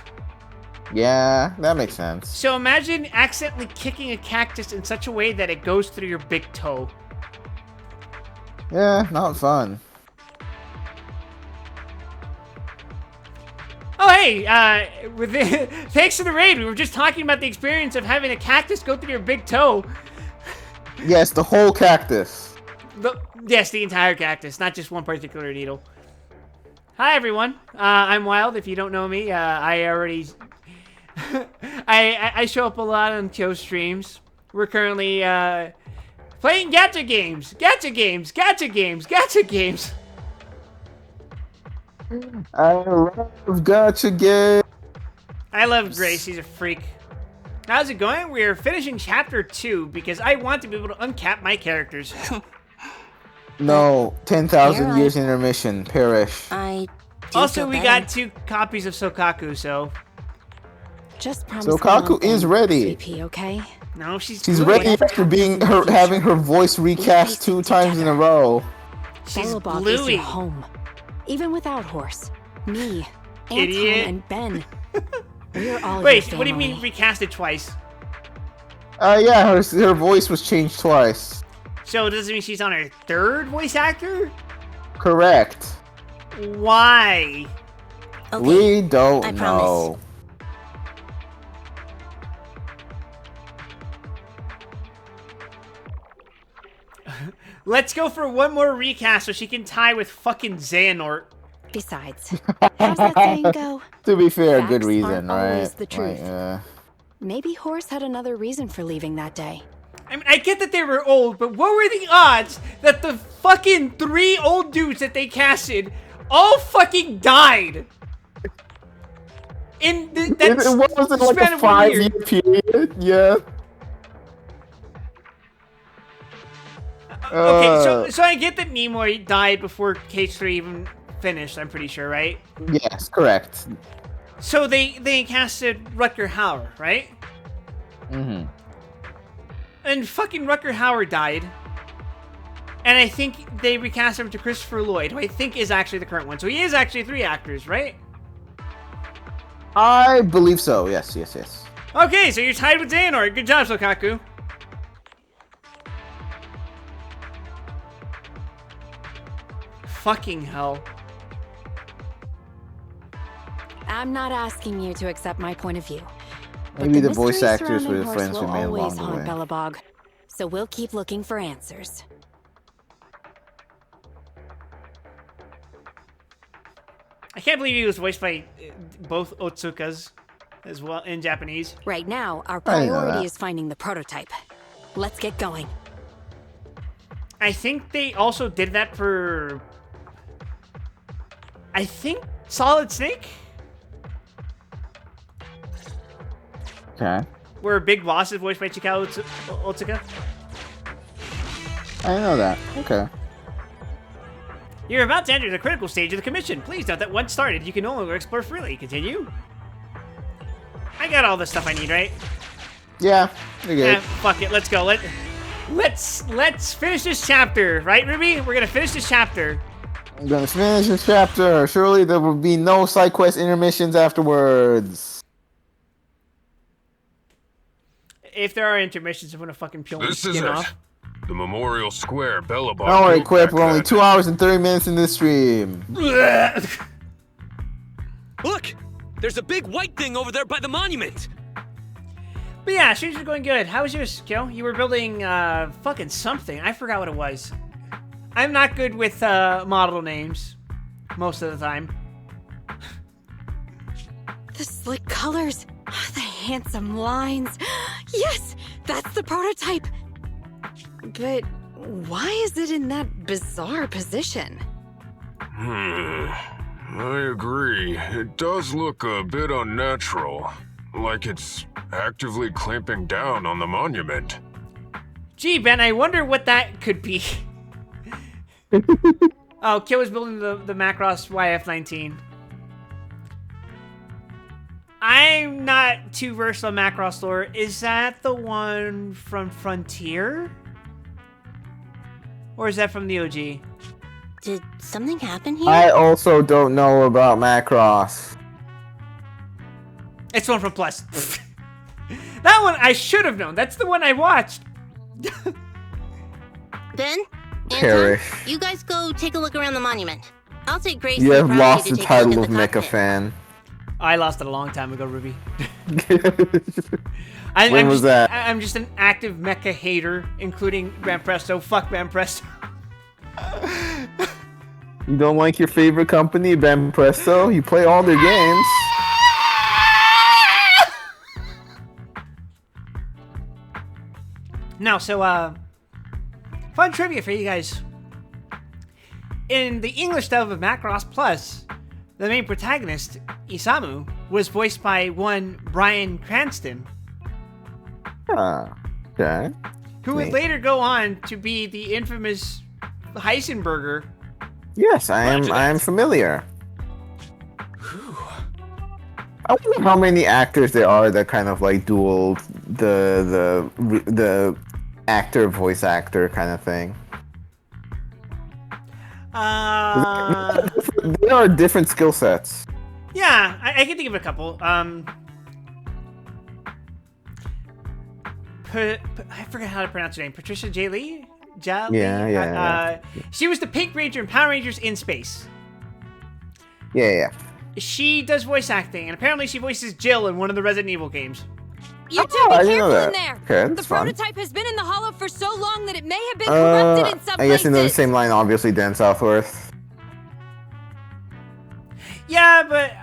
Yeah, that makes sense. So imagine accidentally kicking a cactus in such a way that it goes through your big toe. Yeah, not fun. Oh, way, thanks to the raid, we were just talking about the experience of having a cactus go through your big toe. Yes, the whole cactus. Yes, the entire cactus, not just one particular needle. Hi, everyone. I'm Wild. If you don't know me, I already... I show up a lot on Kyo streams. We're currently playing gacha games. Gacha games. Gacha games. Gacha games. I love gacha games. I love Grace. She's a freak. How's it going? We're finishing chapter 2 because I want to be able to uncap my characters. No, 10,000 years intermission. Perish. Also, we got 2 copies of Sokaku, so... Just promise Sokaku is ready. VP, okay? No, she's ready after having her voice recast 2 times in a row. She's Belobog is your home. Even without Horse, me, Idiot. Anton, and Ben. We're all Wait, your what do you family. mean recast it twice? Yeah, her voice was changed twice. So does it mean she's on her 3rd voice actor? Correct. Why? We don't know. Let's go for one more recast so she can tie with fucking Xehanort. Besides, how's that saying go? To be fair, Facts good reason, aren't right? always the truth. Maybe Horse had another reason for leaving that day. I mean, I get that they were old, but what were the odds that the fucking 3 old dudes that they casted all fucking died? In that it wasn't like span a of 1 year. 5-year period, yeah. Okay, so I get that Nimoy died before Cage 3 even finished, I'm pretty sure, right? Yes, correct. So they casted Rutger Hauer, right? Mm-hmm. And fucking Rutger Hauer died. And I think they recast him to Christopher Lloyd, who I think is actually the current one. So he is actually 3 actors, right? I believe so, yes. Okay, so you're tied with Xehanort. Good job, Sokaku. Fucking hell. I'm not asking you to accept my point of view. Maybe the voice mystery actors were the surrounding friends Horse we will made always along the haunt way. Belobog, so we'll keep looking for answers. I can't believe he was voiced by both Otsukas as well in Japanese. Right now, our I didn't know priority that. is finding the prototype. Let's get going. I think they also did that for... I think Solid Snake? Okay. Where Big Boss is voiced by Chikao Otsuka. I didn't know that. Okay. You're about to enter the critical stage of the commission. Please note that once started, you can no longer explore freely. Continue. I got all the stuff I need, right? Yeah, you're good. Yeah, fuck it. Let's go. Let's finish this chapter, right, Ruby? We're gonna finish this chapter. I'm gonna finish this chapter. Surely there will be no side quest intermissions afterwards. If there are intermissions, I'm gonna fucking peel my This is skin it. off. The Memorial Square Belobog. Don't worry, built Quip. back We're only then. 2 hours and 30 minutes in this stream. Look! There's a big white thing over there by the monument! But yeah, streams are going good. How was yours, Kyo? You were building fucking something. I forgot what it was. I'm not good with model names most of the time. The slick colors, the handsome lines. Yes, that's the prototype. But why is it in that bizarre position? I agree. It does look a bit unnatural. Like it's actively clamping down on the monument. Gee, Ben, I wonder what that could be. Oh, Kyo was building the Macross YF-19. I'm not too versed on Macross lore. Is that the one from Frontier? Or is that from the OG? Did something happen here? I also don't know about Macross. It's the one from Plus. That one I should have known. That's the one I watched. Ben? Perish. Anton, you guys go take a look around the monument. I'll take Grace You to the have property lost to the take a look title at of the Mecha cockpit. fan. I lost it a long time ago, Ruby. When was that? I'm just an active mecha hater, including Banpresto. Fuck Banpresto. You don't like your favorite company, Banpresto? You play all their games. No, so, fun trivia for you guys. In the English dub of Macross Plus, the main protagonist, Isamu, was voiced by one Bryan Cranston. Okay. Who would later go on to be the infamous Heisenberger. Yes, I am familiar. I wonder how many actors there are that kind of like dual the actor voice actor kind of thing. There are different skill sets. Yeah, I can think of a couple. I forget how to pronounce her name. Patricia J. Lee? Yeah. She was the Pink Ranger in Power Rangers in Space. Yeah. She does voice acting, and apparently she voices Jill in one of the Resident Evil games. You two be careful in there. Okay, the fun. prototype has been in the hollow for so long that it may have been corrupted in some I guess in the places. same line, obviously, Dan Southworth. Yeah, but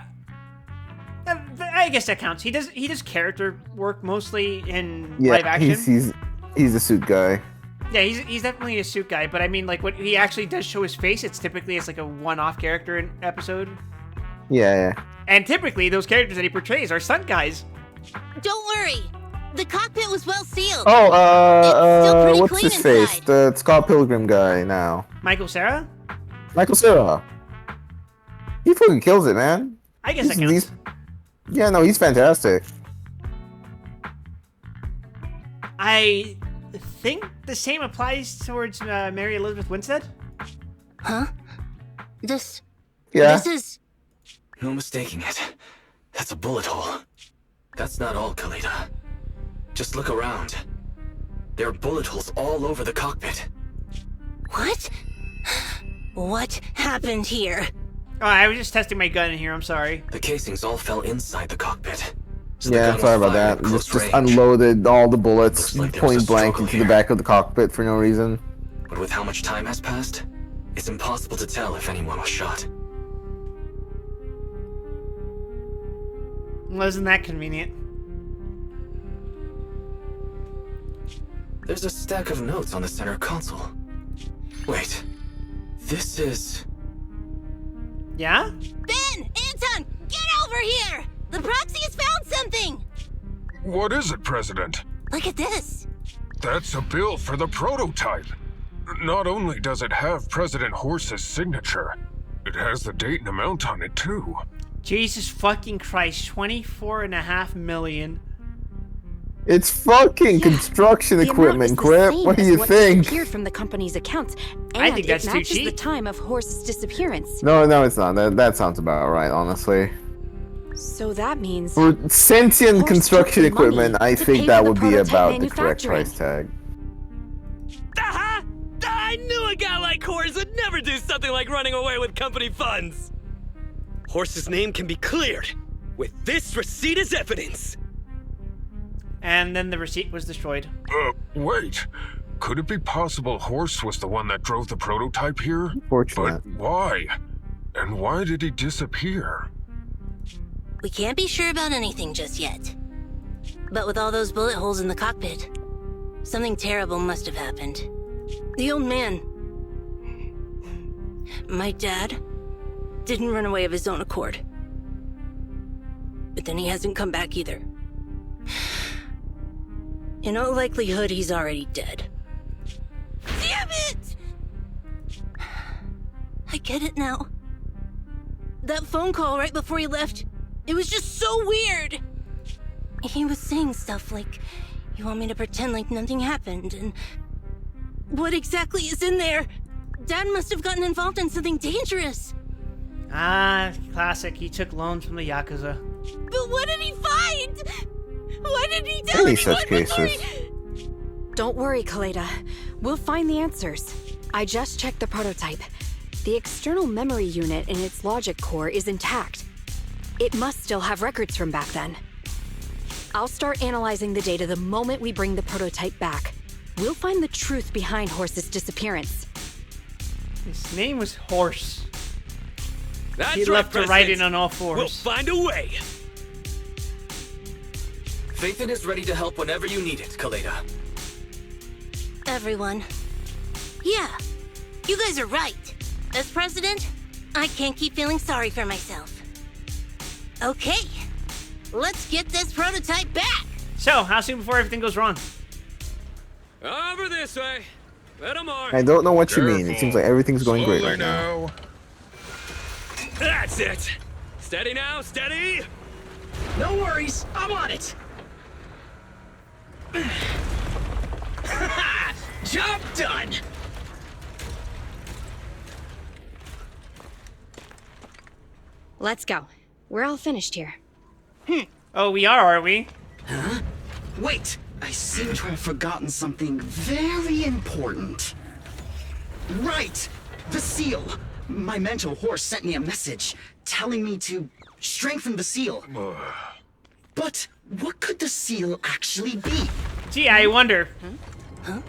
I guess that counts. He does character work mostly in live action. He's a suit guy. Yeah, he's definitely a suit guy. But I mean, like when he actually does show his face, it's typically like a one-off character in episode. Yeah. And typically, those characters that he portrays are stunt guys. Don't worry. The cockpit was well sealed. Oh, what's his face? The Scott Pilgrim guy now. Michael Cera? Michael Cera. He fucking kills it, man. I guess that counts. Yeah, no, he's fantastic. I think the same applies towards Mary Elizabeth Winstead. Huh? This is... No mistaking it. That's a bullet hole. That's not all, Kaleda. Just look around. There are bullet holes all over the cockpit. What? What happened here? Oh, I was just testing my gun in here, I'm sorry. The casings all fell inside the cockpit. So Yeah, sorry about that. Just unloaded all the bullets point blank into the back of the cockpit for no reason. But with how much time has passed, it's impossible to tell if anyone was shot. Wasn't that convenient? There's a stack of notes on the center console. Wait, this is... Yeah? Ben! Anton! Get over here! The proxy has found something! What is it, President? Look at this. That's a bill for the prototype. Not only does it have President Horse's signature, it has the date and amount on it, too. Jesus fucking Christ, 24.5 million. It's fucking construction equipment, Quip. What do you think? Disappeared from the company's accounts, and I think that's it too matches cheap. the time of Horse's disappearance. No, it's not. That sounds about right, honestly. So that means For sentient Horse construction took money equipment, I to think pay that for would the be prototype about the correct manufacturing. price tag. Aha! I knew a guy like Horse would never do something like running away with company funds. Horse's name can be cleared with this receipt as evidence. And then the receipt was destroyed. Wait. Could it be possible Horse was the one that drove the prototype here? Fortunate. But why? And why did he disappear? We can't be sure about anything just yet. But with all those bullet holes in the cockpit, something terrible must have happened. The old man, my dad, didn't run away of his own accord. But then he hasn't come back either. In all likelihood, he's already dead. Damn it! I get it now. That phone call right before he left, it was just so weird. He was saying stuff like, you want me to pretend like nothing happened, and what exactly is in there? Dad must have gotten involved in something dangerous. Ah, classic. He took loans from the Yakuza. But what did he find? Why didn't he tell Any anyone such before cases. Don't worry, Kaleda. We'll find the answers. I just checked the prototype. The external memory unit in its logic core is intact. It must still have records from back then. I'll start analyzing the data the moment we bring the prototype back. We'll find the truth behind Horse's disappearance. His name was Horse. That's He right, left to ride President. in on all fours. We'll find a way. Phaethon is ready to help whenever you need it, Kaleda. Everyone. Yeah, you guys are right. As president, I can't keep feeling sorry for myself. Okay, let's get this prototype back. So, how soon before everything goes wrong? Over this way. Little more. I don't know what you mean. It seems like everything's going great Slowly right now. That's it. Steady now, steady. No worries, I'm on it. Job done. Let's go. We're all finished here. Oh, we are we? Huh? Wait, I seem to have forgotten something very important. Right! The seal! My mentor Horse sent me a message telling me to strengthen the seal. But what could the seal actually be? Gee, I wonder. Huh?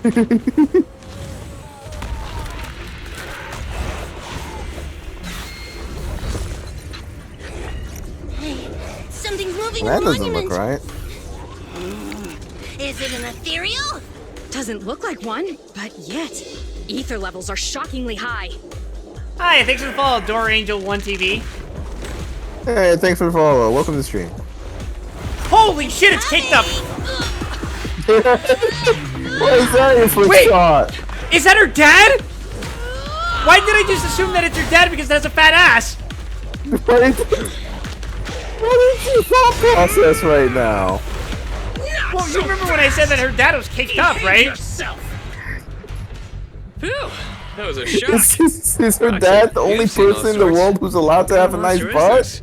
Hey, something's moving That in the doesn't monument. look right. Is it an ethereal? Doesn't look like one, but yet. Ether levels are shockingly high. Hi, thanks for the follow, Door Angel 1 TV. Hey, thanks for the follow. Welcome to the stream. Holy shit, it's caked up! What is that your foot shot? Is that her dad? Why did I just assume that it's her dad because it has a fat ass? What is your thought process right now? Well, you remember when I said that her dad was caked up, right? Phew, that was a shock. Is her dad the only person in the world who's allowed to have a nice butt?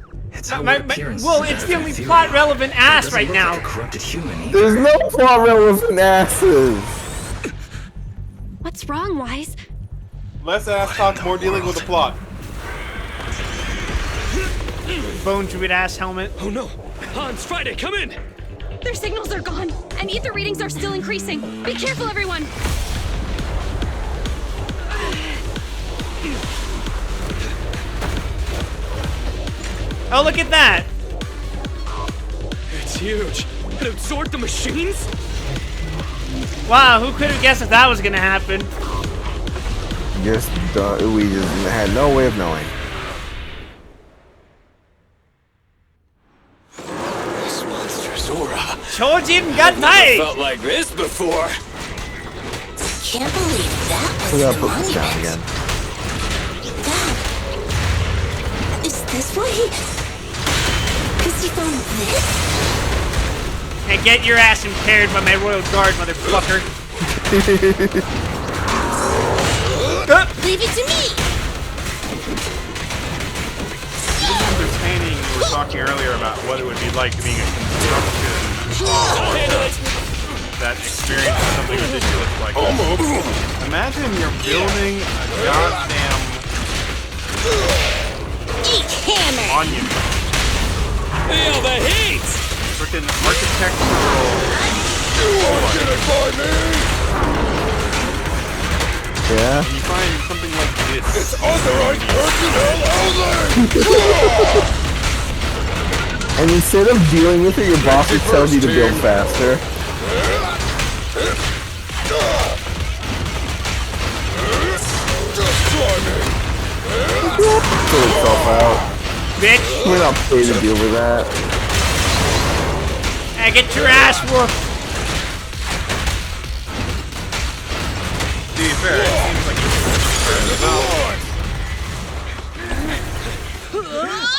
Well, it's the only plot relevant ass right now. There's no plot relevant asses. What's wrong, Wise? Less ass talk, more dealing with the plot. Bone druid ass helmet. Oh no! Hans, Friday, come in! Their signals are gone, and ether readings are still increasing. Be careful, everyone! Oh, look at that! It's huge. It absorbed the machines? Wow, who could have guessed that that was gonna happen? We just had no way of knowing. This monstrous aura. Told you it got nice! Felt like this before. Can't believe that We was gotta the put this down monument. again. Dad, is this why he found this? And get your ass impaired by my royal guard, motherfucker. Leave it to me! Understanding you were talking earlier about what it would be like being a construction that experiences something ridiculous like that. Imagine you're building a goddamn monument. Feel the heat! Freaking architectural. Yeah. And you find something like this. It's authorized personnel only! And instead of dealing with it, your boss just tells you to build faster. Pull itself out. Bitch! We're not paid to deal with that. Hey, get your ass whooped! To be fair, it seems like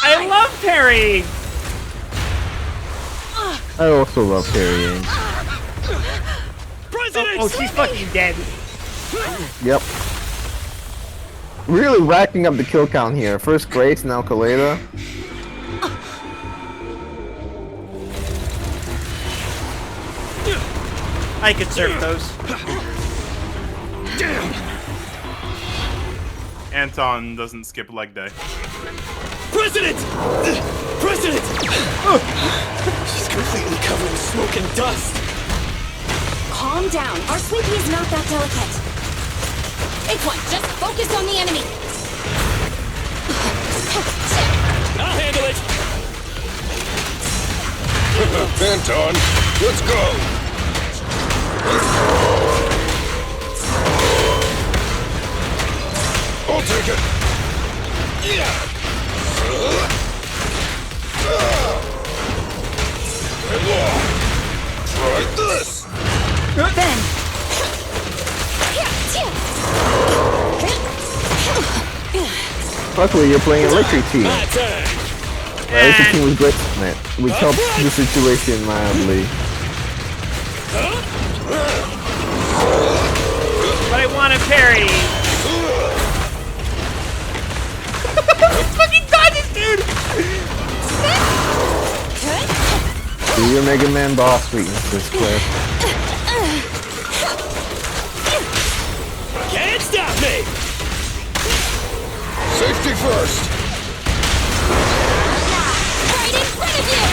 I love parrying! I also love parrying. Oh, she's fucking dead. Yep. Really racking up the kill count here. First Grace, now Kaleda. I could surf those. Anton doesn't skip leg day. President! President! She's completely covered in smoke and dust. Calm down. Our Sleepy is not that delicate. H1, just focus on the enemy. I'll handle it. Anton, let's go! I'll take it! Try this! Ben! Luckily, you're playing electric team. Electric team was great, man. Which helped the situation mildly. But I want to parry. Fucking dodges, dude! Do your Mega Man boss weaknesses, Cliff. Can't stop me! Safety first! Right in front of you!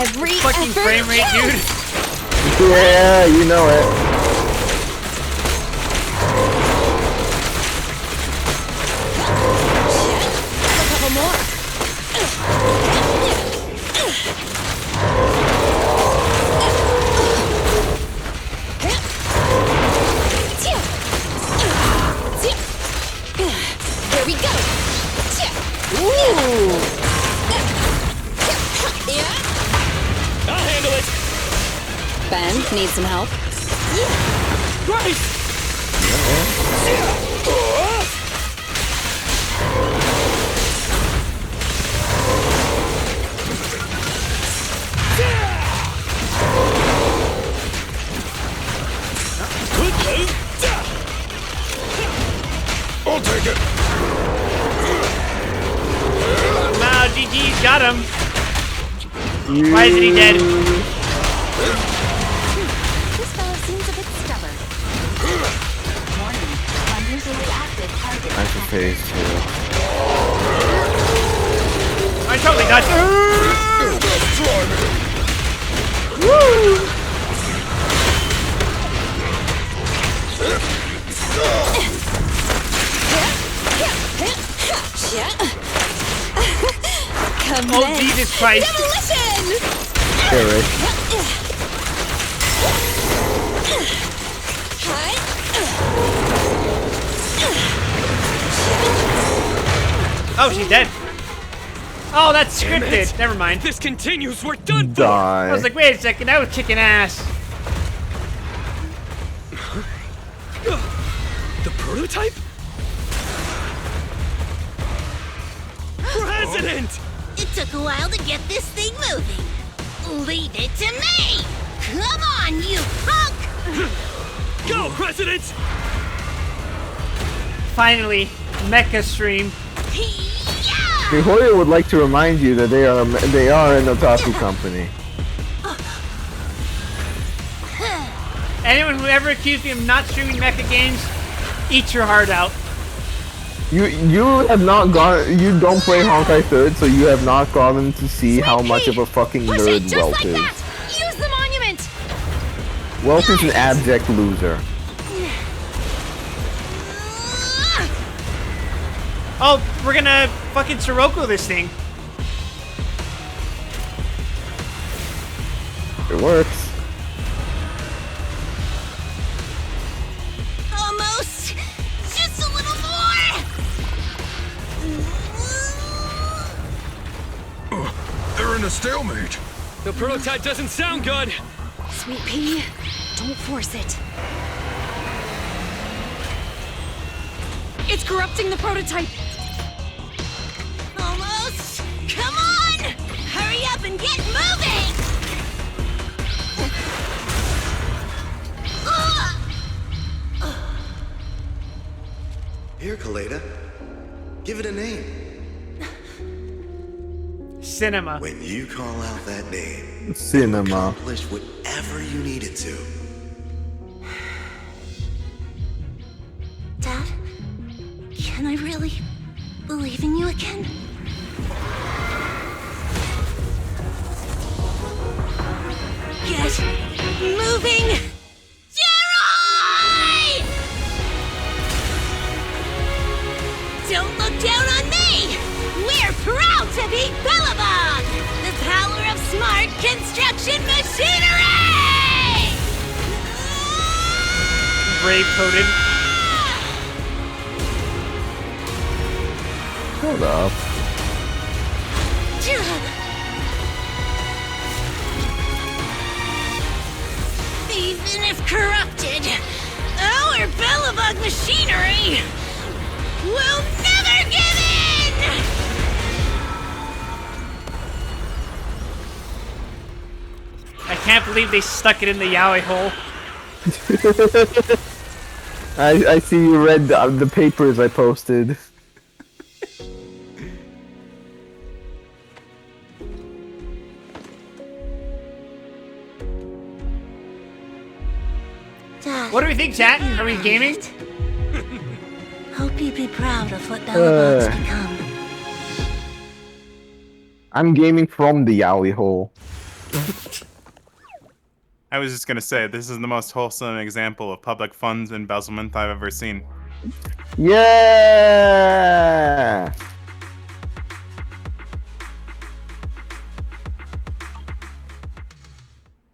Every Fucking effort frame rate, counts. dude. Yeah, you know it. A couple more. Here we go! Ooh. I'll handle it! Ben, need some help? Grace! I'll take it! Wow, GG's got him. Why isn't he dead? This fellow seems a bit stubborn. Warning, unusually active target. I should phase too. I totally got you. Woo! Come Oh, in. Jesus Christ. Demolition! Scary. Oh, she's dead. Oh, that's scripted. Never mind. This continues, we're done for! Die. I was like, wait a second, that was kicking ass. The prototype? President! It took a while to get this thing moving. Leave it to me! Come on, you punk! Go, President! Finally, Mecha stream. The Hoya would like to remind you that they are an otaku company. Anyone who ever accused me of not streaming mecha games, eat your heart out. You have not gone. You don't play Honkai 3rd, so you have not gotten to see how much of a fucking nerd Welt is. Use the monument! Welt is an abject loser. Oh, we're gonna fucking Sirocco this thing. It works. Almost! Just a little more! They're in a stalemate. The prototype doesn't sound good. Sweet pea, don't force it. It's corrupting the prototype. Almost! Come on! Hurry up and get moving! Here, Kaleda. Give it a name. Cinema. When you call out that name, Cinema. accomplish whatever you needed to. Dad? really believe in you again? Get moving! Jerry! Don't look down on me! We're proud to be Bellabog! The power of smart construction machinery! Brave coded. Hold up. Even if corrupted, our Bellabog machinery will never give in! I can't believe they stuck it in the yaoi hole. I see you read the papers I posted. What do we think, chat? Are we gaming? Hope you'd be proud of what Bellabog's become. I'm gaming from the yaoi hole. I was just gonna say, this is the most wholesome example of public funds embezzlement I've ever seen. Yeah!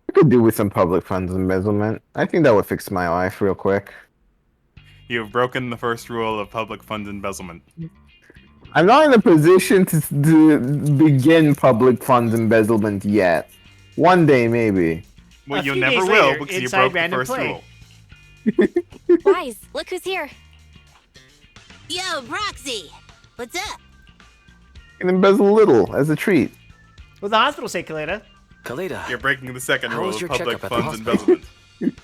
I could do with some public funds embezzlement. I think that would fix my life real quick. You have broken the first rule of public funds embezzlement. I'm not in a position to begin public funds embezzlement yet. One day, maybe. Well, you never will because you broke the first rule. Wise, look who's here. Yo, Proxy! What's up? You can embezzle a little as a treat. What'd the hospital say, Kaleda? Kaleda, you're breaking the second how rule was of your public checkup at the funds hospital? embezzlement.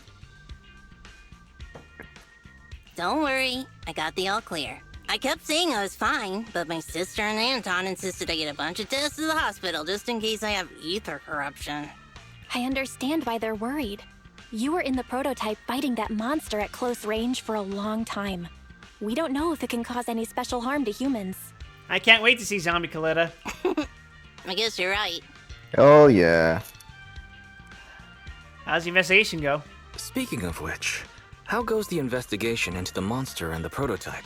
Don't worry, I got the all clear. I kept saying I was fine, but my sister and Anton insisted I get a bunch of tests at the hospital just in case I have ether corruption. I understand why they're worried. You were in the prototype fighting that monster at close range for a long time. We don't know if it can cause any special harm to humans. I can't wait to see Zombie Kaleda. I guess you're right. Oh, yeah. How's the investigation go? Speaking of which, how goes the investigation into the monster and the prototype?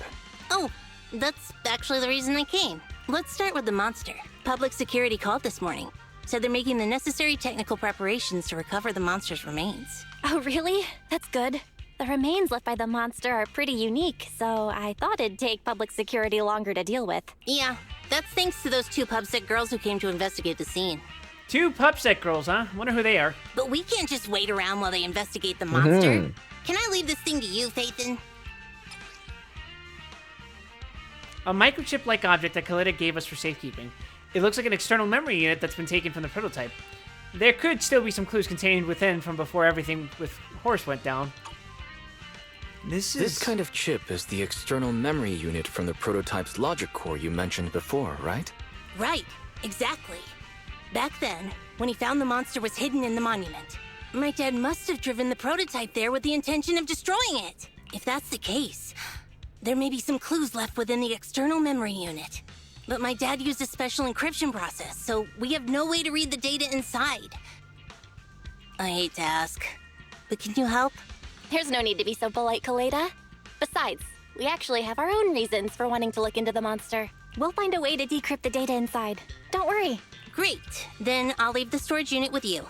Oh, that's actually the reason I came. Let's start with the monster. Public security called this morning. Said they're making the necessary technical preparations to recover the monster's remains. Oh, really? That's good. The remains left by the monster are pretty unique, so I thought it'd take public security longer to deal with. Yeah, that's thanks to those two pubsec girls who came to investigate the scene. Two pubsec girls, huh? Wonder who they are. But we can't just wait around while they investigate the monster. Can I leave this thing to you, Phaethon? A microchip-like object that Kaleda gave us for safekeeping. It looks like an external memory unit that's been taken from the prototype. There could still be some clues contained within from before everything with Horse went down. This kind of chip is the external memory unit from the prototype's logic core you mentioned before, right? Right, exactly. Back then, when he found the monster was hidden in the monument, my dad must have driven the prototype there with the intention of destroying it. If that's the case, there may be some clues left within the external memory unit. But my dad used a special encryption process, so we have no way to read the data inside. I hate to ask, but can you help? There's no need to be so polite, Kaleda. Besides, we actually have our own reasons for wanting to look into the monster. We'll find a way to decrypt the data inside. Don't worry. Great. Then I'll leave the storage unit with you.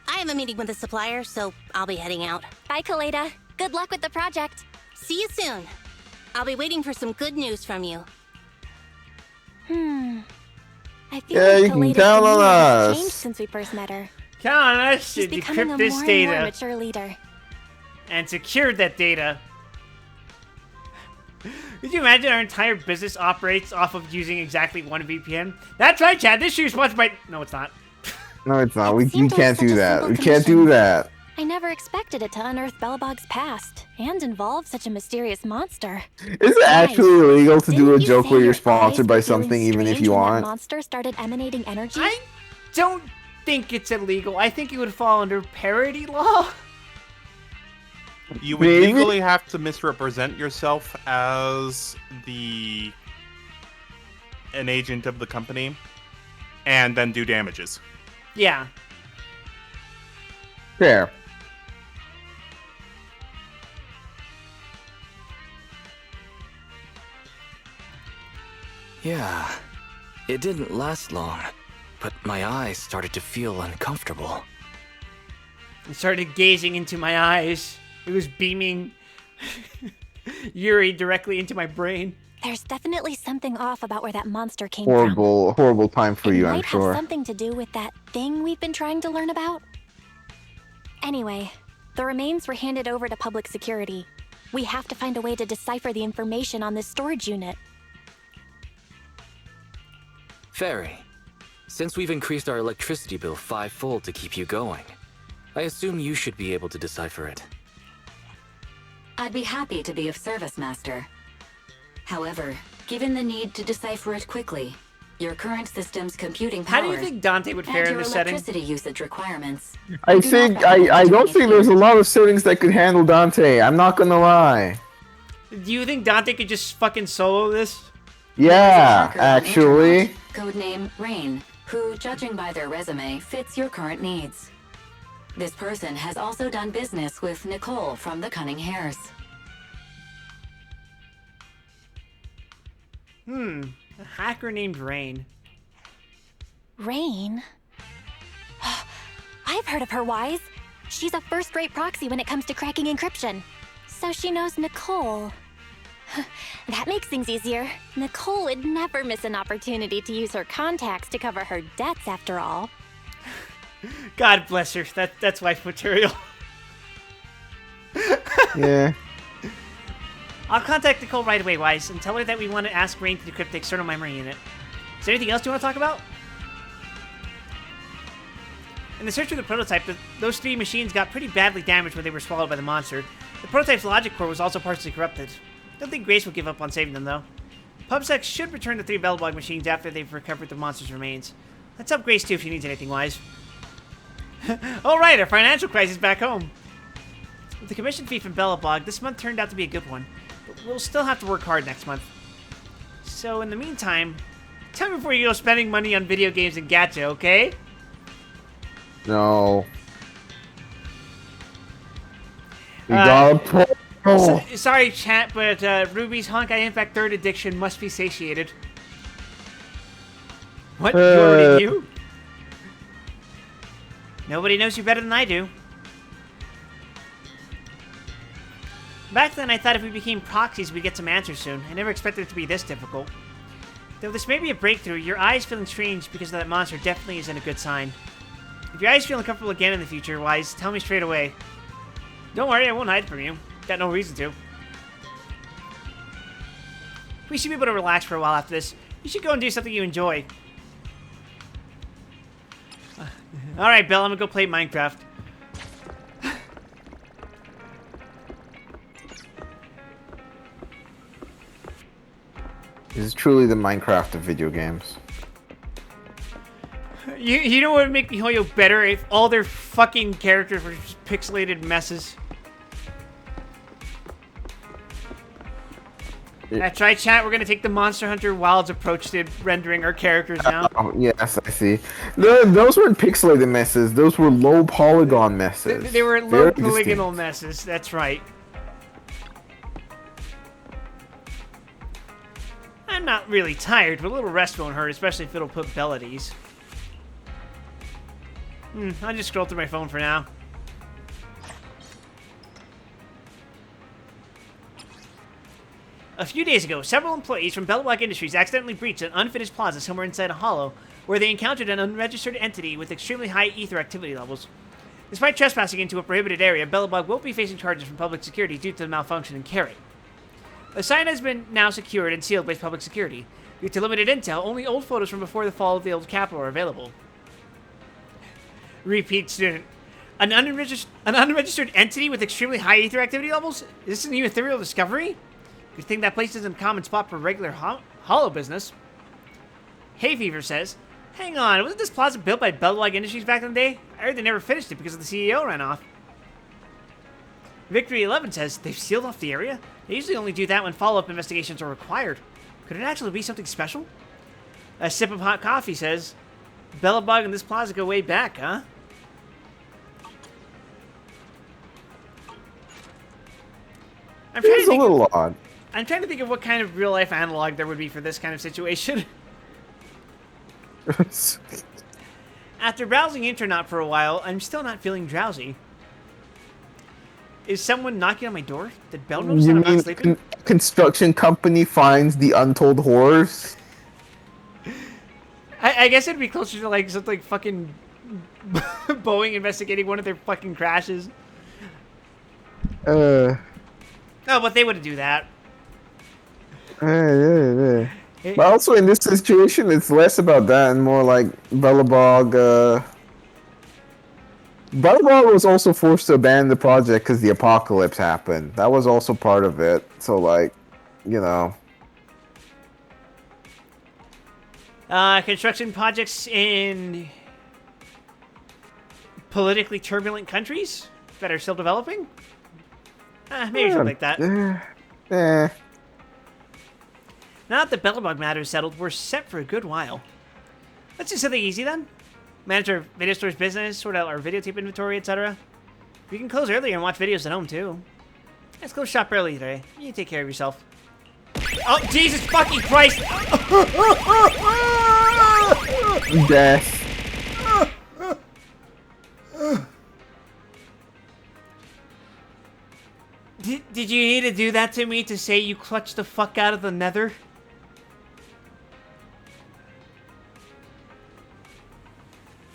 I have a meeting with the supplier, so I'll be heading out. Bye, Kaleda. Good luck with the project. See you soon. I'll be waiting for some good news from you. I feel Yeah, like you can Kaleda's count on demeanor has us. changed since we first met her. Count on us to She's becoming decrypt a this more and data more mature leader. and secure that data. Could you imagine our entire business operates off of using exactly one VPN? That's right, Chad. This year's sponsored by... No, it's not. No, it's not. We seemed to can't have do such a that. simple We can't do commission. that. I never expected it to unearth Bellabog's past and involve such a mysterious monster. Is it actually illegal to do a Didn't you joke say where you're your sponsored eyes by were feeling something even if strange you when that aren't? monster started emanating energy? I don't think it's illegal. I think it would fall under parody law. You would Maybe? legally have to misrepresent yourself as the an agent of the company and then do damages. Yeah. Fair. Yeah, it didn't last long, but my eyes started to feel uncomfortable. I started gazing into my eyes. It was beaming Yuri directly into my brain. There's definitely something off about where that monster came from. Horrible time for you, It I'm might sure. have something to do with that thing we've been trying to learn about. Anyway, the remains were handed over to public security. We have to find a way to decipher the information on this storage unit. Fairy, since we've increased our electricity bill 5-fold to keep you going, I assume you should be able to decipher it. I'd be happy to be of service, Master. However, given the need to decipher it quickly, your current system's computing power, How do you think Dante would fare in this setting? electricity usage requirements, I don't think there's a lot of settings that could handle Dante. I'm not gonna lie. Do you think Dante could just fucking solo this? Yeah, actually. codename Rain, who, judging by their resume, fits your current needs. This person has also done business with Nicole from the Cunning Hares. A hacker named Rain. Rain? I've heard of her, Wise. She's a first-rate proxy when it comes to cracking encryption. So she knows Nicole. That makes things easier. Nicole would never miss an opportunity to use her contacts to cover her debts, after all. God bless her. That's wife material. Yeah. I'll contact Nicole right away, Wise, and tell her that we want to ask Rain to decrypt the external memory unit. Is there anything else you want to talk about? In the search for the prototype, those 3 machines got pretty badly damaged when they were swallowed by the monster. The prototype's logic core was also partially corrupted. Don't think Grace will give up on saving them, though. PubSec should return the 3 Bellbog machines after they've recovered the monster's remains. Let's help Grace, too, if she needs anything, Wise. Alright, our financial crisis back home. With the commission fee from Bellabog, this month turned out to be a good one. But we'll still have to work hard next month. So, in the meantime, tell me before you go spending money on video games and gacha, okay? No. We gotta Sorry, chat, but Ruby's Honkai Impact 3rd addiction must be satiated. What? You already knew? Nobody knows you better than I do. Back then, I thought if we became proxies, we'd get some answers soon. I never expected it to be this difficult. Though this may be a breakthrough, your eyes feeling strange because of that monster definitely isn't a good sign. If your eyes feel uncomfortable again in the future, Wise, tell me straight away. Don't worry, I won't hide from you. Got no reason to. We should be able to relax for a while after this. You should go and do something you enjoy. Alright, Bill, I'm gonna go play Minecraft. This is truly the Minecraft of video games. You know what would make MiHoYo better if all their fucking characters were just pixelated messes? That's right, chat. We're gonna take the Monster Hunter Wilds approach to rendering our characters now. Oh, yes, I see. Those weren't pixelated messes. Those were low polygon messes. They were low polygonal messes. That's right. I'm not really tired, but a little rest won't hurt, especially if it'll put Bell at ease. I'll just scroll through my phone for now. A few days ago, several employees from Bellablock Industries accidentally breached an unfinished plaza somewhere inside a hollow, where they encountered an unregistered entity with extremely high ether activity levels. Despite trespassing into a prohibited area, Bellablock won't be facing charges from public security due to the malfunction in carry. The site has been now secured and sealed by public security. Due to limited intel, only old photos from before the fall of the old capital are available. Repeat student. An unregistered entity with extremely high ether activity levels? Is this a new ethereal discovery? Good thing that place isn't a common spot for regular hollow business. Hay Fever says, hang on, wasn't this plaza built by Bellablock Industries back in the day? I heard they never finished it because the CEO ran off. Victory 11 says, they've sealed off the area? They usually only do that when follow-up investigations are required. Could it actually be something special? A sip of hot coffee says, Bellabog and this plaza go way back, huh? It's a little odd. I'm trying to think of what kind of real-life analog there would be for this kind of situation. After browsing internet for a while, I'm still not feeling drowsy. Is someone knocking on my door? Did Bell notice that I'm not sleeping? Construction company finds the untold horrors? I guess it'd be closer to like something like fucking Boeing investigating one of their fucking crashes. Oh, but they wouldn't do that. But also in this situation, it's less about that and more like Bellabog. Bellabog was also forced to abandon the project because the apocalypse happened. That was also part of it. So, like, you know. Construction projects in politically turbulent countries that are still developing? Maybe something like that. Now that the Bellabog matter is settled, we're set for a good while. Let's do something easy then. Manage our video store's business, sort out our videotape inventory, etc. We can close earlier and watch videos at home too. Let's go shop early today. You take care of yourself. Oh, Jesus fucking Christ! Death. Did you need to do that to me to say you clutched the fuck out of the nether?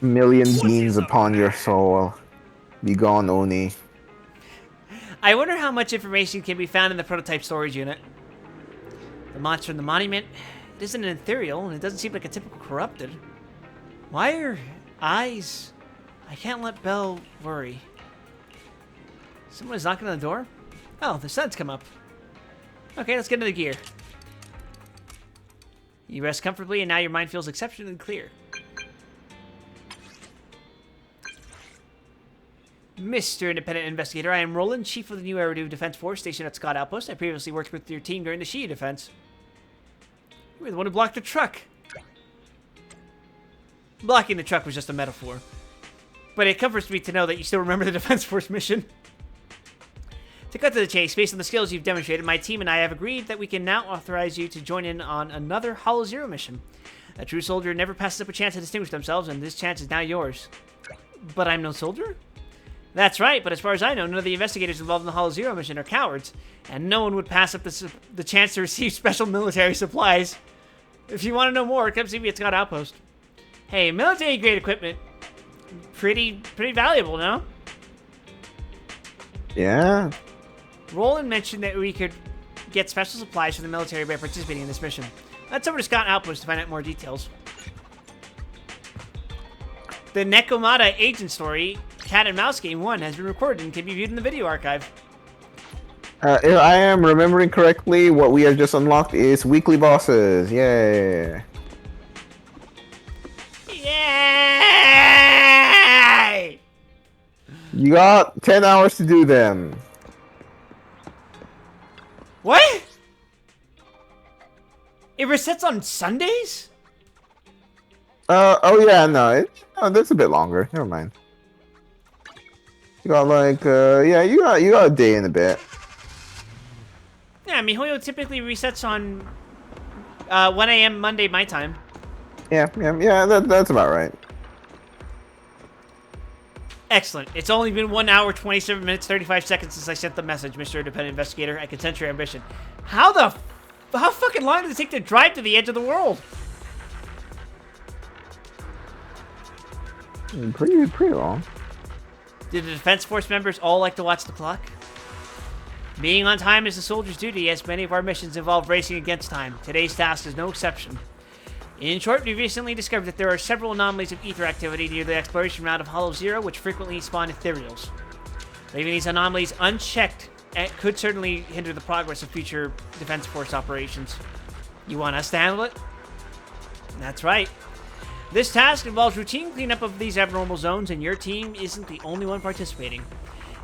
Million beams upon your soul. Be gone, Oni. I wonder how much information can be found in the prototype storage unit. The monster in the monument, it isn't an ethereal, and it doesn't seem like a typical corrupted. Why are eyes? I can't let Belle worry. Someone is knocking on the door? Oh, the sun's come up. Okay, let's get into the gear. You rest comfortably, and now your mind feels exceptionally clear. Mr. Independent Investigator, I am Roland, Chief of the New Eridu Defense Force stationed at Scott Outpost. I previously worked with your team during the Shia defense. You were the one who blocked the truck. Blocking the truck was just a metaphor. But it comforts me to know that you still remember the Defense Force mission. To cut to the chase, based on the skills you've demonstrated, my team and I have agreed that we can now authorize you to join in on another Hollow Zero mission. A true soldier never passes up a chance to distinguish themselves, and this chance is now yours. But I'm no soldier? That's right, but as far as I know, none of the investigators involved in the Hollow Zero mission are cowards, and no one would pass up the chance to receive special military supplies. If you want to know more, come see me at Scott Outpost. Hey, military-grade equipment. Pretty valuable, no? Yeah. Roland mentioned that we could get special supplies for the military by participating in this mission. Let's over to Scott Outpost to find out more details. The Nekomata Agent Story, Cat and Mouse Game 1, has been recorded and can be viewed in the video archive. If I am remembering correctly, what we have just unlocked is weekly bosses. Yay! Yay! You got 10 hours to do them. What? It resets on Sundays? Oh yeah, no, that's a bit longer. Never mind. You got like, yeah, you got a day and a bit. Yeah, MiHoYo typically resets on 1 a.m. Monday my time. Yeah, that's about right. Excellent. It's only been 1 hour, 27 minutes, 35 seconds since I sent the message, Mr. Independent Investigator. I can sense your ambition. How fucking long does it take to drive to the edge of the world? Pretty long. Do the Defense Force members all like to watch the clock? Being on time is a soldier's duty, as many of our missions involve racing against time. Today's task is no exception. In short, we recently discovered that there are several anomalies of ether activity near the exploration route of Hollow Zero, which frequently spawn ethereals. Leaving these anomalies unchecked could certainly hinder the progress of future Defense Force operations. You want us to handle it? That's right. This task involves routine cleanup of these abnormal zones, and your team isn't the only one participating.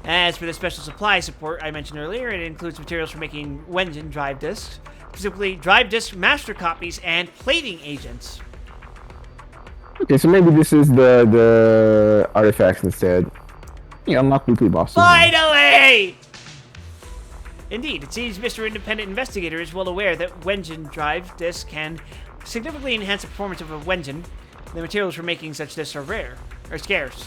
As for the special supply support I mentioned earlier, it includes materials for making Wenjin drive discs, specifically drive disk master copies and plating agents. Okay, so maybe this is the artifacts instead. Yeah, unlock weekly bosses. Finally! Indeed, it seems Mr. Independent Investigator is well aware that Wenjin drive discs can significantly enhance the performance of a Wenjin. The materials for making such discs are rare, or scarce.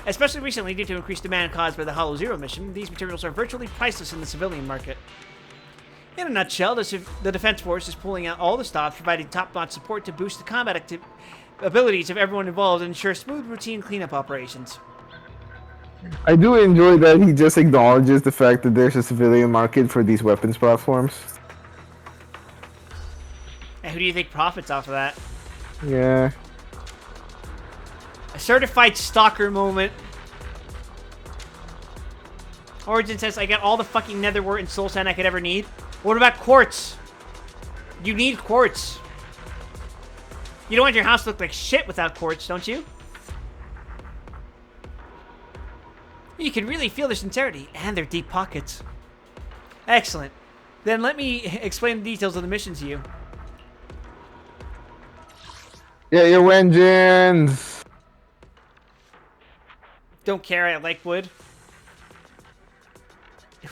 Especially recently, due to increased demand caused by the Hollow Zero mission, these materials are virtually priceless in the civilian market. In a nutshell, the Defense Force is pulling out all the stops, providing top-notch support to boost the combat abilities of everyone involved and ensure smooth, routine cleanup operations. I do enjoy that he just acknowledges the fact that there's a civilian market for these weapons platforms. And who do you think profits off of that? Yeah. A certified stalker moment. Origin says, I got all the fucking netherwort and soul sand I could ever need. What about quartz? You need quartz. You don't want your house to look like shit without quartz, don't you? You can really feel their sincerity and their deep pockets. Excellent. Then let me explain the details of the mission to you. Yeah, your engines. Don't care, I like wood.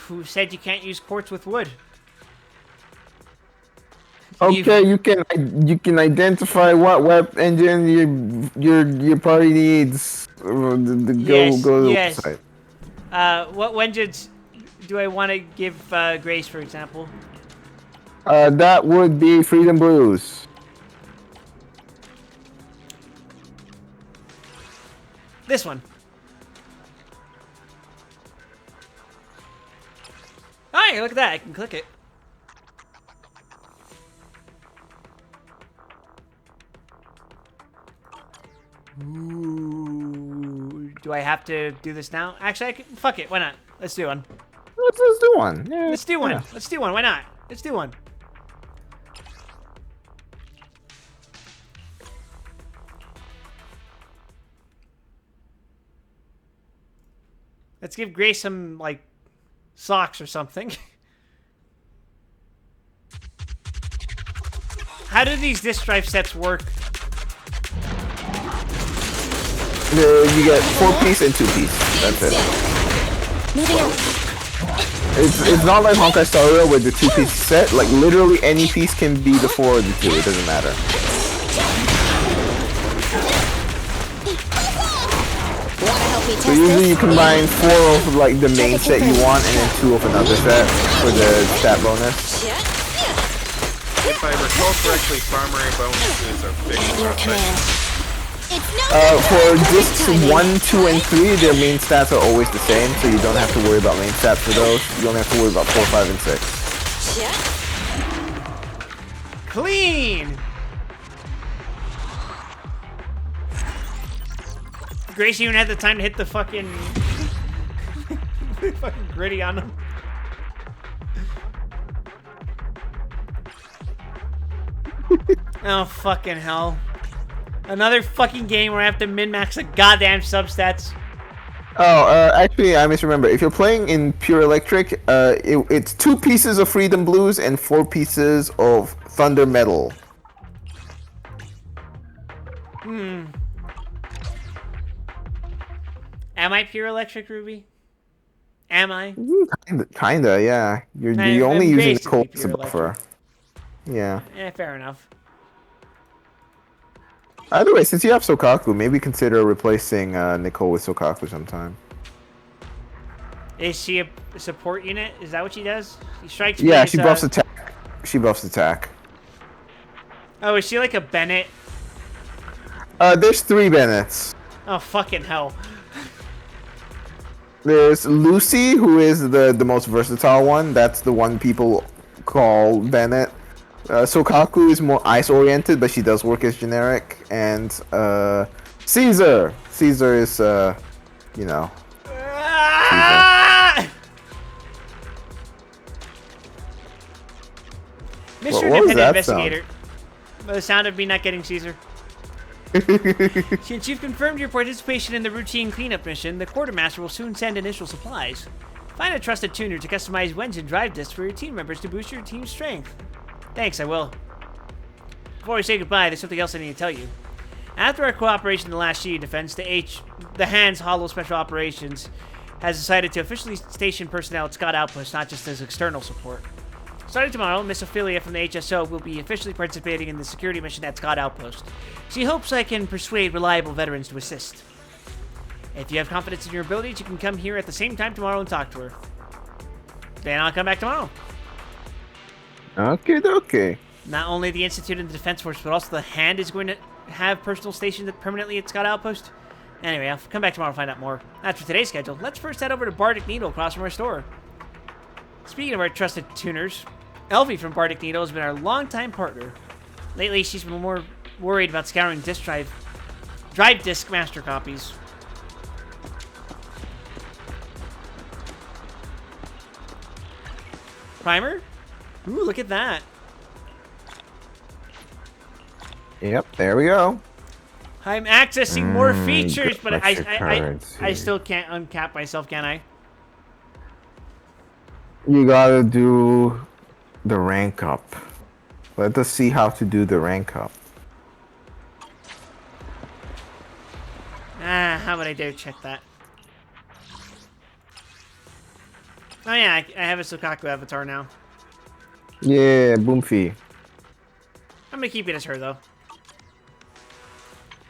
Who said you can't use quartz with wood? Okay, you can identify what engine your party needs. Go to the website. What engines do I want to give Grace, for example? That would be Freedom Blues. This one. Oh, yeah, look at that. I can click it. Ooh, do I have to do this now? Actually, fuck it. Why not? Let's do one. Let's do one. Yeah, let's do one. Yeah. Let's do one. Why not? Let's do one. Let's give Grace some, like, socks or something. How do these disc drive sets work? You get 4-piece and 2-piece. That's it. It's not like Honkai Star Rail with the 2-piece set. Like, literally any piece can be the 4 or the 2. It doesn't matter. So usually you combine 4 of like the main set you want and then 2 of another set for the stat bonus. If I recall correctly, primary bonuses are fixed. For discs 1, 2, and 3, their main stats are always the same, so you don't have to worry about main stats for those. You only have to worry about 4, 5, and 6. Clean! Grace even had the time to hit the fucking... fucking gritty on him. Oh, fucking hell. Another fucking game where I have to min-max the goddamn substats. Oh, actually, I misremember. If you're playing in Pure Electric, it's 2 pieces of Freedom Blues and 4 pieces of Thunder Metal. Am I Pure Electric, Ruby? Am I? Kinda, yeah. You're only using the coal as a buffer. Yeah. Yeah, fair enough. Either way, since you have Sokaku, maybe consider replacing Nicole with Sokaku sometime. Is she a support unit? Is that what she does? She strikes. Yeah, she buffs attack. She buffs attack. Oh, is she like a Bennett? There's 3 Bennetts. Oh, fucking hell. There's Lucy, who is the most versatile one. That's the one people call Bennett. Sokaku is more ice-oriented, but she does work as generic. And Caesar. Caesar is, you know. Mr. Independent Investigator. The sound of me not getting Caesar. Since you've confirmed your participation in the routine cleanup mission, the Quartermaster will soon send initial supplies. Find a trusted tuner to customize Wenjin drive discs for your team members to boost your team's strength. Thanks, I will. Before we say goodbye, there's something else I need to tell you. After our cooperation in the last Shield defense, the Hands Hollow Special Operations has decided to officially station personnel at Scott Outpost, not just as external support. Starting tomorrow, Miss Ophelia from the HSO will be officially participating in the security mission at Scott Outpost. She hopes I can persuade reliable veterans to assist. If you have confidence in your abilities, you can come here at the same time tomorrow and talk to her. Then I'll come back tomorrow. Okay. Not only the Institute and the Defense Force, but also the Hand is going to have personal stationed permanently at Scott Outpost. Anyway, I'll come back tomorrow and find out more. As for today's schedule, let's first head over to Bardic Needle across from our store. Speaking of our trusted tuners, Elfie from Bardic Needle has been our longtime partner. Lately, she's been more worried about scouring drive disk master copies. Primer? Ooh, look at that. Yep, there we go. I'm accessing more features, but I cards still can't uncap myself, can I? You gotta do the rank up. Let us see how to do the rank up. How would I dare check that? Oh yeah, I have a Sukaku avatar now. Yeah, Boomfy. I'm gonna keep it as her though.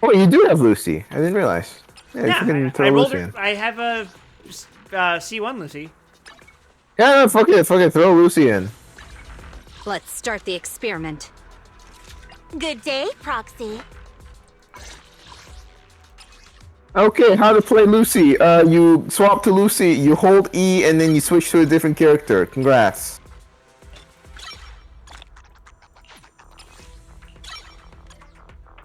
Oh, you do have Lucy. I didn't realize. Yeah, you can throw I rolled Lucy her. in. I have a C1 Lucy. Yeah, no, fuck it, throw Lucy in. Let's start the experiment. Good day, Proxy. Okay, how to play Lucy. You swap to Lucy, you hold E, and then you switch to a different character. Congrats.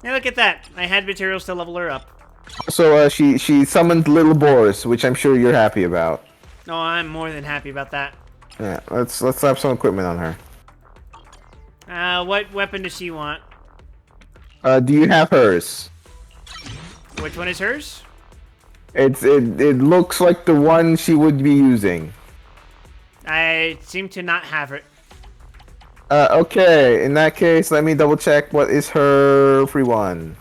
Hey, look at that. I had materials to level her up. So, she summoned little boars, which I'm sure you're happy about. No, I'm more than happy about that. Yeah, let's slap some equipment on her. What weapon does she want? Do you have hers? Which one is hers? It looks like the one she would be using. I seem to not have it. Okay, in that case, let me double check what is her free one.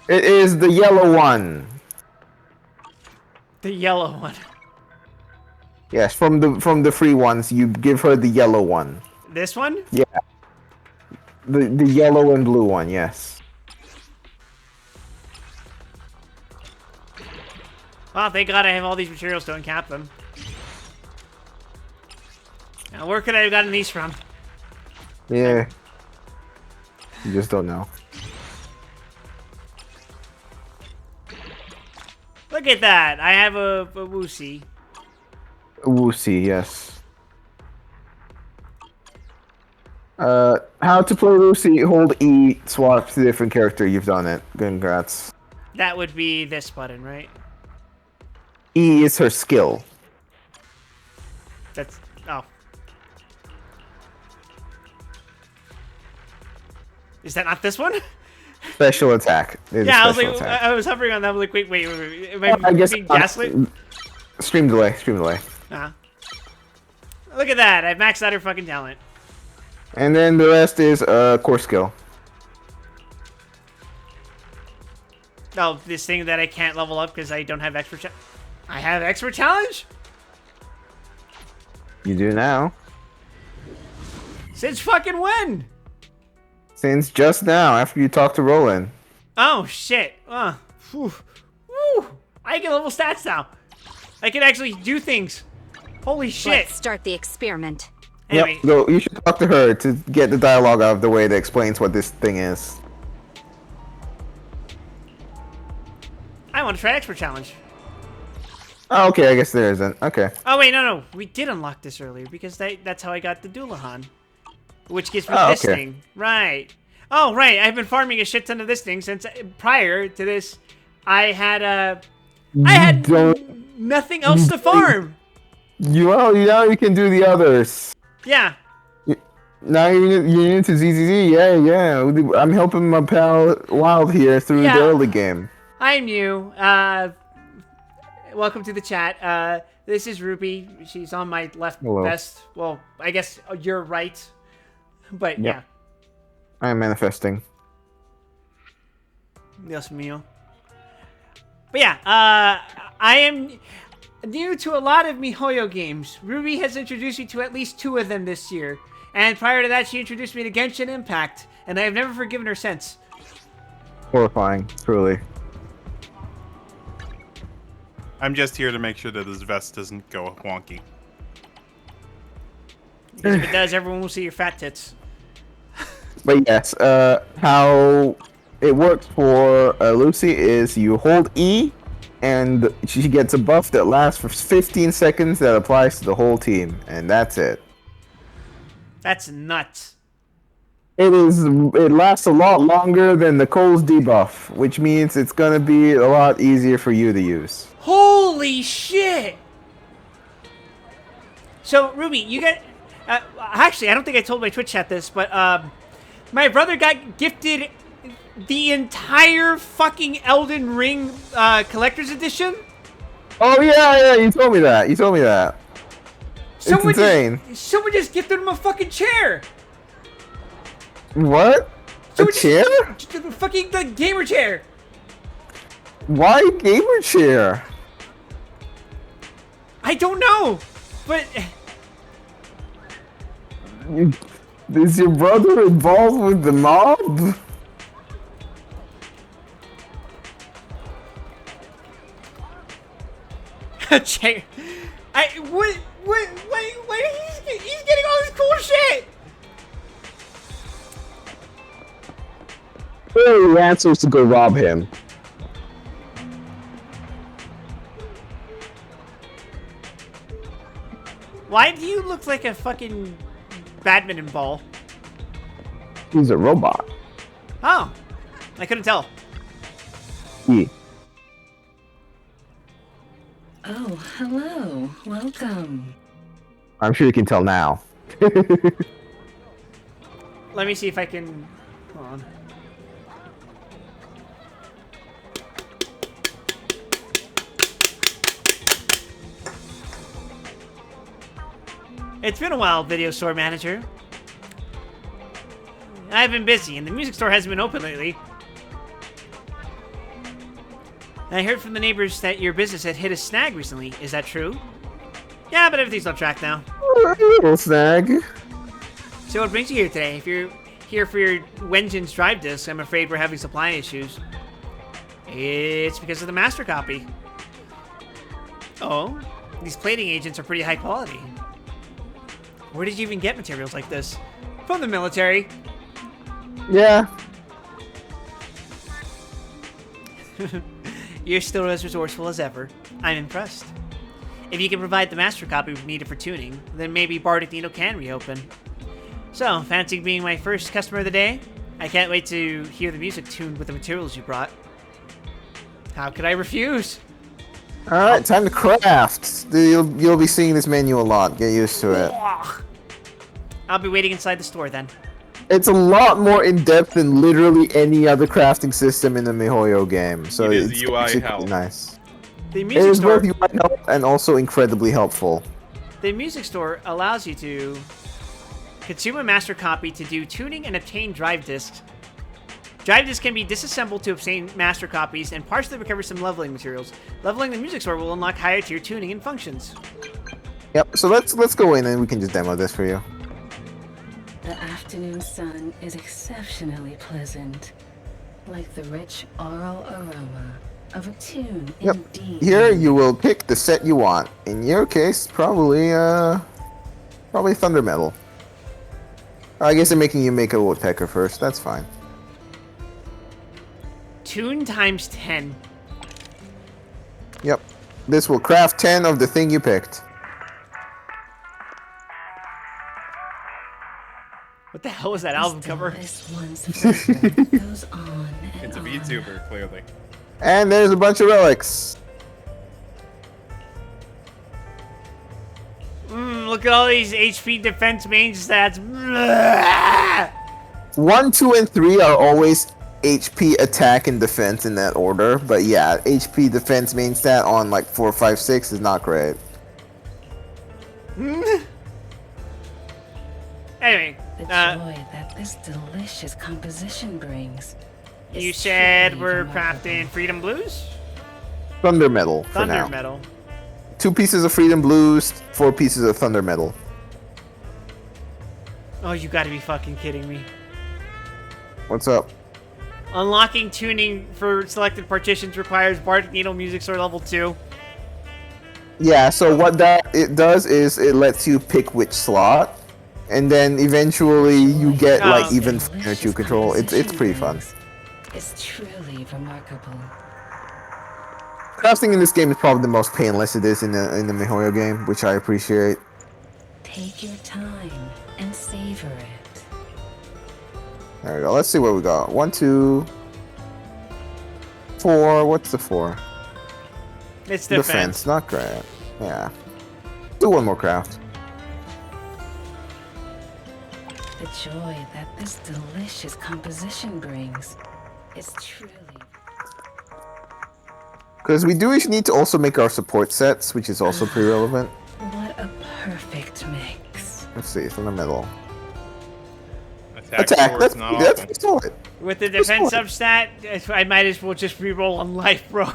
It is the yellow one. The yellow one. Yes, from the free ones, you give her the yellow one. This one? Yeah. The yellow and blue one, yes. Well, thank God I have all these materials to uncap them. Now, where could I have gotten these from? Yeah. You just don't know. Look at that! I have a Woosie. Woosie, yes. How to play Lucy, hold E, swap to a different character, you've done it. Congrats. That would be this button, right? E is her skill. That's... oh. Is that not this one? Special attack. Yeah, I was like, I was hovering on that, I was like, wait, am I being gaslit? Stream delay. Uh-huh. Look at that, I've maxed out her fucking talent. And then the rest is core skill. Oh, this thing that I can't level up because I don't have expert challenge? I have expert challenge? You do now. Since fucking when? Since just now, after you talked to Roland. Oh, shit. Whew. Woo. I get level stats now. I can actually do things. Holy shit. Let's start the experiment. Anyway. Yep, go. You should talk to her to get the dialogue out of the way that explains what this thing is. I want to try expert challenge. Oh, okay, I guess there isn't. Okay. Oh, wait, no. We did unlock this earlier because that's how I got the Doulahan. Which gives me this thing. Right. Oh, right. I've been farming a shit ton of this thing since prior to this. I had nothing else to farm. Now you can do the others. Yeah. Now you're into ZZZ. Yeah. I'm helping my pal Wild here through the early game. I'm new. welcome to the chat. This is Ruby. She's on my left Hello. vest. Well, I guess you're right. But Yep. yeah. I am manifesting. Dios mío. But yeah, I am new to a lot of MiHoYo games. Ruby has introduced me to at least 2 of them this year. And prior to that, she introduced me to Genshin Impact. And I have never forgiven her since. Horrifying, truly. I'm just here to make sure that this vest doesn't go wonky. Because if it does, everyone will see your fat tits. But yes, how it works for Lucy is you hold E, and she gets a buff that lasts for 15 seconds that applies to the whole team, and that's it. That's nuts. It lasts a lot longer than the Cole's debuff, which means it's gonna be a lot easier for you to use. Holy shit! So, Ruby, you got... actually, I don't think I told my Twitch chat this, but my brother got gifted the entire fucking Elden Ring Collector's Edition. Oh yeah, you told me that. It's insane. Someone just gifted him a fucking chair. What? A chair? Fucking the gamer chair. Why gamer chair? I don't know, but... Is your brother involved with the mob? A chair. What, he's getting all this cool shit. Clearly, the answer is to go rob him. Why do you look like a fucking badminton ball? He's a robot. Oh, I couldn't tell. Yeah. Oh, hello. Welcome. I'm sure you can tell now. Let me see if I can... Hold on. It's been a while, Video Store Manager. I've been busy, and the music store hasn't been open lately. I heard from the neighbors that your business had hit a snag recently. Is that true? Yeah, but everything's on track now. Little snag. So what brings you here today? If you're here for your Wenjin's drive disk, I'm afraid we're having supply issues. It's because of the master copy. Oh, these plating agents are pretty high quality. Where did you even get materials like this? From the military. Yeah. You're still as resourceful as ever. I'm impressed. If you can provide the master copy needed for tuning, then maybe Bardic Needle can reopen. So, fancy being my first customer of the day? I can't wait to hear the music tuned with the materials you brought. How could I refuse? Alright, time to craft. You'll be seeing this menu a lot. Get used to it. I'll be waiting inside the store then. It's a lot more in-depth than literally any other crafting system in the MiHoYo game. So It is it's UI basically help. nice. The It music is store, both UI help and also incredibly helpful. the music store allows you to consume a master copy to do tuning and obtain drive discs. Drive discs can be disassembled to obtain master copies and partially recover some leveling materials. Leveling the music store will unlock higher tier tuning and functions. Yep. So let's go in and we can just demo this for you. The afternoon sun is exceptionally pleasant, like the rich oral aroma of a tune indeed. Here you will pick the set you want. In your case, probably Thunder Metal. I guess they're making you make a woodpecker first. That's fine. Tune times 10. Yep. This will craft 10 of the thing you picked. What the hell was that album cover? It's a VTuber, clearly. And there's a bunch of relics. Look at all these HP defense main stats. 1, 2, and 3 are always HP, attack, and defense in that order. But yeah, HP, defense, main stat on like 4, 5, 6 is not great. Anyway, The joy that this delicious composition brings. You said we're crafting Freedom Blues? Thunder Metal for Thunder now. Metal. 2 pieces of Freedom Blues, 4 pieces of Thunder Metal. Oh, you gotta be fucking kidding me. What's up? Unlocking tuning for selected partitions requires Bardic Needle Music Sword level 2. Yeah, so what it does is it lets you pick which slot, and then eventually you get like even finer to control. It's pretty fun. It's truly remarkable. Crafting in this game is probably the most painless it is in the MiHoYo game, which I appreciate. Take your time and savor it. There we go. Let's see what we got. 1, 2, 4. What's the 4? It's defense. Not great. Yeah. Do one more craft. The joy that this delicious composition brings is truly. Because we do need to also make our support sets, which is also pretty relevant. What a perfect mix. Let's see, it's in the middle. Attack. That's Not solid. With the defense substat, I might as well just reroll on life, bro.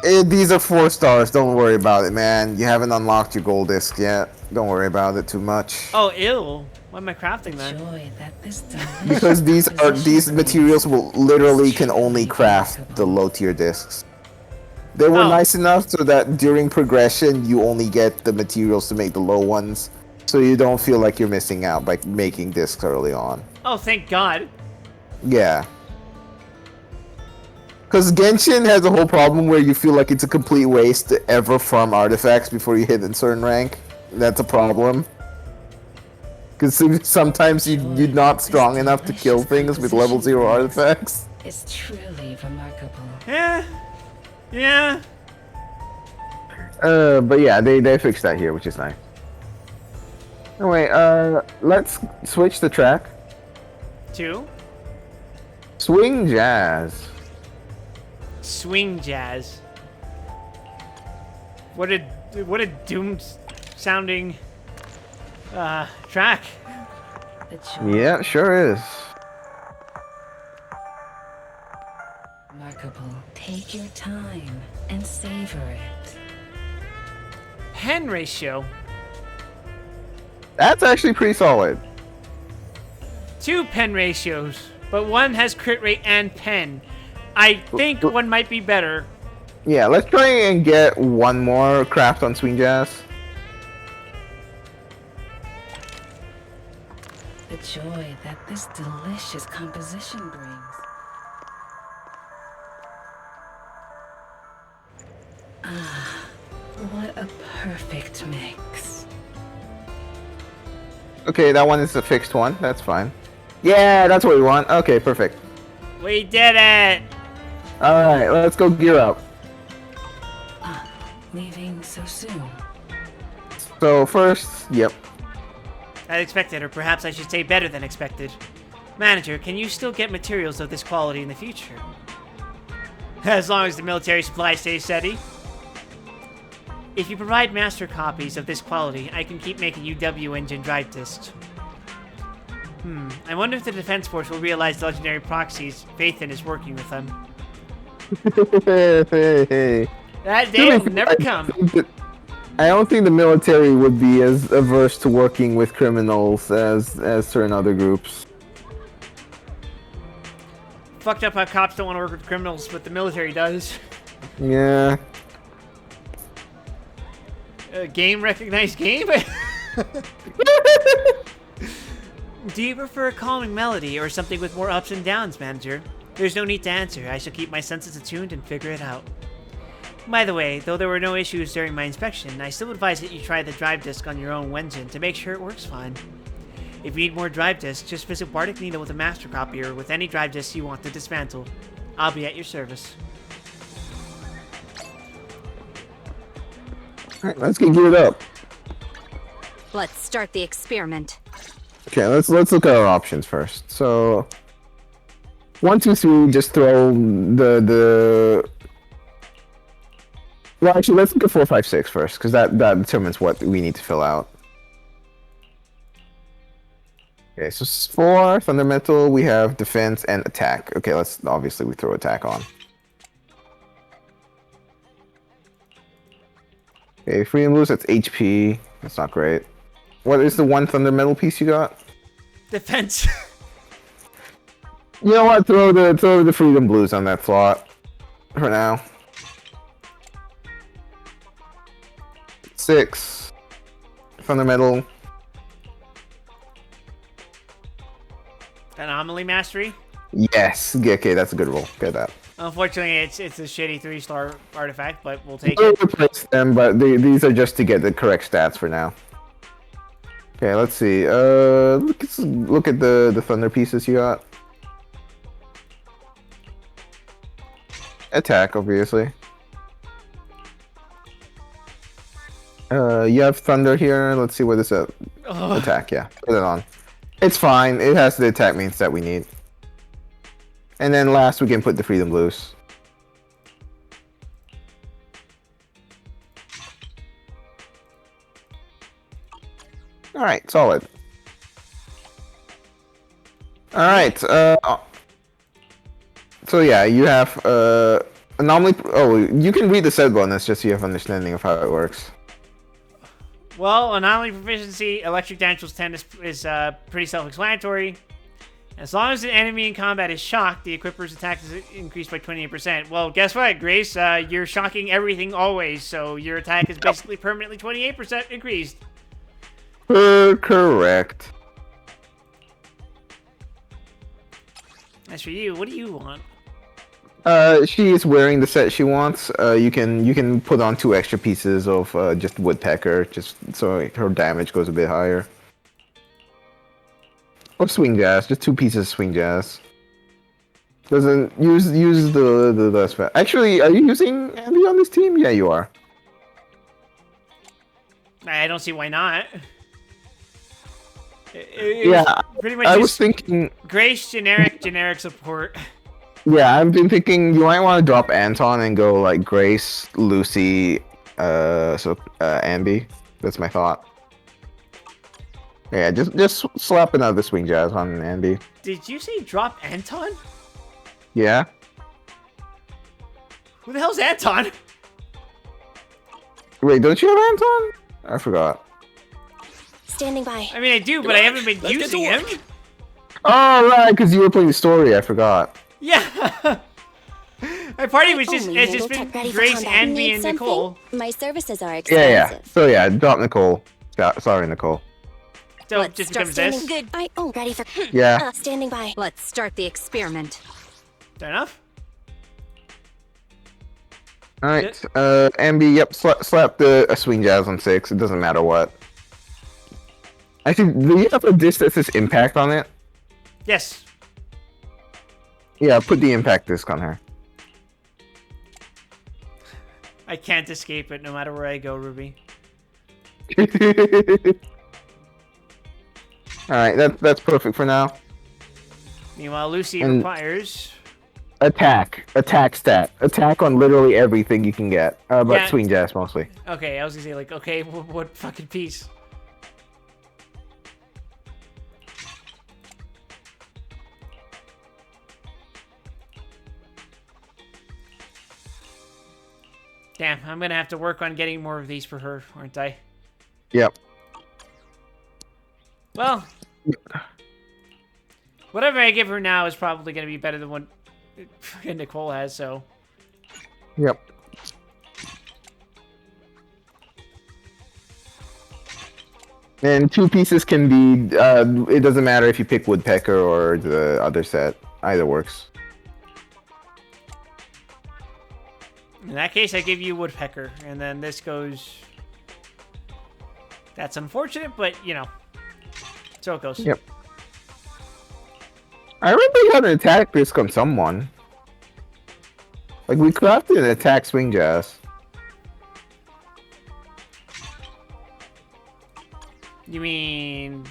These are 4 stars. Don't worry about it, man. You haven't unlocked your gold disc yet. Don't worry about it too much. Oh, ew. Why am I crafting that? Joy that this Because these materials will literally can only craft the low tier discs. They were nice enough so that during progression you only get the materials to make the low ones, so you don't feel like you're missing out by making discs early on. Oh, thank God. Yeah. Because Genshin has a whole problem where you feel like it's a complete waste to ever farm artifacts before you hit a certain rank. That's a problem. Because sometimes you're not strong enough to kill things with level 0 artifacts. It's truly remarkable. Yeah. Yeah. But yeah, they fixed that here, which is nice. Anyway, let's switch the track. 2. Swing jazz. Swing jazz. What a doomed sounding track. Yeah, sure is. Remarkable. Take your time and savor it. Pen ratio. That's actually pretty solid. 2 pen ratios, but one has crit rate and pen. I think one might be better. Yeah, let's try and get one more craft on Swing Jazz. The joy that this delicious composition brings. Ah, what a perfect mix. Okay, that one is a fixed one. That's fine. Yeah, that's what we want. Okay, perfect. We did it! Alright, let's go gear up. Leaving so soon. So first, yep. As expected, or perhaps I should say better than expected. Manager, can you still get materials of this quality in the future? As long as the military supply stays steady. If you provide master copies of this quality, I can keep making UW engine drive discs. I wonder if the Defense Force will realize the legendary proxies Phaethon is working with them. Hey. That day will never come. I don't think the military would be as averse to working with criminals as certain other groups. Fucked up how cops don't want to work with criminals, but the military does. Yeah. Game recognized game? Do you prefer a calming melody or something with more ups and downs, Manager? There's no need to answer. I shall keep my senses attuned and figure it out. By the way, though there were no issues during my inspection, I still advise that you try the drive disk on your own Wenjin to make sure it works fine. If you need more drive disks, just visit Bardic Needle with a master copy or with any drive disks you want to dismantle. I'll be at your service. Alright, let's get geared up. Let's start the experiment. Okay, let's look at our options first. So 1, 2, 3. Just throw the. Well, actually, let's look at 4, 5, 6 first, because that determines what we need to fill out. Okay, so 4 fundamental. We have defense and attack. Okay, let's obviously we throw attack on. Okay, free and loose. That's HP. That's not great. What is the 1 fundamental piece you got? Defense. You know what? Throw the freedom blues on that slot for now. 6 fundamental. Anomaly mastery. Yes. Okay, that's a good roll. Get that. Unfortunately, it's a shitty 3-star artifact, but we'll take We'll it. replace them, but these are just to get the correct stats for now. Okay, let's see. Look at the thunder pieces you got. Attack, obviously. You have thunder here. Let's see what is it. Attack, yeah. Put it on. It's fine. It has the attack means that we need. And then last we can put the freedom blues. Alright, solid. Alright, so yeah, you have anomaly. Oh, you can read the set bonus just so you have understanding of how it works. Well, anomaly proficiency, electric damage plus 10 is pretty self-explanatory. As long as an enemy in combat is shocked, the equipper's attack is increased by 28%. Well, guess what, Grace? You're shocking everything always, so your attack is basically permanently 28% increased. Correct. As for you, what do you want? She is wearing the set she wants. You can put on 2 extra pieces of just woodpecker, just so her damage goes a bit higher. Or swing jazz, just 2 pieces of swing jazz. Doesn't use the less fat. Actually, are you using Andy on this team? Yeah, you are. I don't see why not. Yeah, pretty much I was thinking. Grace, generic support. Yeah, I've been thinking you might want to drop Anton and go like Grace, Lucy, Ambi. That's my thought. Yeah, just slap another swing jazz on Ambi. Did you say drop Anton? Yeah. Who the hell's Anton? Wait, don't you have Anton? I forgot. Standing by. I mean, I do, but I haven't been using him. Oh, right, because you were playing the story. I forgot. Yeah. My party was just it's just been Grace, Andy, and Nicole. My services are expensive. Yeah. So yeah, drop Nicole. Sorry, Nicole. So it just becomes this. Good. Ready for. Yeah. Standing by. Let's start the experiment. Fair enough. All right, Ambi. Yep, slap the swing jazz on 6. It doesn't matter what. Actually, do you have a disc that says impact on it? Yes. Yeah, put the impact disc on her. I can't escape it no matter where I go, Ruby. Alright, that's perfect for now. Meanwhile, Lucy requires... Attack stat. Attack on literally everything you can get. But yeah. Swing jazz mostly. Okay, I was gonna say, like, okay, what fucking piece? Damn, I'm gonna have to work on getting more of these for her, aren't I? Yep. Well, whatever I give her now is probably gonna be better than what Nicole has, so. Yep. And 2 pieces can be, it doesn't matter if you pick Woodpecker or the other set. Either works. In that case, I give you Woodpecker, and then this goes... That's unfortunate, but, you know, so it goes. Yep. I remember you had an attack disc on someone. Like, we crafted an attack swing jazz. You mean...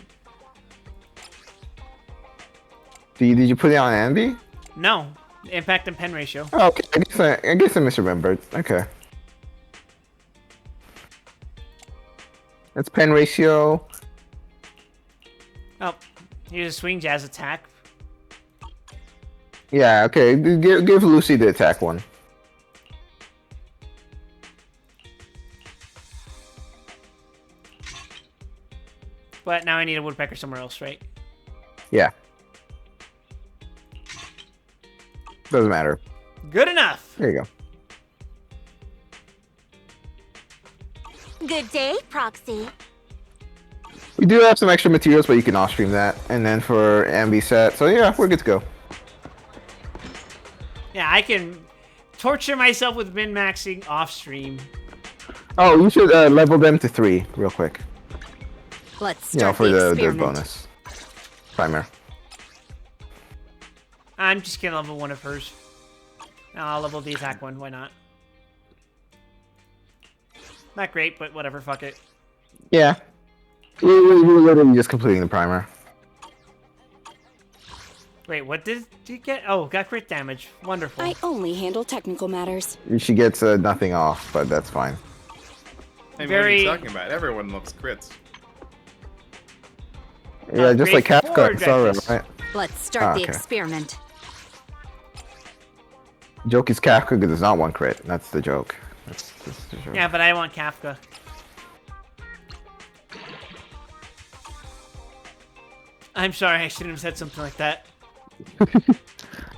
Did you put it on Ambi? No. Impact and pen ratio. Oh, okay, I guess I misremembered. Okay. That's pen ratio. Oh, here's a swing jazz attack. Yeah, okay. Give Lucy the attack one. But now I need a woodpecker somewhere else, right? Yeah. Doesn't matter. Good enough. There you go. Good day, Proxy. We do have some extra materials, but you can off-stream that. And then for Ambi set, so yeah, we're good to go. Yeah, I can torture myself with min-maxing off-stream. Oh, you should level them to 3 real quick. Let's Yeah, start for the the experiment. bonus. Primer. I'm just gonna level one of hers. I'll level the attack one, why not? Not great, but whatever, fuck it. Yeah. We're literally just completing the primer. Wait, what did you get? Oh, got crit damage. Wonderful. I only handle technical matters. She gets nothing off, but that's fine. I mean, what are you talking about? Everyone loves crits. Yeah, just like grade Kafka. 4 It's alright, objectives. right? Let's start the okay. experiment. Joke is Kafka does not want crit. That's the joke. That's the joke. Yeah, but I want Kafka. I'm sorry, I shouldn't have said something like that.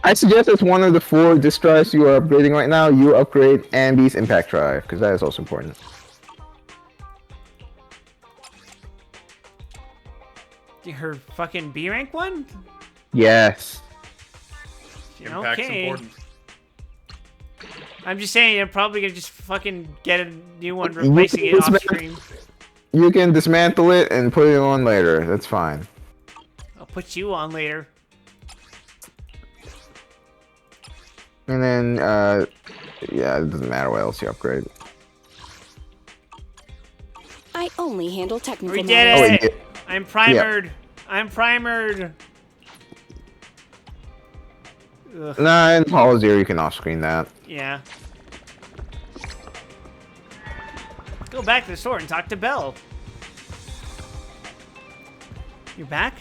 I suggest as one of the 4 disk drives you are upgrading right now, you upgrade Ambi's impact drive, because that is also important. Her fucking B rank one? Yes. Impact's Okay. important. I'm just saying, I'm probably gonna just fucking get a new one replacing it off screen. You can dismantle it and put it on later. That's fine. I'll put you on later. And then, yeah, it doesn't matter what else you upgrade. I only handle technical We matters. did it! I'm primered! I'm primered! Ugh. Nah, in Hollow Zero you can off-screen that. Yeah. Let's go back to the store and talk to Belle. You're back?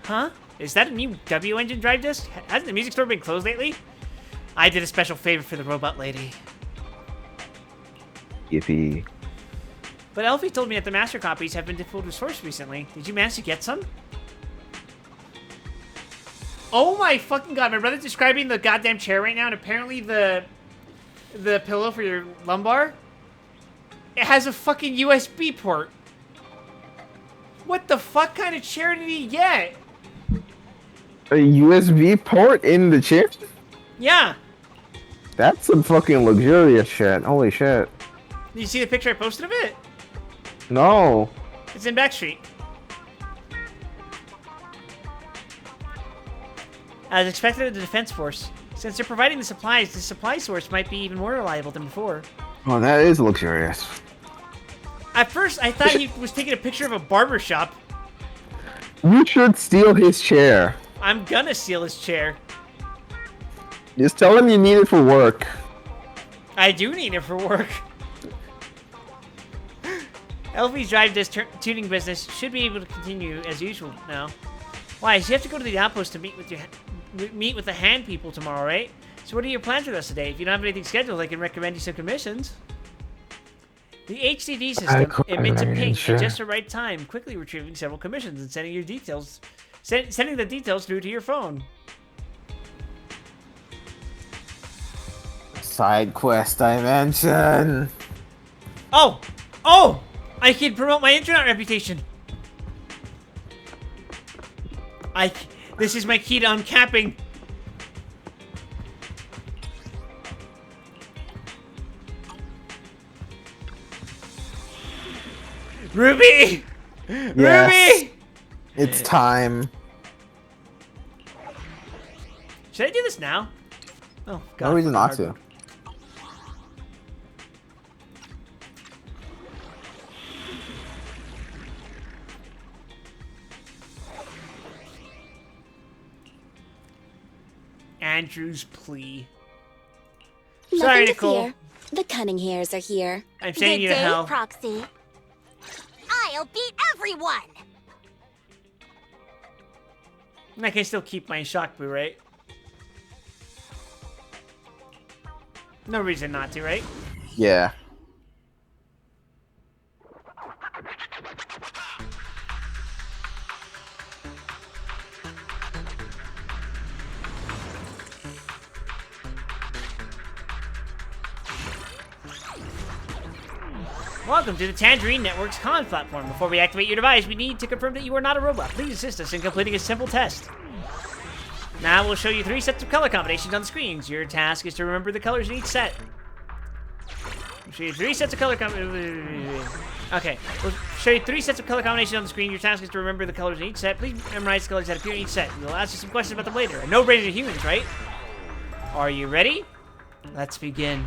Huh? Is that a new W engine drive disc? Hasn't the music store been closed lately? I did a special favor for the robot lady. Yippee. But Elfie told me that the master copies have been difficult to source recently. Did you manage to get some? Oh my fucking god, my brother's describing the goddamn chair right now, and apparently the pillow for your lumbar, it has a fucking USB port. What the fuck kind of chair did he get? A USB port in the chair? Yeah. That's some fucking luxurious shit. Holy shit. Did you see the picture I posted of it? No. It's in Backstreet. As expected of the Defense Force, since they're providing the supplies, the supply source might be even more reliable than before. Oh, that is luxurious. At first, I thought he was taking a picture of a barber shop. You should steal his chair. I'm gonna steal his chair. Just tell him you need it for work. I do need it for work. Elfie's drive disc tuning business should be able to continue as usual now. Why? So you have to go to the outpost to meet with the hand people tomorrow, right? So what are your plans for us today? If you don't have anything scheduled, I can recommend you some commissions. The HDD system emits a ping at just the right time, quickly retrieving several commissions and sending your details, sending the details through to your phone. Side quest dimension. Oh! Oh! I can promote my internet reputation. This is my key to uncapping. Ruby! Yes. Ruby! It's time. Should I do this now? Oh, God. No reason not hard to. mode. Andrew's plea. Nothing Sorry, to Nicole. fear. The Cunninghairs are here. I'm sending you to hell. Proxy. I'll beat everyone. And I can still keep my shock boo, right? No reason not to, right? Yeah. Welcome to the Tangerine Network's Con platform. Before we activate your device, we need to confirm that you are not a robot. Please assist us in completing a simple test. Now we'll show you 3 sets of color combinations on the screens. Your task is to remember the colors in each set. We'll show you 3 sets of color combinations. Okay, we'll show you 3 sets of color combinations on the screen. Your task is to remember the colors in each set. Please memorize the colors that appear in each set. We'll ask you some questions about them later. A no-brainer to humans, right? Are you ready? Let's begin.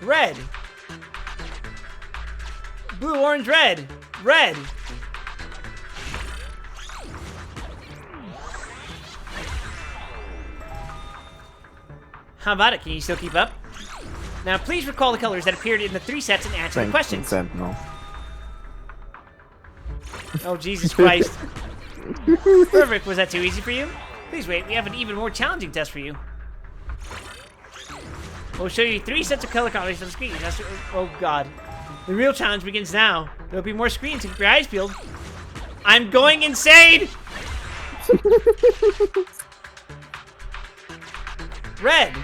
Red. Blue, orange, red. Red. How about it? Can you still keep up? Now, please recall the colors that appeared in the 3 sets and answer the questions. Sentinel. Oh, Jesus Christ. Perfect. Was that too easy for you? Please wait. We have an even more challenging test for you. We'll show you 3 sets of color combinations on the screen. Oh, God. The real challenge begins now. There'll be more screens to keep your eyes peeled. I'm going insane! Red.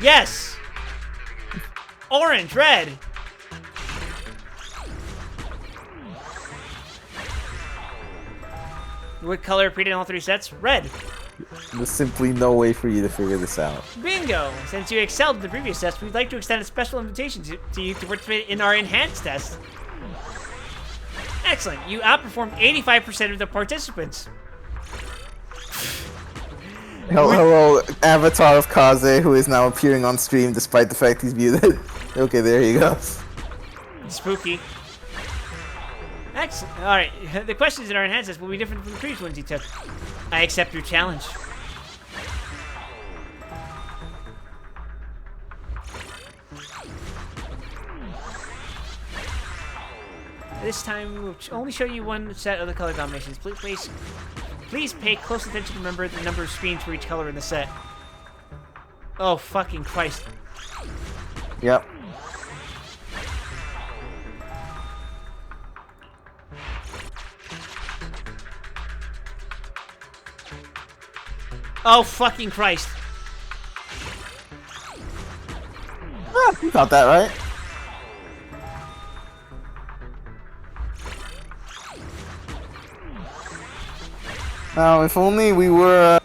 Yes. Orange, red. What color appeared in all 3 sets? Red. There's simply no way for you to figure this out. Bingo! Since you excelled in the previous test, we'd like to extend a special invitation to you to participate in our enhanced test. Excellent. You outperformed 85% of the participants. Hello, avatar of Kaze, who is now appearing on stream despite the fact he's muted. Okay, there he goes. Spooky. Excellent. Alright, the questions in our enhanced test will be different from the previous ones you took. I accept your challenge. This time, we'll only show you 1 set of the color combinations. Please pay close attention to remember the number of screens for each color in the set. Oh, fucking Christ. Yep. Oh, fucking Christ. You got that right. Now, if only we were,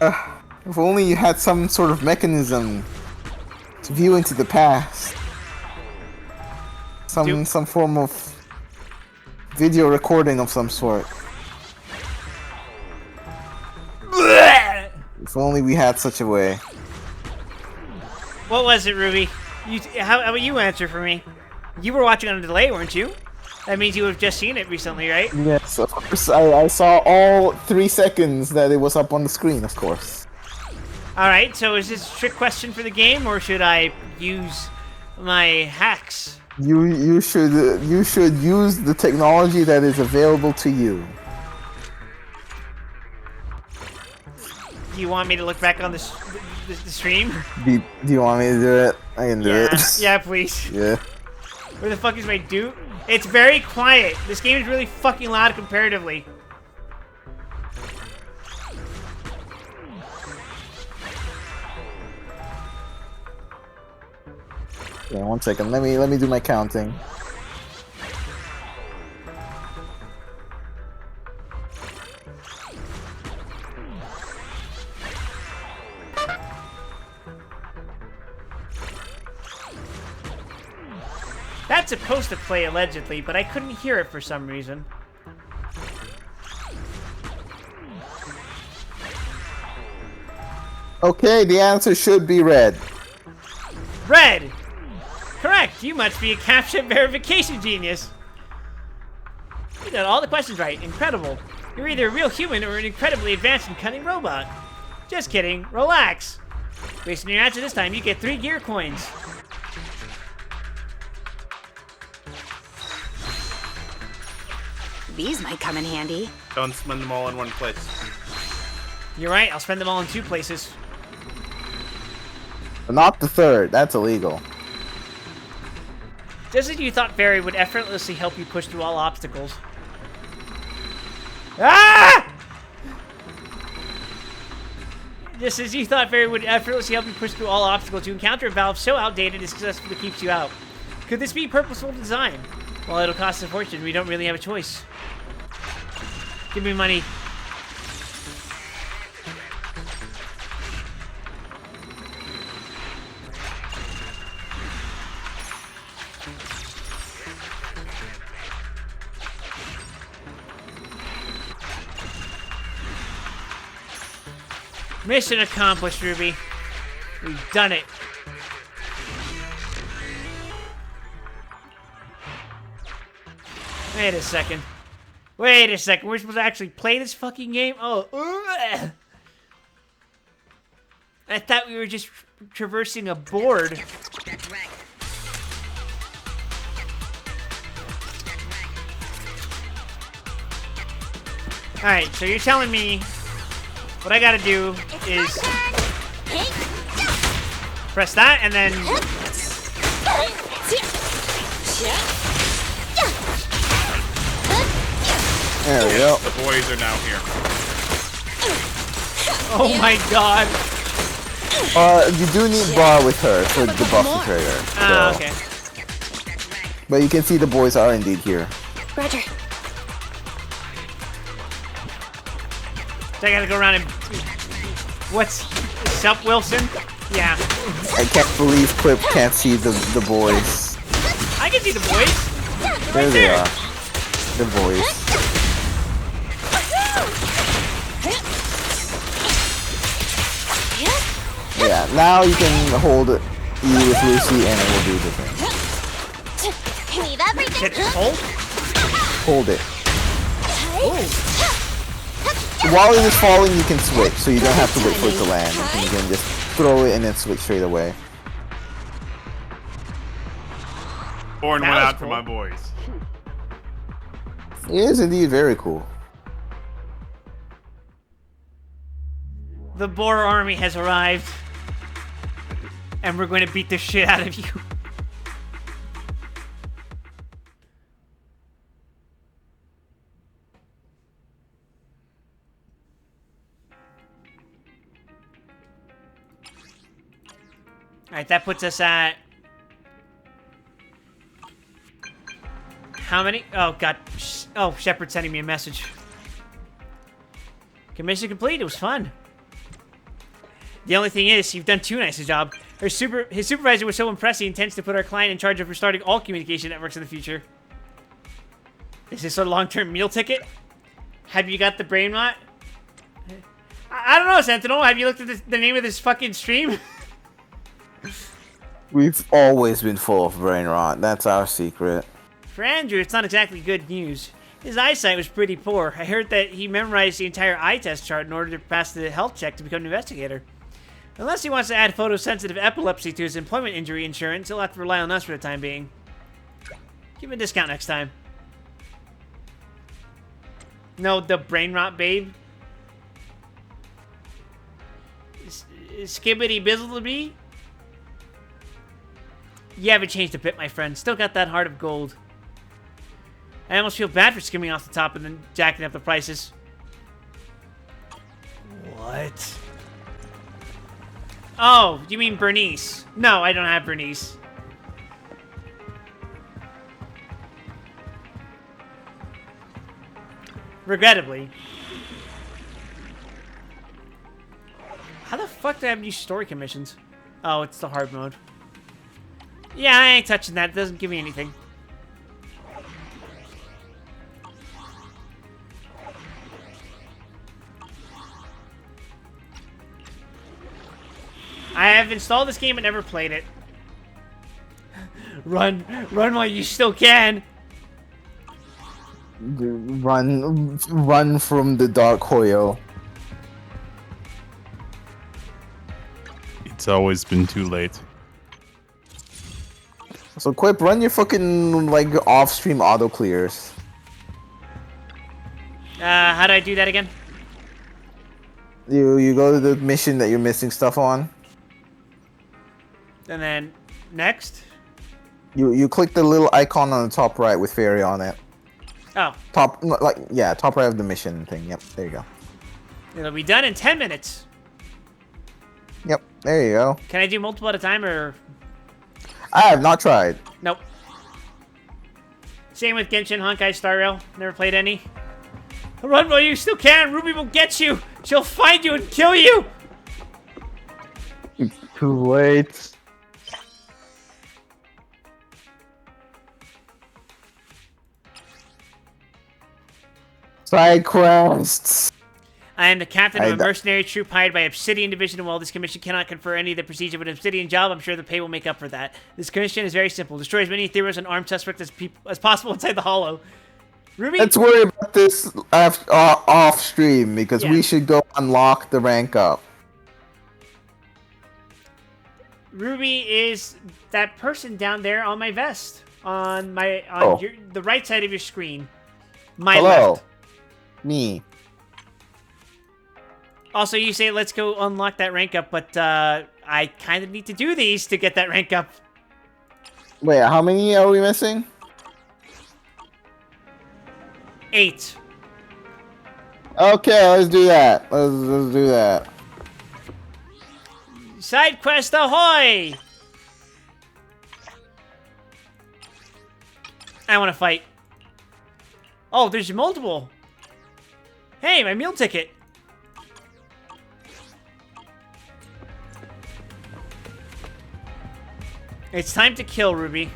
if only you had some sort of mechanism to view into the past. Some form of video recording of some sort. If only we had such a way. What was it, Ruby? How about you answer for me? You were watching on a delay, weren't you? That means you have just seen it recently, right? Yes, of course. I saw all 3 seconds that it was up on the screen, of course. Alright, so is this a trick question for the game, or should I use my hacks? You should use the technology that is available to you. Do you want me to look back on the stream? Do you want me to do it? I can do it. Yeah, please. Yeah. Where the fuck is my dude? It's very quiet. This game is really fucking loud comparatively. Yeah, 1 second. Let me do my counting. That's supposed to play allegedly, but I couldn't hear it for some reason. Okay, the answer should be red. Red! Correct! You must be a captcha verification genius! You got all the questions right. Incredible. You're either a real human or an incredibly advanced and cunning robot. Just kidding. Relax. Based on your answer this time, you get 3 gear coins. These might come in handy. Don't spend them all in one place. You're right, I'll spend them all in 2 places. But not the 3rd. That's illegal. Just as you thought Fairy would effortlessly help you push through all obstacles. Ah! Just as you thought Fairy would effortlessly help you push through all obstacles, you encounter a valve so outdated it successfully keeps you out. Could this be purposeful design? Well, it'll cost a fortune. We don't really have a choice. Give me money. Mission accomplished, Ruby. We've done it. Wait a second. Wait a second. We're supposed to actually play this fucking game? Oh, ugh. I thought we were just traversing a board. Alright, so you're telling me what I gotta do is press that and then there we go. The boys are now here. oh my god. You do need bar with her to debuff the trigger. Ah, So. okay. But you can see the boys are indeed here. Roger. So I gotta go around and... What's up, Wilson? Yeah. I can't believe Clip can't see the boys. I can see the boys. There they are. The boys. Yeah, now you can hold E with Lucy and it will do the thing. Need everything. Hold? Hold it. While it is falling, you can switch, so you don't have to wait for it to land. You can just throw it and then switch straight away. Born That went was out for cool. my boys. It is indeed very cool. The Boar army has arrived. And we're going to beat the shit out of you. Alright, that puts us at... How many? Oh, God. Oh, Shepard's sending me a message. Commission complete. It was fun. The only thing is, you've done too nice a job. His supervisor was so impressed he intends to put our client in charge of restarting all communication networks in the future. Is this a long-term meal ticket? Have you got the brain rot? I don't know, Sentinel. Have you looked at the name of this fucking stream? We've always been full of brain rot. That's our secret. For Andrew, it's not exactly good news. His eyesight was pretty poor. I heard that he memorized the entire eye test chart in order to pass the health check to become an investigator. Unless he wants to add photosensitive epilepsy to his employment injury insurance, he'll have to rely on us for the time being. Give him a discount next time. No, the brain rot babe. Skibbity bizzleby. You haven't changed a bit, my friend. Still got that heart of gold. I almost feel bad for skimming off the top and then jacking up the prices. What? Oh, you mean Bernice? No, I don't have Bernice. Regrettably. How the fuck do I have new story commissions? Oh, it's the hard mode. Yeah, I ain't touching that. It doesn't give me anything. I have installed this game but never played it. Run. Run while you still can. Run from the dark Hoyo. It's always been too late. So Quip, run your fucking like off-stream auto clears. How do I do that again? You go to the mission that you're missing stuff on. And then next. You click the little icon on the top right with fairy on it. Oh. Top right of the mission thing. Yep, there you go. It'll be done in 10 minutes. Yep, there you go. Can I do multiple at a time or? I have not tried. Nope. Same with Genshin Honkai Star Rail. Never played any. Run while you still can. Ruby will get you. She'll find you and kill you. It's too late. Side quests. I am the captain of a mercenary troop hired by Obsidian Division. While this commission cannot confer any of the prestige of an Obsidian job, I'm sure the pay will make up for that. This commission is very simple. Destroy as many Ethereals and armed suspects as possible inside the Hollow. Ruby? Let's worry about this off stream because we should go unlock the rank up. Ruby is that person down there on my vest. On my the right side of your screen. My left. Me. Also, you say let's go unlock that rank up, but I kind of need to do these to get that rank up. Wait, how many are we missing? 8. Okay, let's do that. Let's do that. Side quest ahoy! I want to fight. Oh, there's multiple. Hey, my meal ticket. It's time to kill, Ruby.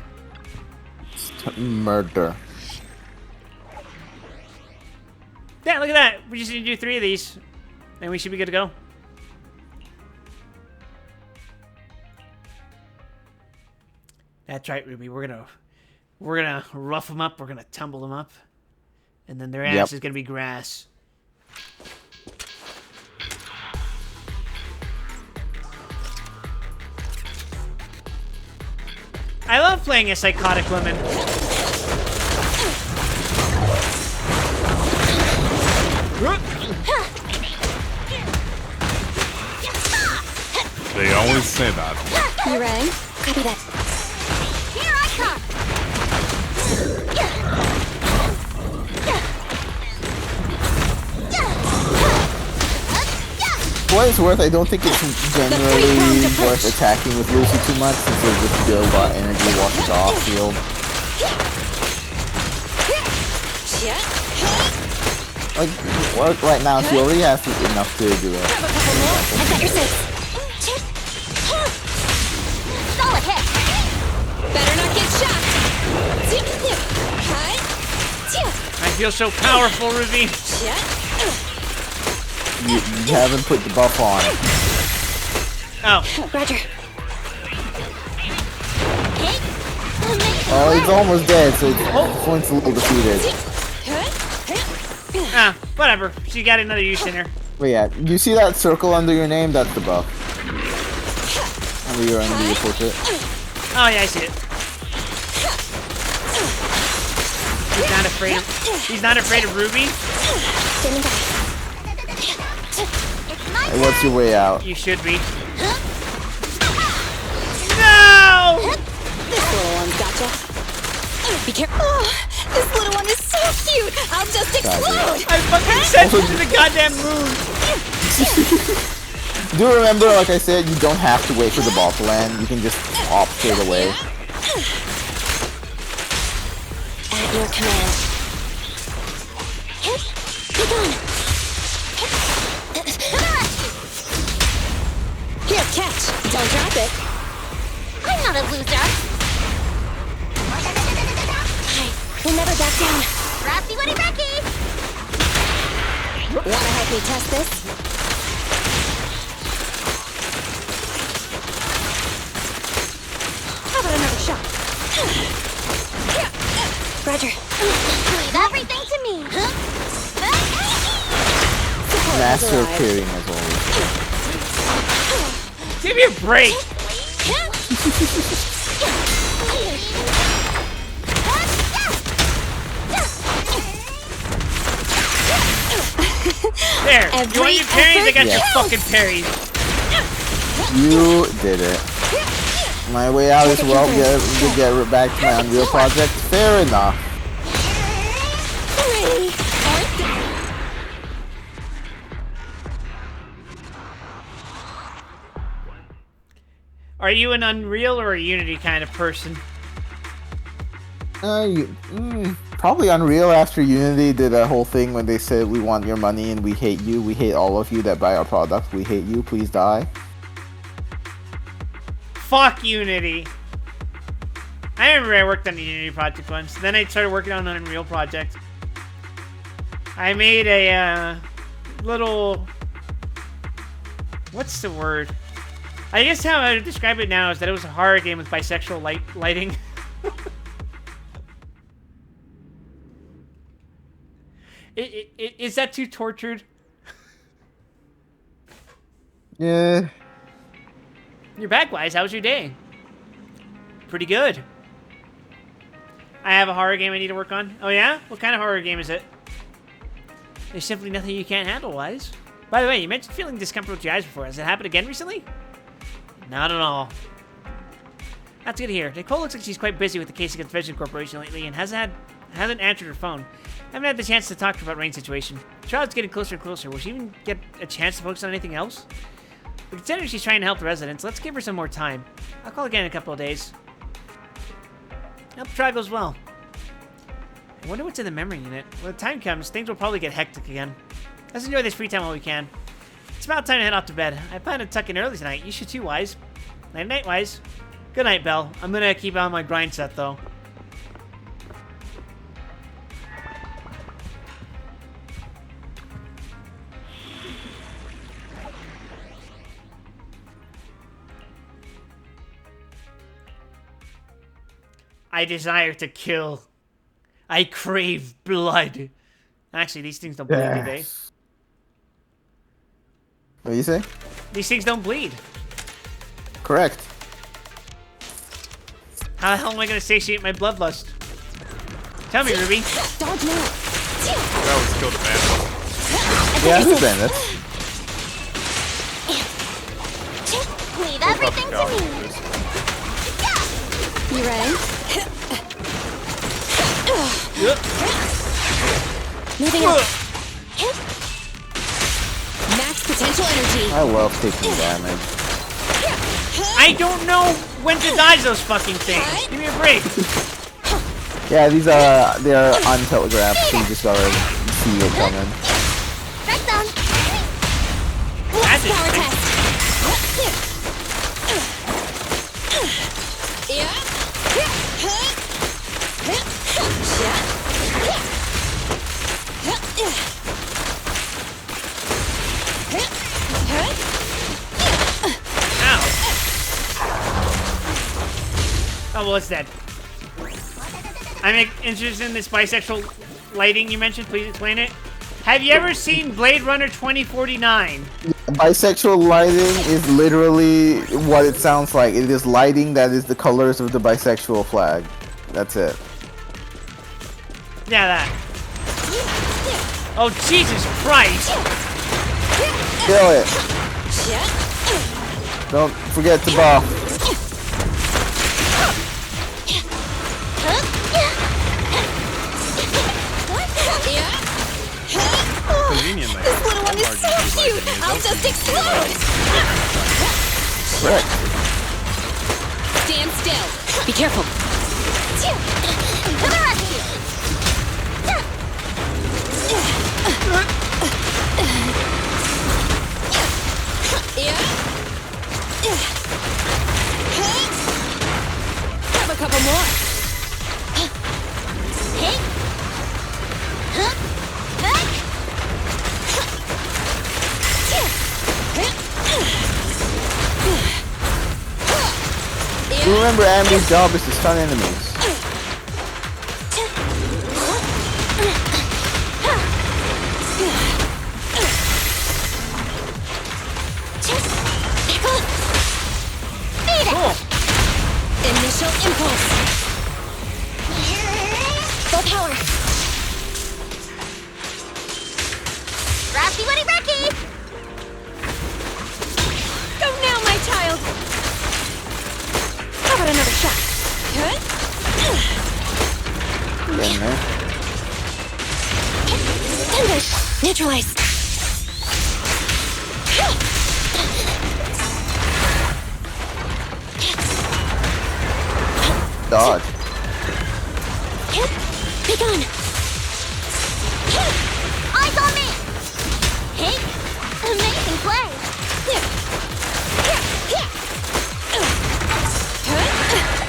Murder. Yeah, look at that. We just need to do 3 of these, and we should be good to go. That's right, Ruby. We're gonna rough them up. We're gonna tumble them up, and then their ass is gonna be grass. I love playing a psychotic woman. They always say that. You rang? Copy that. Here I come! For what it's worth, I don't think it's generally worth attacking with Lucy too much since there's just build on energy washes off field. Like, right now, she already has enough to do it. Grab a couple more. I got your six. Solid hit. Better not get shot. I feel so powerful, Ruby. You haven't put the buff on. Oh. Roger. Oh, he's almost dead, so point's a little defeated. Whatever. She got another use in her. But yeah, you see that circle under your name? That's the buff. Under your portrait. Oh yeah, I see it. He's not afraid of Ruby. Hey, what's your way out? You should be. No! This little one's gotcha. Be careful. Oh, this little one is so cute. I'll just explode. I fucking sent you to the goddamn moon. Do remember, like I said, you don't have to wait for the ball to land. You can just hop straight away. At your command. Be gone. Here, catch. Don't drop it. I'm not a loser. We'll never back down. Rocky Woody Rocky! Wanna help me test this? How about another shot? Roger. Leave everything to me! master of parrying as always. Give me a break. There. You want your parries? I got your fucking parries. You did it. My way out is well to get back to my Unreal project. Fair enough. Are you an Unreal or a Unity kind of person? Probably Unreal after Unity did a whole thing when they said we want your money and we hate you. We hate all of you that buy our product. We hate you. Please die. Fuck Unity. I remember I worked on a Unity project once. Then I started working on an Unreal project. I made a little... What's the word? I guess how I would describe it now is that it was a horror game with bisexual lighting. Is that too tortured? Yeah. You're back, Wise. How was your day? Pretty good. I have a horror game I need to work on. Oh yeah? What kind of horror game is it? There's simply nothing you can't handle, Wise. By the way, you mentioned feeling discomfort with your eyes before. Has it happened again recently? Not at all. That's good to hear. Nicole looks like she's quite busy with the case against Vision Corporation lately and hasn't answered her phone. I haven't had the chance to talk to her about Rain's situation. The trial's getting closer and closer. Will she even get a chance to focus on anything else? But considering she's trying to help the residents, let's give her some more time. I'll call again in a couple of days. Hope the trial goes well. I wonder what's in the memory unit. When the time comes, things will probably get hectic again. Let's enjoy this free time while we can. It's about time to head off to bed. I plan to tuck in early tonight. You should too, Wise. Night-night, Wise. Good night, Belle. I'm gonna keep on my grind set, though. I desire to kill. I crave blood. Actually, these things don't bleed, do they? What do you say? These things don't bleed. Correct. How the hell am I going to satiate my bloodlust? Tell me, Ruby. Dodge now. That was killed a bandit. Yeah, who's bandit? Leave everything to me. You ready? Moving up. Max potential energy. I love taking damage. I don't know when to dodge those fucking things. Give me a break. Yeah, they are untelegraphed, so you just gotta see it coming. Back down. That's it. Power test. Oh, well, it's dead. I'm interested in this bisexual lighting you mentioned. Please explain it. Have you ever seen Blade Runner 2049? Bisexual lighting is literally what it sounds like. It is lighting that is the colors of the bisexual flag. That's it. Yeah, that. Oh, Jesus Christ! Kill it. Don't forget to buff. Conveniently. This little one is so cute. I'll just explode. Correct. Stand still. Be careful. To the rescue. Grab a couple more. Hey. Remember, Amy's job is to stun enemies. Initial impulse. Full power. Rocky, Woody, Rocky! Go now, my child. How about another shot? Good. Getting there. Thunder. Neutralize. Dodge. Be gone. Eyes on me! Hey, amazing play!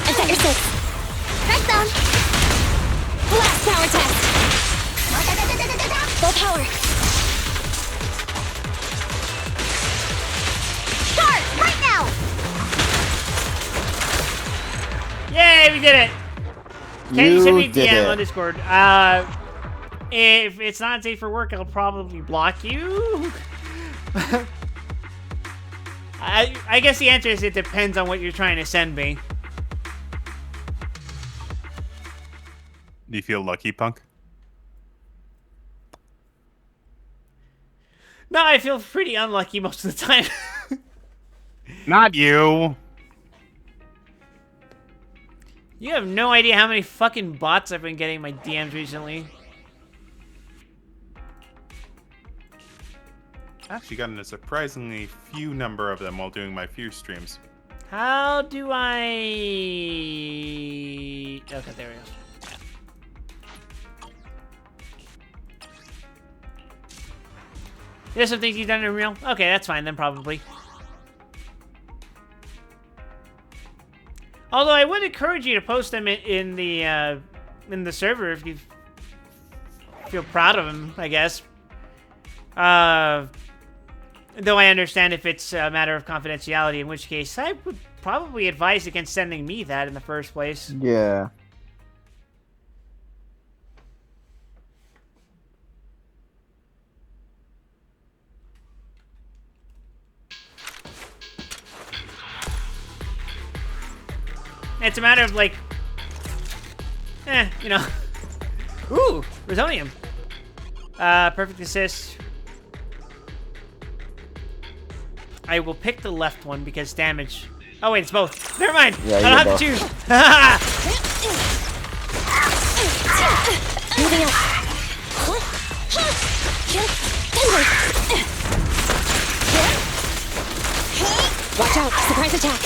Attack your six. Strike zone! Blast power test. Full power. Charge, right now! Yay, we did it! Can you send me a did DM it. on Discord? If it's not safe for work, I'll probably block you. I guess the answer is it depends on what you're trying to send me. Do you feel lucky, punk? No, I feel pretty unlucky most of the time. Not you. You have no idea how many fucking bots I've been getting in my DMs recently. Actually gotten a surprisingly few number of them while doing my few streams. How do I... Okay, there we go. There's some things you've done in real. Okay, that's fine then, probably. Although I would encourage you to post them in the server if you feel proud of them, I guess. Though I understand if it's a matter of confidentiality, in which case I would probably advise against sending me that in the first place. Yeah. It's a matter of like, you know. Ooh, Resonium. Perfect assist. I will pick the left one because damage. Oh wait, it's both. Never mind. Yeah, I don't have to choose. Moving up. Watch out! Surprise attack.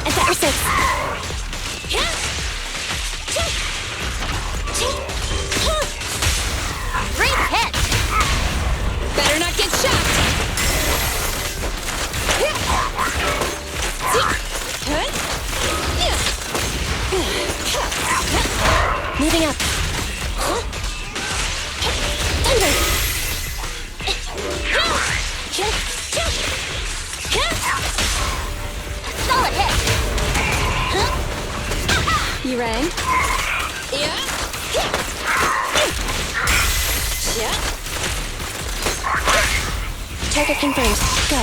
Attack your six. Great hit! Better not get shot. Moving up. Thunder. Solid hit! You rang? Yeah. Yeah. Target confirmed. Go.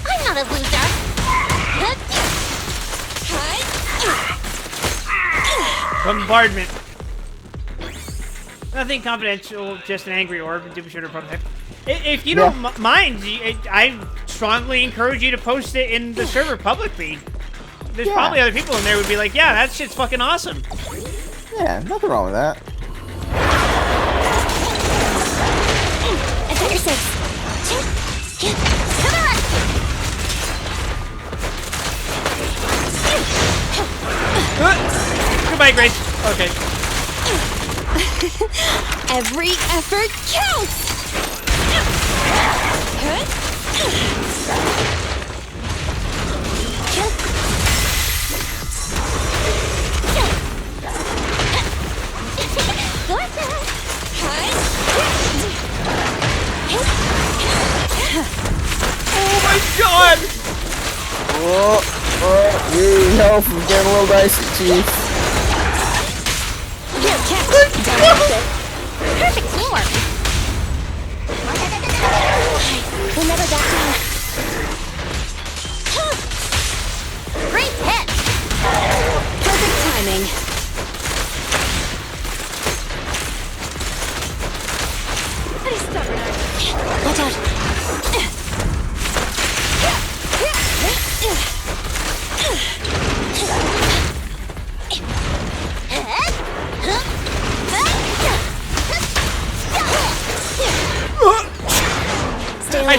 I'm not a loser! Bombardment. Nothing confidential, just an angry orb. Do be sure to protect. If you don't mind, I strongly encourage you to post it in the server publicly. There's probably other people in there who would be like, yeah, that shit's fucking awesome. Yeah, nothing wrong with that. Attack your six. Goodbye, Grace. Okay. Every effort counts! Oh my god! You need help from getting a little dicey, Chief. Perfect teamwork! We'll never back down.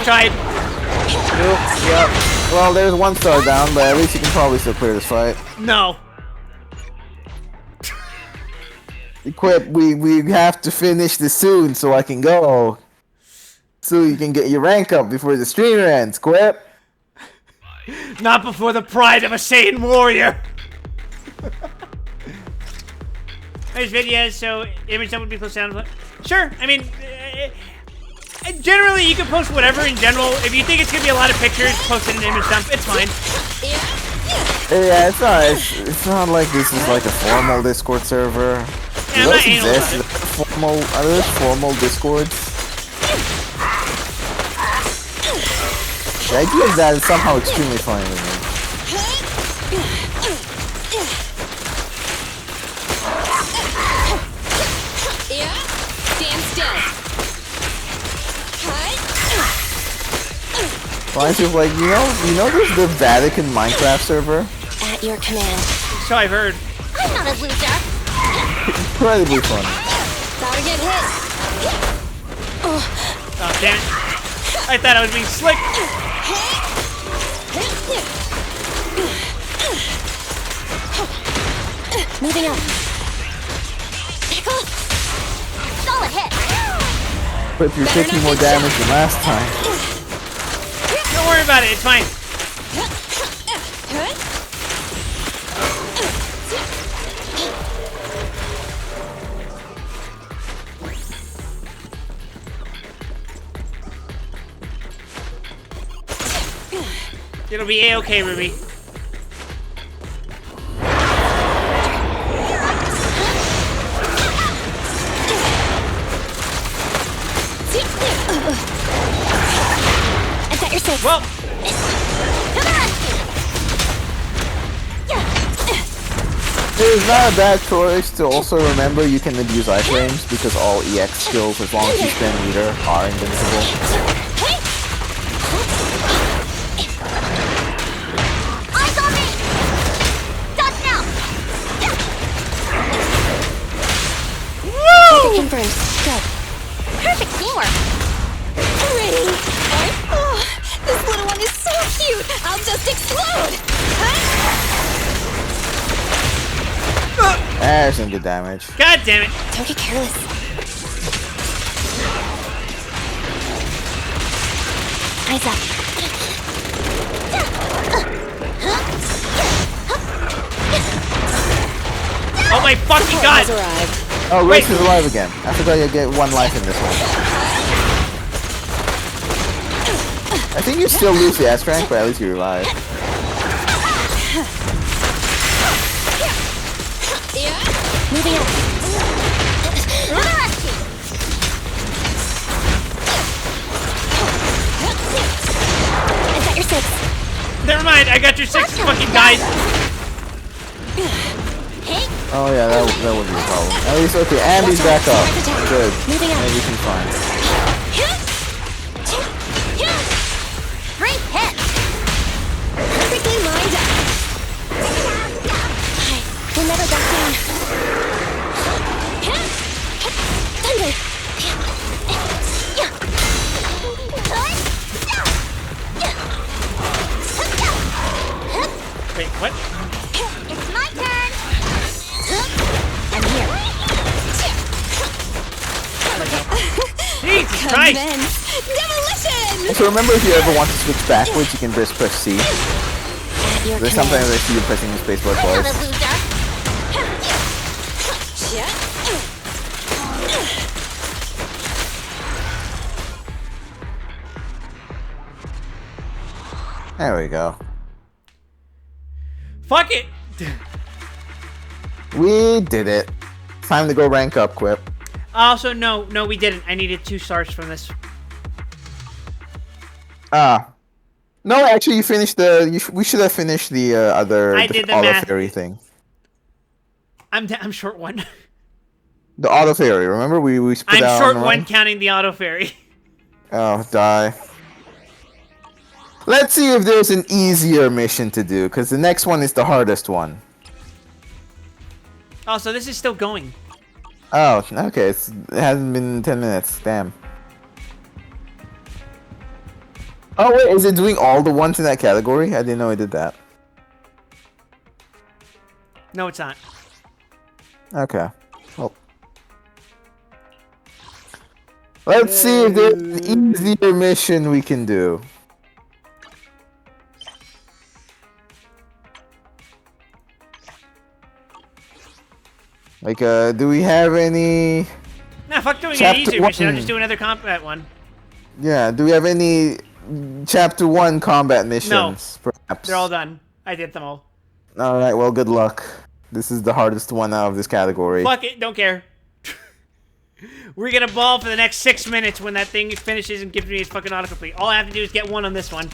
tried. Yep. Well, there's 1 star down, but at least you can probably still clear this fight. No. Equip, we have to finish this soon so I can go. So you can get your rank up before the stream ends, Quip. Not before the pride of a Saiyan warrior. There's videos, so image dump would be close down. Sure, I mean, generally you can post whatever in general. If you think it's gonna be a lot of pictures, post it in image dump. It's fine. Yeah, it's not like this is like a formal Discord server. Yeah, Do those exist? Are there formal Discords? The idea of that is somehow extremely funny to me. Stand still. Reminds me of like, you know there's the Vatican Minecraft server? At your command. So I've heard. I'm not a loser. Incredibly funny. Gotta get hit. Oh, damn it. I thought I was being slick. Moving up. Solid hit. But you're taking more damage than last time. Don't worry about it. It's fine. It'll be A-okay, Ruby. I got your six. Well. It's not a bad choice to also remember you can abuse iframes because all EX skills, as long as you spend meter, are invincible. Eyes on me. Dodge now. Woo! Confirmed. Good. Perfect teamwork. Ready. Oh, this little one is so cute. I'll just explode. There's some good damage. God damn it. Don't get careless. Eyes up. Oh my fucking god. Oh, Race is alive again. I forgot you get 1 life in this one. I think you still lose the S rank, but at least you're alive. Moving up. I got your six. Never mind. I got your 6 fucking guys. Oh yeah, that would be a problem. At least, okay, Andy's back up. Good. Everything's fine. Great hit. Perfectly lined up. We'll never back down. Thunder. Wait, what? It's my turn. I'm here. Jesus Christ. Demolition! So remember, if you ever want to switch backwards, you can just press C. Your There's sometimes I see you pressing the spacebar I'm not a twice. loser. There we go. Fuck it. We did it. Time to go rank up, Quip. Also, no, we didn't. I needed 2 stars from this. No, actually, you finished the. We should have finished the other. I did the auto math. fairy thing. I'm short 1. The auto fairy. Remember we split I'm out short on 1 counting the auto fairy. Oh, die. Let's see if there's an easier mission to do, because the next one is the hardest one. Also, this is still going. Oh, okay. It hasn't been 10 minutes. Damn. Oh wait, is it doing all the ones in that category? I didn't know it did that. No, it's not. Okay. Well, let's see if there's an easier mission we can do. Like, do we have any? Nah, fuck doing an Chapter easier mission. I'll 1. just do another combat one. Yeah, do we have any Chapter 1 combat missions? No. Perhaps. They're all done. I did them all. Alright, well, good luck. This is the hardest one out of this category. Fuck it, don't care. We're gonna ball for the next 6 minutes when that thing finishes and gives me his fucking autocomplete. All I have to do is get one on this one.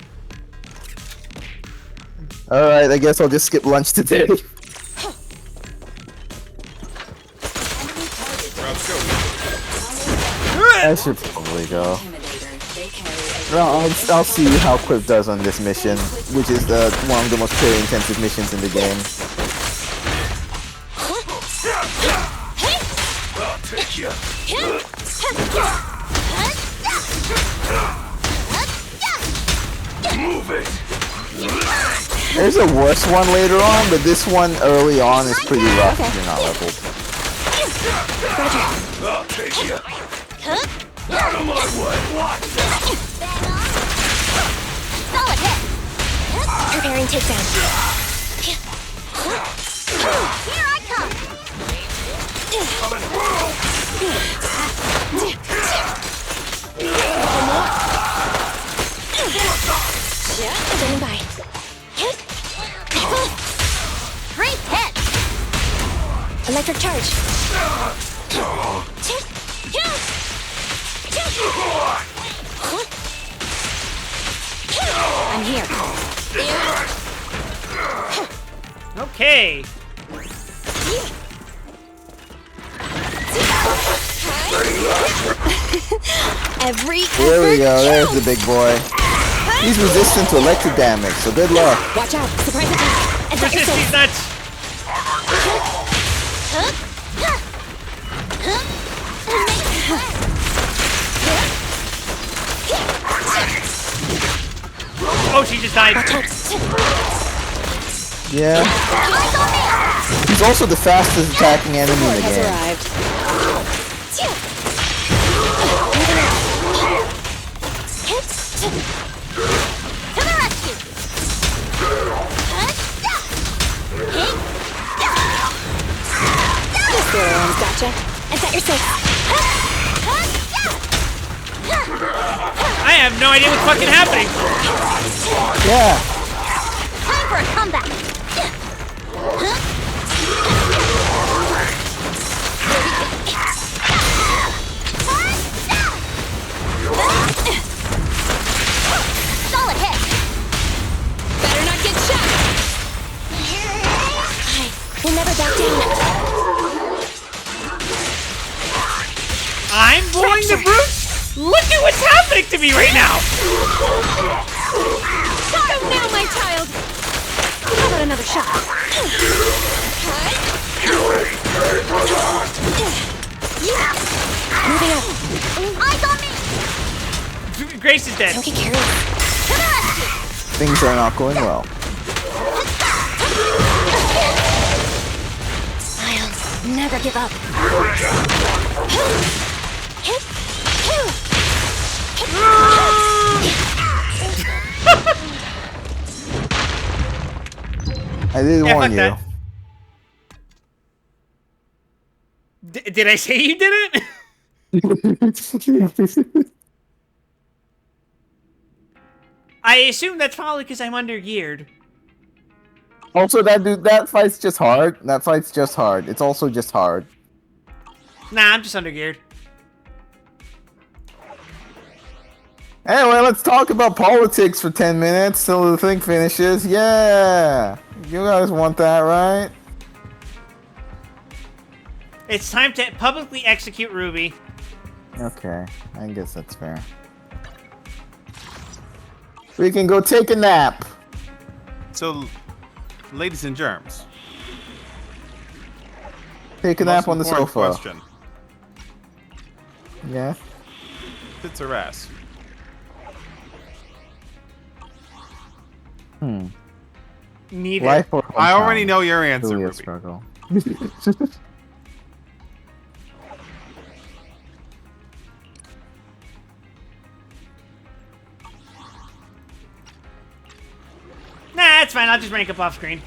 Alright, I guess I'll just skip lunch today. I should probably go. Well, I'll see how Quip does on this mission, which is one of the most player-intensive missions in the game. I'll take you. Move it. There's a worse one later on, but this one early on is pretty rough if you're not leveled. I'll take you. Out of my way. Watch out. Solid hit. Preparing takedown. Here I come. Standing by. Great hit. Electric charge. I'm here. Okay. There we go, there's the big boy. He's resistant to electric damage, so good luck. Watch out. Surprise attack. Attack Resist these nuts. Oh, she just died. Yeah. He's also the fastest attacking enemy in the game. Gotcha. And set your safe. I have no idea what's fucking happening. Yeah. Time for a comeback. Solid hit. Better not get shot. We'll never back down. I'm boring the brute. Look at what's happening to me right now. Go now, my child. How about another shot? Moving up. Eyes on me. Grace is dead. Don't get carried. Things are not going well. I'll never give up. I did warn you. That. Did I say you did it? I assume that's probably because I'm under geared. Also, that fight's just hard. That fight's just hard. It's also just hard. Nah, I'm just under geared. Anyway, let's talk about politics for 10 minutes till the thing finishes. Yeah! You guys want that, right? It's time to publicly execute Ruby. Okay, I guess that's fair. We can go take a nap. So, ladies and germs. Take a nap on the important sofa. Question. Yeah? Tits or ass? Neither. Life or I already hometown? know your answer, Truly a Ruby. struggle. Nah, it's fine. I'll just rank up off screen.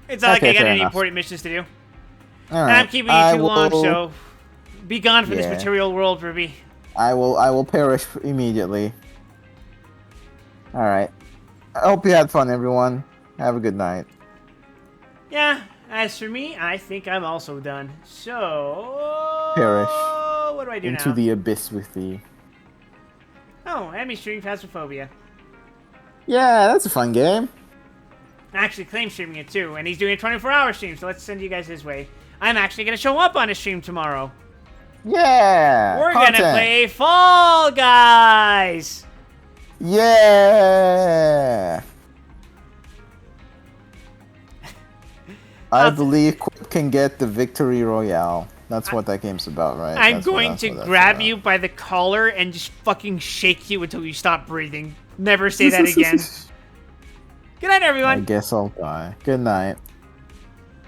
It's not like I got any important missions to do. All And right. I'm keeping you too long, so be gone from this Yeah. material world, Ruby. I will perish immediately. All right. I hope you had fun, everyone. Have a good night. Yeah, as for me, I think I'm also done. So... Perish what do I do into now? the abyss with thee. Oh, enemy stream Phasmophobia. Yeah, that's a fun game. Actually, Claim's streaming it too, and he's doing a 24-hour stream, so let's send you guys his way. I'm actually going to show up on his stream tomorrow. Yeah. We're going to play Fall Guys! Yeah. I believe Quip can get the victory royale. That's what that game's about, right? I'm going to grab you by the collar and just fucking shake you until you stop breathing. Never say that again. Good night, everyone. I guess I'll die. Good night.